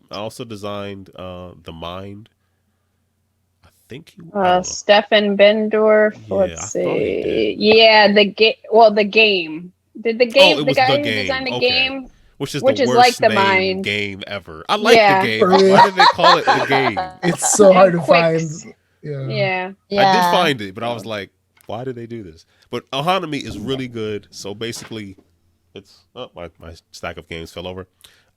also designed The Mind? I think he Stefan Bendorf. Let's see. Yeah, the game. Well, the game. Did the game? The guy who designed the game, which is the worst like the Mind game ever. I like the game. Why did they call it the game? It's so hard to find. Yeah. I did find it, but I was like, why did they do this? But Ohanami is really good. So basically, it's my stack of games fell over.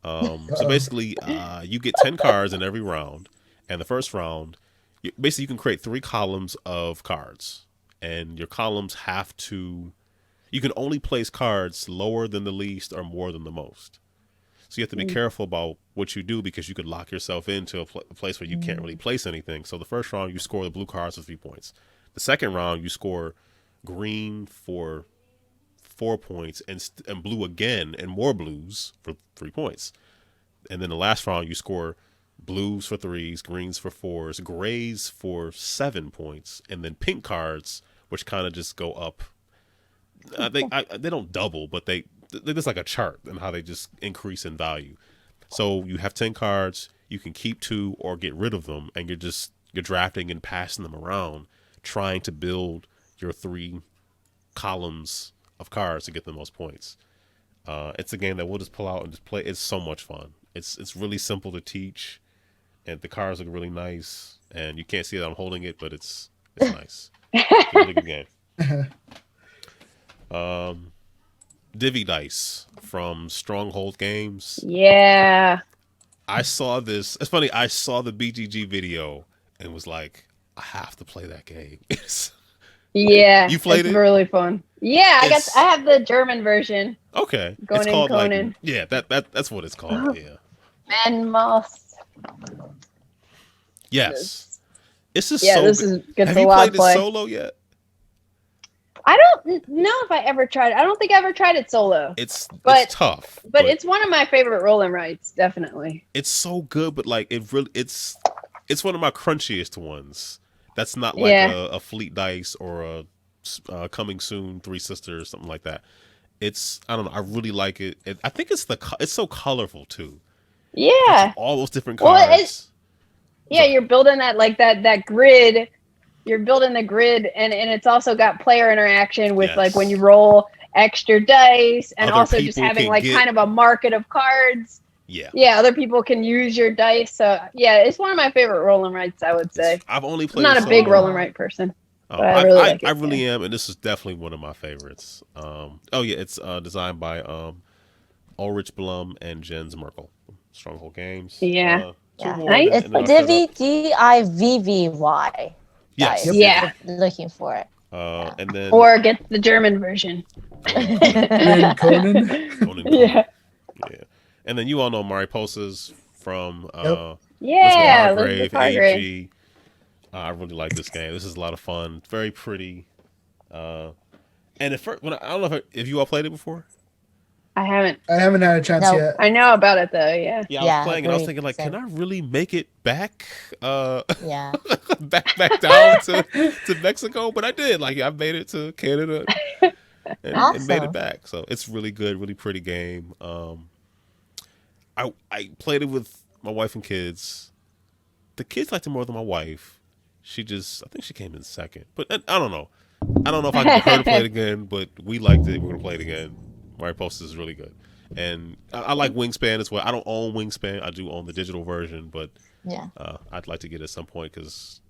So basically, you get 10 cards in every round, and the first round, you can create 3 columns of cards, and your columns you can only place cards lower than the least or more than the most. So you have to be careful about what you do because you could lock yourself into a place where you can't really place anything. So the first round, you score the blue cards for 3 points. The second round, you score green for 4 points and blue again and more blues for 3 points. And then the last round, you score blues for 3s, greens for 4s, grays for 7 points, and then pink cards, which kind of just go up. They don't double, but they're just like a chart and how they just increase in value. So you have 10 cards, you can keep 2 or get rid of them, and you're drafting and passing them around, trying to build your 3 columns of cards to get the most points. It's a game that we'll just pull out and just play. It's so much fun. It's really simple to teach, and the cards look really nice. And you can't see that I'm holding it, but it's nice. It's a really good game. Divvy Dice from Stronghold Games. Yeah. I saw this. It's funny. I saw the BGG video and was like, I have to play that game. Yeah. You played it? It's really fun. Yeah, I have the German version. Okay. It's called Conan. Like, yeah, that's what it's called. Yeah. Man Moss. Yes. It's just this is good. Have you played it solo yet? I don't know if I ever tried it. I don't think I ever tried it solo. It's tough. But it's one of my favorite roll and writes, definitely. It's so good, but like it's one of my crunchiest ones. That's not like a Fleet Dice or a Coming Soon Three Sisters, something like that. I don't know. I really like it. I think it's so colorful too. Yeah. All those different cards. Well, you're building that grid. You're building the grid, and it's also got player interaction with like when you roll extra dice, and also just having kind of a market of cards. Yeah. Yeah, other people can use your dice. So yeah, it's one of my favorite roll and writes, I would say. I've only played. I'm not a big roll and write person. But I really am, and this is definitely one of my favorites. It's designed by Ulrich Blum and Jens Merkel, Stronghold Games. Yeah. It's Divvy, Divvy. Yes. Yeah. Looking for it. And then or get the German version. Conan. Yeah. And then you all know Mariposas from Elizabeth Hargrave. AG. I really like this game. This is a lot of fun. It's very pretty. And I don't know if you all played it before. I haven't had a chance yet. I know about it though. Yeah. Yeah, I was playing and I was thinking like, can I really make it back? back down to Mexico, but I did. Like, I made it to Canada and made it back. So it's really good, really pretty game. I played it with my wife and kids. The kids liked it more than my wife. I think she came in second, but I don't know. I don't know if I can get her to play it again, but we liked it. We're gonna play it again. Mariposa is really good, and I like Wingspan as well. I don't own Wingspan. I do own the digital version, but I'd like to get it at some point because,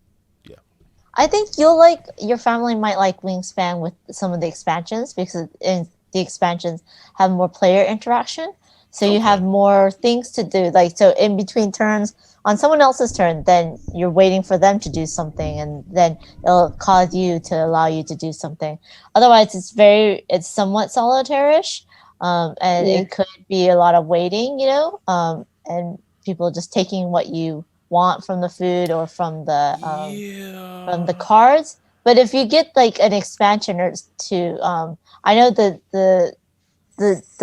I think your family might like Wingspan with some of the expansions because the expansions have more player interaction, so you have more things to do. Like, so in between turns, on someone else's turn, then you're waiting for them to do something, and then it'll cause you to allow you to do something. Otherwise, it's somewhat solitaire-ish, and it could be a lot of waiting, and people just taking what you want from the food or from the cards. But if you get like an expansion or two, I know the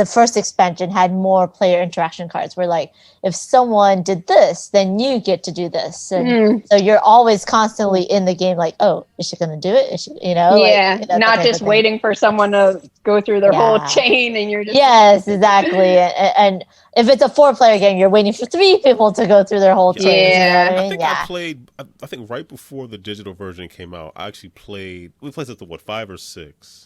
first expansion had more player interaction cards where, like, if someone did this, then you get to do this. And so you're always constantly in the game, like, oh, is she going to do it? Is she, not just waiting for someone to go through their whole chain and you're just... Yes, exactly. And if it's a 4-player game, you're waiting for 3 people to go through their whole chain. Yeah. I think I played, I think right before the digital version came out, we played at the 5 or 6?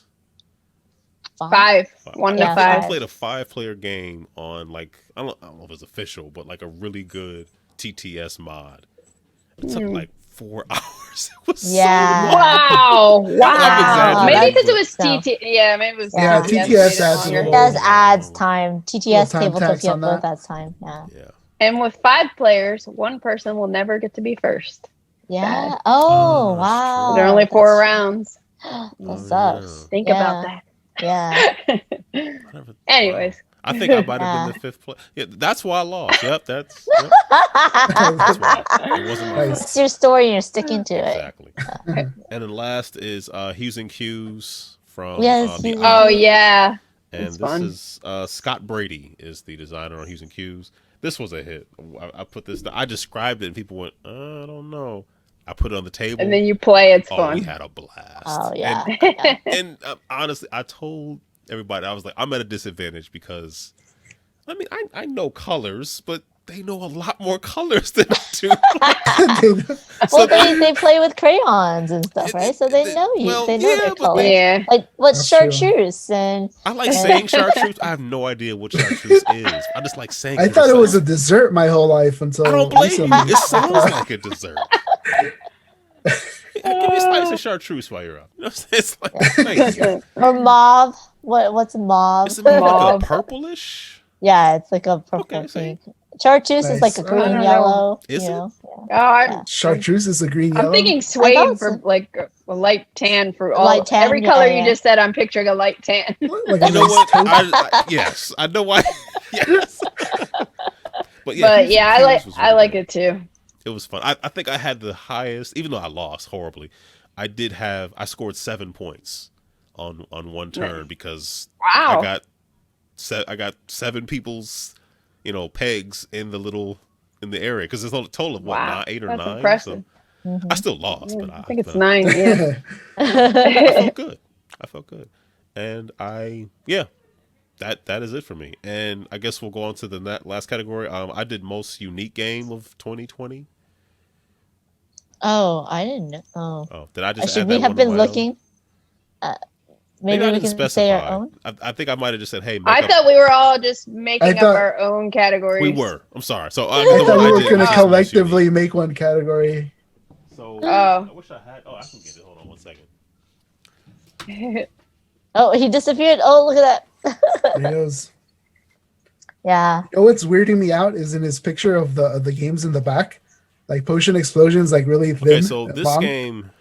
5. 1 to 5. I played a 5-player game on, like, I don't know if it's official, but like a really good TTS mod. It took like 4 hours. It was so long. Wow. Maybe because it was TTS. Yeah, maybe it was. Yeah, TTS adds time. TTS Tabletopia both adds time. Yeah. And with 5 players, 1 person will never get to be first. Yeah. Oh, wow. There are only 4 rounds. That sucks. Think about that. Yeah. Anyways, I think I might have been the 5th place. Yeah, that's why I lost. Yep, that's why. It wasn't my fault. It's your story and you're sticking to it. Exactly. And then last is Hughes and Q's from Yes, the Hughes and Oh Island. yeah. And It's this fun. is Scott Brady is the designer on Hughes and Q's. This was a hit. I put this. I described it, and people went, I don't know. I put it on the table, And then you play. It's we fun. had a blast. Oh yeah. And honestly, I told everybody, I was like, I'm at a disadvantage because, I mean, I know colors, but they know a lot more colors than I do. Well, they play with crayons and stuff, right? So they know you. Well, they know yeah, their but colors. Yeah. Like what's That's true. chartreuse and I like saying chartreuse. I have no idea what chartreuse is. I just like saying I it. thought it was a dessert my whole life until I don't blame recently. you. It sounds like a dessert. Give me a slice of chartreuse while you're up. You know what I'm saying? It's like, thank you. or mauve. What's mauve? Is it more like Mauve. a purplish? Yeah, it's like a purple Okay, see? pink. Chartreuse is like Nice. a green I don't know. yellow. Is you it? know? Oh, Yeah. Chartreuse is a green yellow. I'm thinking I suede thought for so. like a light tan for all Light tan, every yeah, color yeah. you just said. I'm picturing a light tan. Like You a know nice what? taupe. Yes, I know why. Yes. But yeah, But Hughes yeah, and Q's was I really like good. it too. It was fun. I think I had the highest, even though I lost horribly. I scored 7 points on one turn because Wow. I got 7 people's, pegs in the area because there's a total of Wow. 8 or That's 9. impressive. So I still lost, Yeah, but I think it's but 9. Yeah. I felt good, and that is it for me. And I guess we'll go on to the last category. I did most unique game of 2020. Oh, I didn't know. Oh, did I just Should add we that have one to been my own? looking? Maybe I we didn't can say our specify. own. I think I might have just said, "Hey, I thought we were all just making thought- up our own categories. we were." I'm sorry. So I the thought one we I were did going to was just most collectively unique. make one category. So Oh. I wish I had. Oh, I can get it. Hold on 1 second. Oh, he disappeared. Oh, look at that. There he goes. Yeah. You know what's weirding me out is in his picture of the games in the back, like Potion Explosion's like really thin. Okay, so this long. game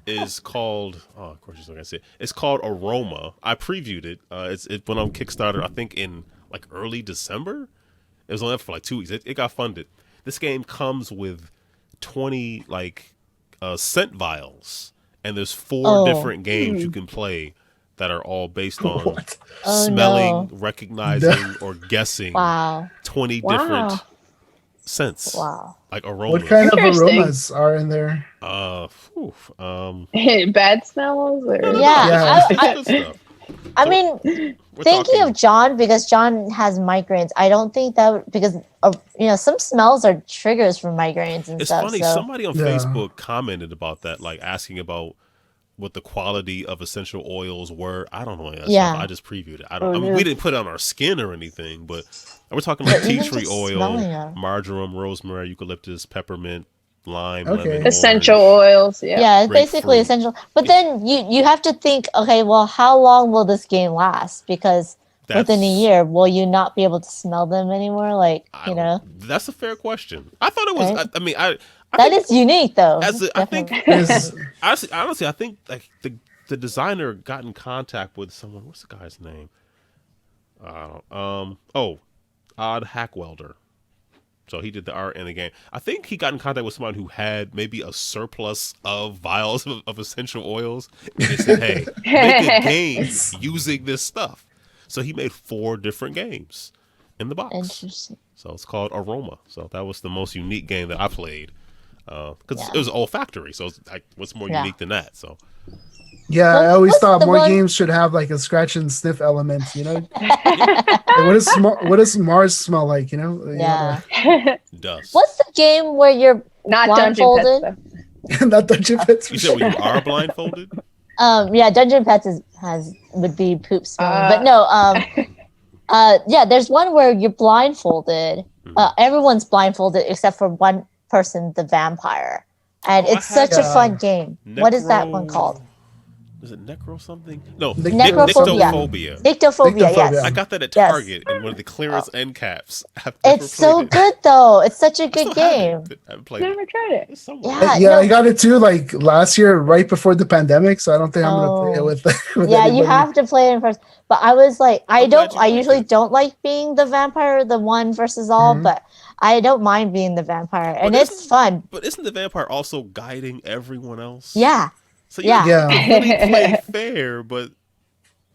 is called. Oh, of course, you're still gonna see it. It's called Aroma. I previewed it. It went on Kickstarter. I think in like early December. It was only up for like 2 weeks. It got funded. This game comes with 20 scent vials, and there's 4 different games you can play that are all based on What? Oh, smelling, no. recognizing, or guessing Wow. 20 Wow. different scents, Wow. like aromas. What kind of Interesting. aromas are in there? Bad smells? Or... Yeah. Good stuff. I So, mean, we're thinking talking- of John, because John has migraines, I don't think that because some smells are triggers for migraines and It's stuff. funny. So Somebody on Yeah. Facebook commented about that, like asking about what the quality of essential oils were. I don't know any of that Yeah. stuff. I just previewed it. I Oh, mean, no. we didn't put it on our skin or anything, but we're talking like But tea even tree just oil, smelling it. marjoram, rosemary, eucalyptus, peppermint, lime, Okay. lemon, Essential orange. oils. Yeah. yeah, it's basically Grapefruit. essential. But then you have to think, okay, well, how long will this game last? Because within a That's- year, will you not be able to smell them anymore? Like, I don't- That's a fair question. I thought it was. Right? I mean, I that think is unique, though. I think Definitely. Is- honestly, I think like the designer got in contact with someone. What's the guy's name? Odd Hack Welder. So he did the art in the game. I think he got in contact with someone who had maybe a surplus of vials of essential oils, and they said, "Hey, make a game using this stuff." So he made 4 different games in the box. Interesting. So it's called Aroma. So that was the most unique game that I played because Yeah. it was olfactory. So it's like, what's more Yeah. unique than that? So yeah, Well, I always what's thought the more one- games should have like a scratch and sniff element. Like, what does Mars smell like? Yeah. dust. What's the game where you're Not Dungeon blindfolded? Pets, though. Not Dungeon Pets. for You said when sure. you are blindfolded? Yeah, Dungeon Pets would be poop smelling. But no, there's one where you're blindfolded. Everyone's blindfolded except for one person, the vampire. And Oh, I it's such had a fun game. What is that one called? Is it necro something? No, Necrophobia. Nyctophobia. Nyctophobia, yes. I got that at Yes. Target in one of the clearance end caps. I've never It's so played it. good though. It's such a I good still have game. it. I haven't played Never it. tried it. It's somewhere. Yeah. Yeah, no. I got it too, like last year, right before the pandemic. So I don't think I'm gonna play it Oh. with Yeah, anybody. you have to play it in person. But I was like, I I'm glad you liked usually it. don't like being the vampire, the one versus all, Mhm. but I don't mind being the vampire, and But it's fun. But isn't the vampire also guiding everyone else? Yeah, So you yeah. really play fair, but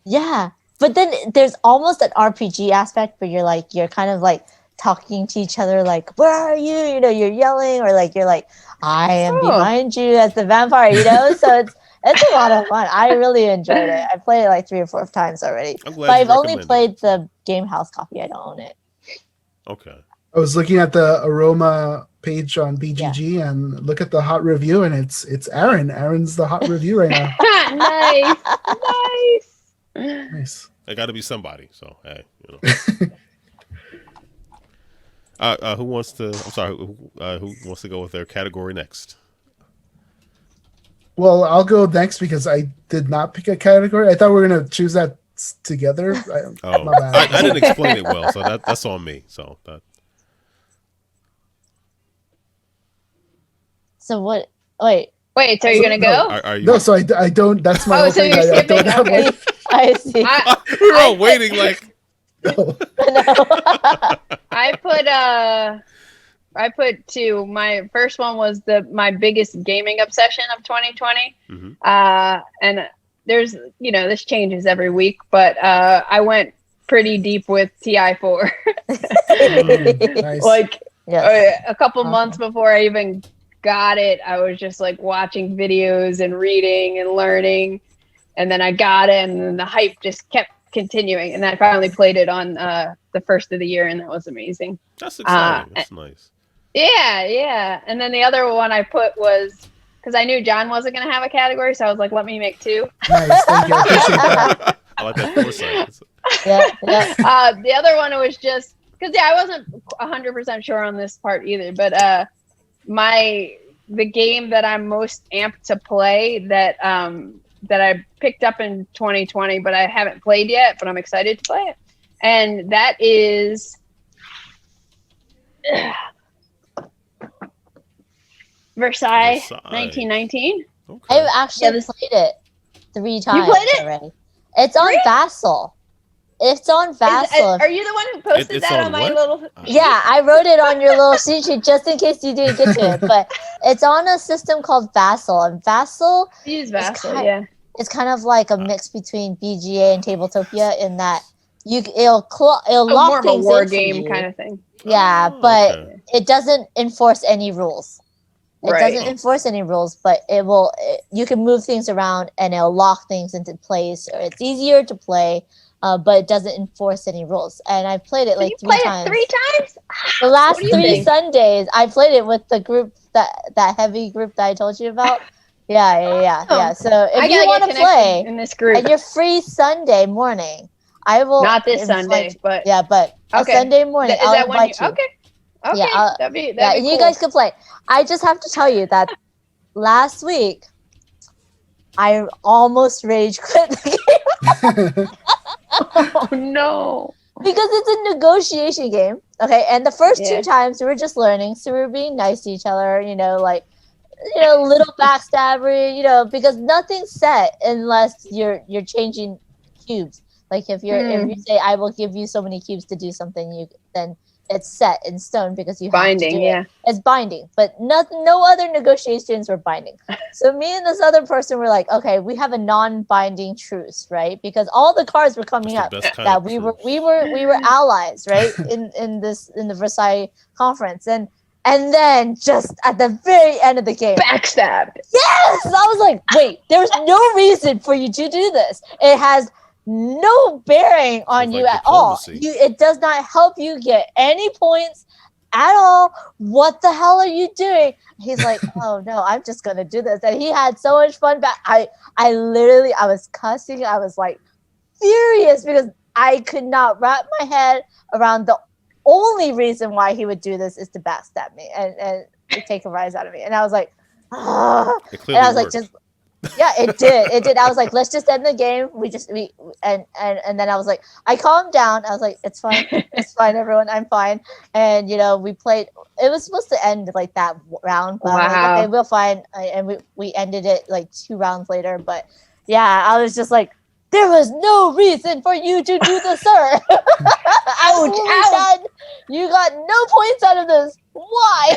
yeah. But then there's almost an RPG aspect where you're kind of like talking to each other, like, where are you? You know, you're yelling, or like you're like, I am behind you as the vampire, you know? So it's a lot of fun. I really enjoyed it. I played it like 3 or 4 times already. I'm glad But you I've only recommended played it. the Game House copy. I don't own it. Okay. I was looking at the Aroma page on BGG and look at the hot review, and it's Aaron. Aaron's the hot review right now. Nice. Nice. It got to be somebody. So hey, you know. Who wants to? I'm sorry. Who wants to go with their category next? Well, I'll go next because I did not pick a category. I thought we were gonna choose that together. Oh, My bad. I didn't explain it well, so that's on me. So that. So what? Wait. Wait, so you're gonna go? Are you? No, so I don't. That's my Oh, whole so thing. you're I don't skipping? have Okay. one. I see. We were all waiting like. No. I put 2. My first one was my biggest gaming obsession of 2020. Mhm. And there's, this changes every week, but I went pretty deep with TI4. Nice. Like Yes. a couple months before I even got it, I was just like watching videos and reading and learning. And then I got it, and then the hype just kept continuing. And I finally played it on the first of the year, and that was amazing. That's exciting. That's nice. Yeah. And then the other one I put was, because I knew John wasn't going to have a category, so I was like, let me make 2. Nice. Thank you. I appreciate that. I like that foresight. Yeah. The other one was just, because I wasn't 100% sure on this part either, but the game that I'm most amped to play that I picked up in 2020, but I haven't played yet, but I'm excited to play it. And that is Versailles 1919. Okay. I've actually played it 3 times played it? already. It's on Vassal. It's on Vassal. Are you the one who posted It's that on on my what? little? Yeah, I wrote it on your little cheat sheet just in case you didn't get to it. But it's on a system called Vassal, and Vassal Use Vassal, it's kind of like a mix between BGA and Tabletopia in that it'll lock more of a things war in for game you. kind of thing. Yeah, Oh, but okay. it doesn't enforce any rules. It Right. doesn't enforce any rules, but you can move things around and it'll lock things into place. Or it's easier to play, but it doesn't enforce any rules. And I've played it So like you 3 played times. it 3 times? The last What do you 3 think? Sundays, I played it with the group that heavy group that I told you about. Yeah. So if you want to play in this group, and you're free Sunday morning, I will. not this Sunday, but but okay. a Sunday morning, Is I'll that when you? invite you. Okay. Yeah, that'd be and cool. you guys can play. I just have to tell you that last week I almost rage quit the game Oh no! because it's a negotiation game. Okay, and the first Yeah. 2 times we were just learning, so we were being nice to each other. Little backstabbery. Because nothing's set unless you're changing cubes. Like if you say I will give you so many cubes to do something, then it's set in stone because you have Binding, to do yeah. it. It's binding, but no other negotiations were binding. So me and this other person were like, okay, we have a non-binding truce, right? Because all the cards were coming up That's the best kind that of we were truce. allies, right? in the Versailles conference, and then just at the very end of the game, Backstab. yes, I was like, wait, there's no reason for you to do this. It has no bearing on Sounds you like at all. diplomacy. It does not help you get any points at all. What the hell are you doing? He's like, oh no, I'm just gonna do this, and he had so much fun. I was cussing. I was like furious because I could not wrap my head around the only reason why he would do this is to backstab me and take a rise out of me. And I was like, ah. It And I was clearly like, just Yeah, it did. It did. I was like, let's just end the game. And then I was like, I calmed down. I was like, it's fine. It's fine, everyone. I'm fine. And we played. It was supposed to end like that round. But I'm like, okay, we'll fine. And we ended it like 2 rounds later. But yeah, I was just like, there was no reason for you to do this, sir. Ouch. You got no points out of this. Why?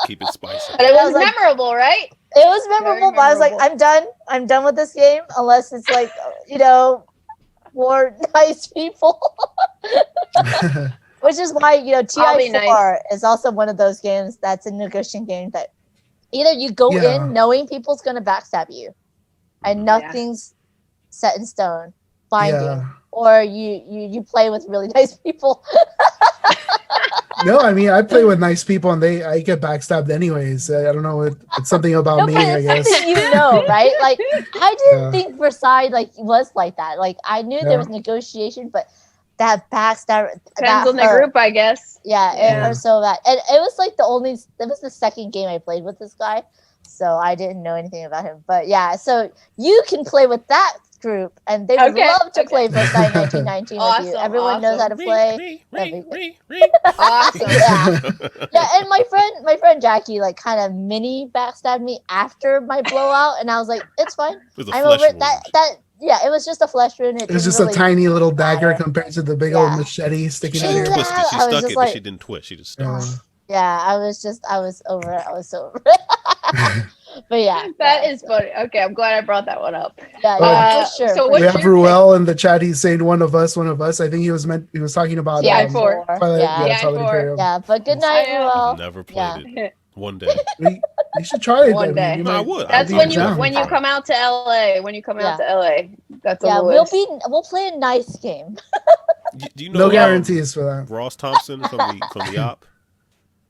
Keep it spicy. But it was memorable, right? It was memorable, but I was like, I'm done. I'm done with this game unless it's like, more nice people. Which is why, TI4 is also one of those games that's a negotiation game that either you go in knowing people's going to backstab you and nothing's set in stone, binding, or you play with really nice people. No, I mean, I play with nice people and I get backstabbed anyways. I don't know. It's something about me, I guess. Something right? Like, I didn't think Versailles was like that. Like, I knew there was negotiation, but that backstab depends on the group, I guess. Yeah, it hurt so bad. And it was like it was the second game I played with this guy, so I didn't know anything about him. But yeah, so you can play with that group, and they would love to play Versailles 1919 with you. Everyone knows how to play. Awesome. Yeah, and my friend Jackie like kind of mini backstabbed me after my blowout, and I was like, it's fine. I'm over it. Yeah, it was just a flesh wound. It was just a tiny little dagger compared to the big old machete sticking out. She stuck it, but she didn't twist. She just stuck it. Yeah, I was over it. I was so over it. But yeah, that is funny. Okay, I'm glad I brought that one up. Yeah, for sure. So we have Ruel in the chat. He's saying one of us. I think he was talking about TI4. Imperium. Yeah, but good night, Ruel. Never played it. One day. You should try it. One day. I would. That's when you come out to LA. When you come out to LA, that's we'll play a nice game. Do you know no guarantees for that? Ross Thompson from the op.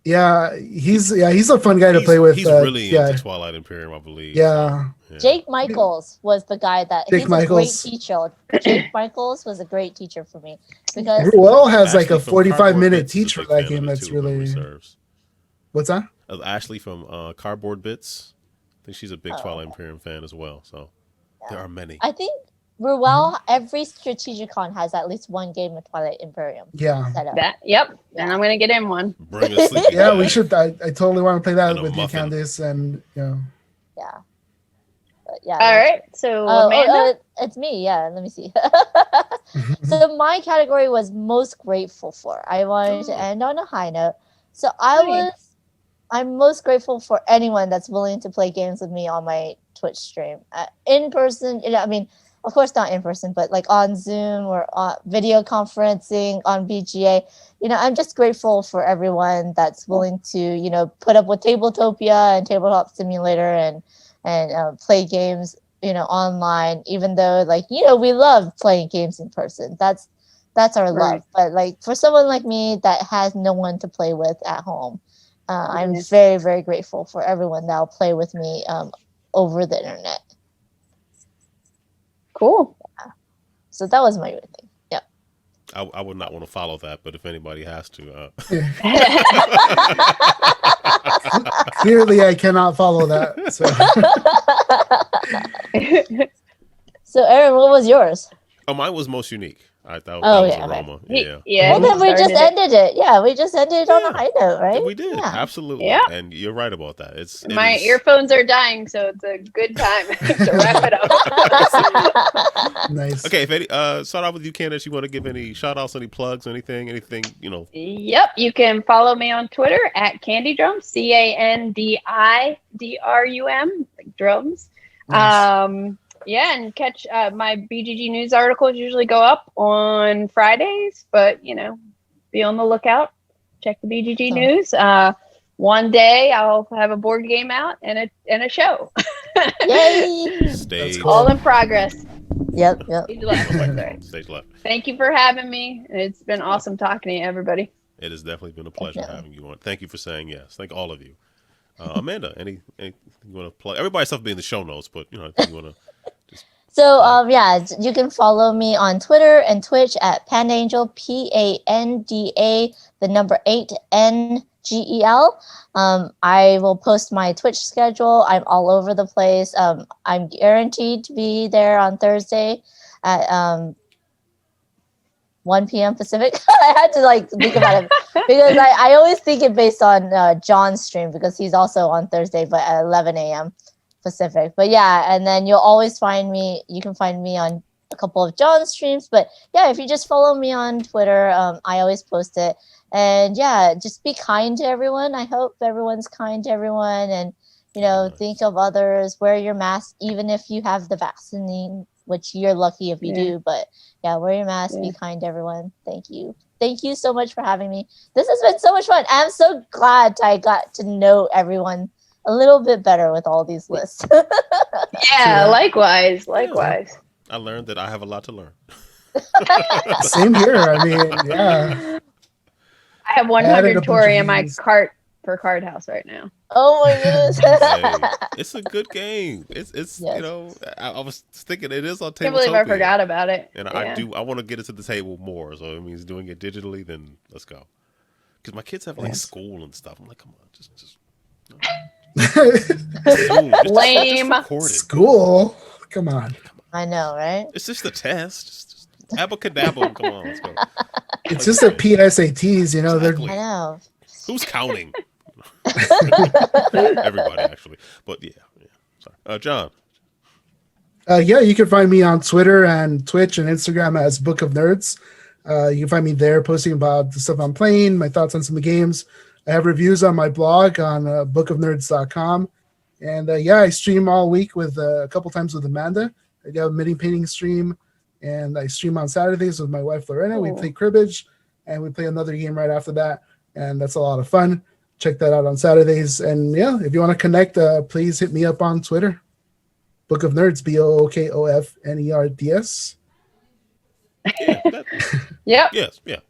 Yeah, he's a fun guy to play with. He's really into Twilight Imperium, I believe. Yeah. Jake Michaels was the guy that he's a great teacher. Jake Michaels was a great teacher for me because Ruel has like a 45-minute teach for that game. That's really. What's that? Ashley from Cardboard Bits. I think she's a big Twilight Imperium fan as well. So there are many. I think Ruel, every Strategicon has at least one game of Twilight Imperium. Yeah. And I'm gonna get in one. Bring a sleeping bag. We should. I totally want to play that with you, Candice, and Yeah. But yeah. All right. So Amanda? It's me. Yeah. Let me see. So my category was most grateful for. I wanted to end on a high note. So I'm most grateful for anyone that's willing to play games with me on my Twitch stream. In person, I mean, of course not in person, but like on Zoom or on video conferencing on BGA. I'm just grateful for everyone that's willing to, put up with Tabletopia and Tabletop Simulator and play games, online, even though we love playing games in person. That's our love. But like for someone like me that has no one to play with at home, I'm very, very grateful for everyone that'll play with me over the internet. Cool. Yeah. So that was my thing. Yeah. I would not want to follow that, but if anybody has to. Clearly, I cannot follow that. So Aaron, what was yours? Oh, mine was most unique. That was Aroma. Yeah. Well, then we just ended it. Yeah, we just ended it on a high note, right? We did. Yeah. Absolutely. Yeah. And you're right about that. My earphones are dying, so it's a good time to wrap it up. Nice. Okay, if start off with you, Candice. You want to give any shout outs, any plugs, anything, Yep. You can follow me on Twitter at CandyDrum, CANDIDRUM, like drums. Nice. And catch my BGG news articles usually go up on Fridays, but be on the lookout. Check the BGG news. One day I'll have a board game out and a show. Yay! Stage. All in progress. Yep. Stage left. Thank you for having me. It's been awesome talking to you, everybody. It has definitely been a pleasure having you on. Thank you for saying yes. Thank all of you. Amanda, anything you want to plug? Everybody's stuff be in the show notes, but anything you want to just. So you can follow me on Twitter and Twitch at PandaAngel, PANDA, the number 8 GEL. I will post my Twitch schedule. I'm all over the place. I'm guaranteed to be there on Thursday at 1 p.m. Pacific. I had to think about it because I always think it based on John's stream because he's also on Thursday, but at 11 a.m. Pacific. But yeah, and then you'll always find me. You can find me on a couple of John's streams. But yeah, if you just follow me on Twitter, I always post it. And yeah, just be kind to everyone. I hope everyone's kind to everyone, and think of others. Wear your mask, even if you have the vaccine, which you're lucky if you do. But yeah, wear your mask. Be kind to everyone. Thank you so much for having me. This has been so much fun. I'm so glad I got to know everyone a little bit better with all these lists. Likewise. I learned that I have a lot to learn. Same here. I mean, yeah. I have 100 Tori in my cart for Card House right now. Oh my goodness. Hey, it's a good game. It's I was thinking it is on Tabletopia. I can't believe I forgot about it. And I want to get it to the table more. So it means doing it digitally, then let's go. Because my kids have school and stuff. I'm like, come on, just lame. School? Come on. I know, right? It's just a test. Just abracadabra. Come on, let's go. It's just the PSATs, Exactly. I know. Who's counting? Everybody, actually. But yeah. Sorry. John. You can find me on Twitter and Twitch and Instagram as Book of Nerds. You can find me there posting about the stuff I'm playing, my thoughts on some of the games. I have reviews on my blog on bookofnerds.com. And I stream all week with a couple times with Amanda. I do a mini painting stream, and I stream on Saturdays with my wife Lorena. We play cribbage, and we play another game right after that, and that's a lot of fun. Check that out on Saturdays. And if you want to connect, please hit me up on Twitter. Book of Nerds, BOOKOFNERDS. Yep. Yes. Yeah.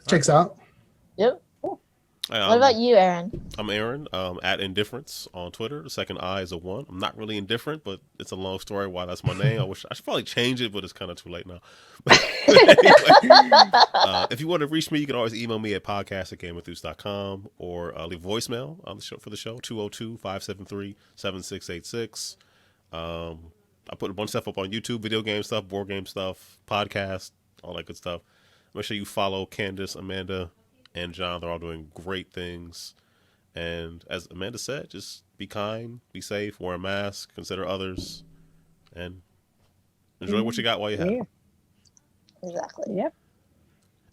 Checks out. Yep. What about you, Aaron? I'm Aaron, at Indifference on Twitter. The second I is a 1. I'm not really indifferent, but it's a long story why that's my name. I should probably change it, but it's kind of too late now. If you want to reach me, you can always email me at podcast@GameEnthus.com or leave voicemail on the show for the show, 202-573-7686. I put a bunch of stuff up on YouTube, video game stuff, board game stuff, podcast, all that good stuff. Make sure you follow Candice, Amanda, and John. They're all doing great things. And as Amanda said, just be kind, be safe, wear a mask, consider others, and enjoy what you got while you have it. Exactly. Yep.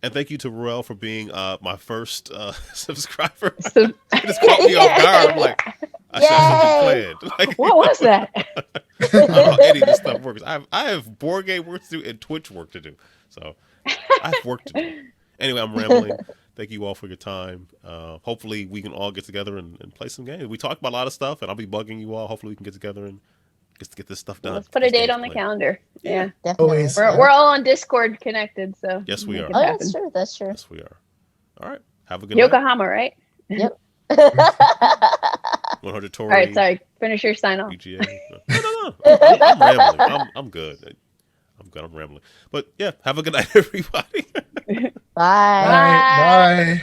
And thank you to Ruel for being my first subscriber. It just caught me off guard. I'm like, I should have something planned. Like, what was that? I don't know how any of this stuff works. I have board game work to do and Twitch work to do. So I have work to do. Anyway, I'm rambling. Thank you all for your time. Hopefully we can all get together and play some games. We talked about a lot of stuff, and I'll be bugging you all. Hopefully we can get together and get this stuff done. Let's put a date on the calendar. Yeah. Definitely. Always. We're all on Discord connected, so. Yes, we are. Oh, that's true. That's true. Yes, we are. All right. Have a good Yokohama, right? Yep. 100 Tori. All right, sorry. Finish your sign off. UGA. No. I'm rambling. I'm good. I'm rambling. But yeah, have a good night, everybody. Bye. Bye.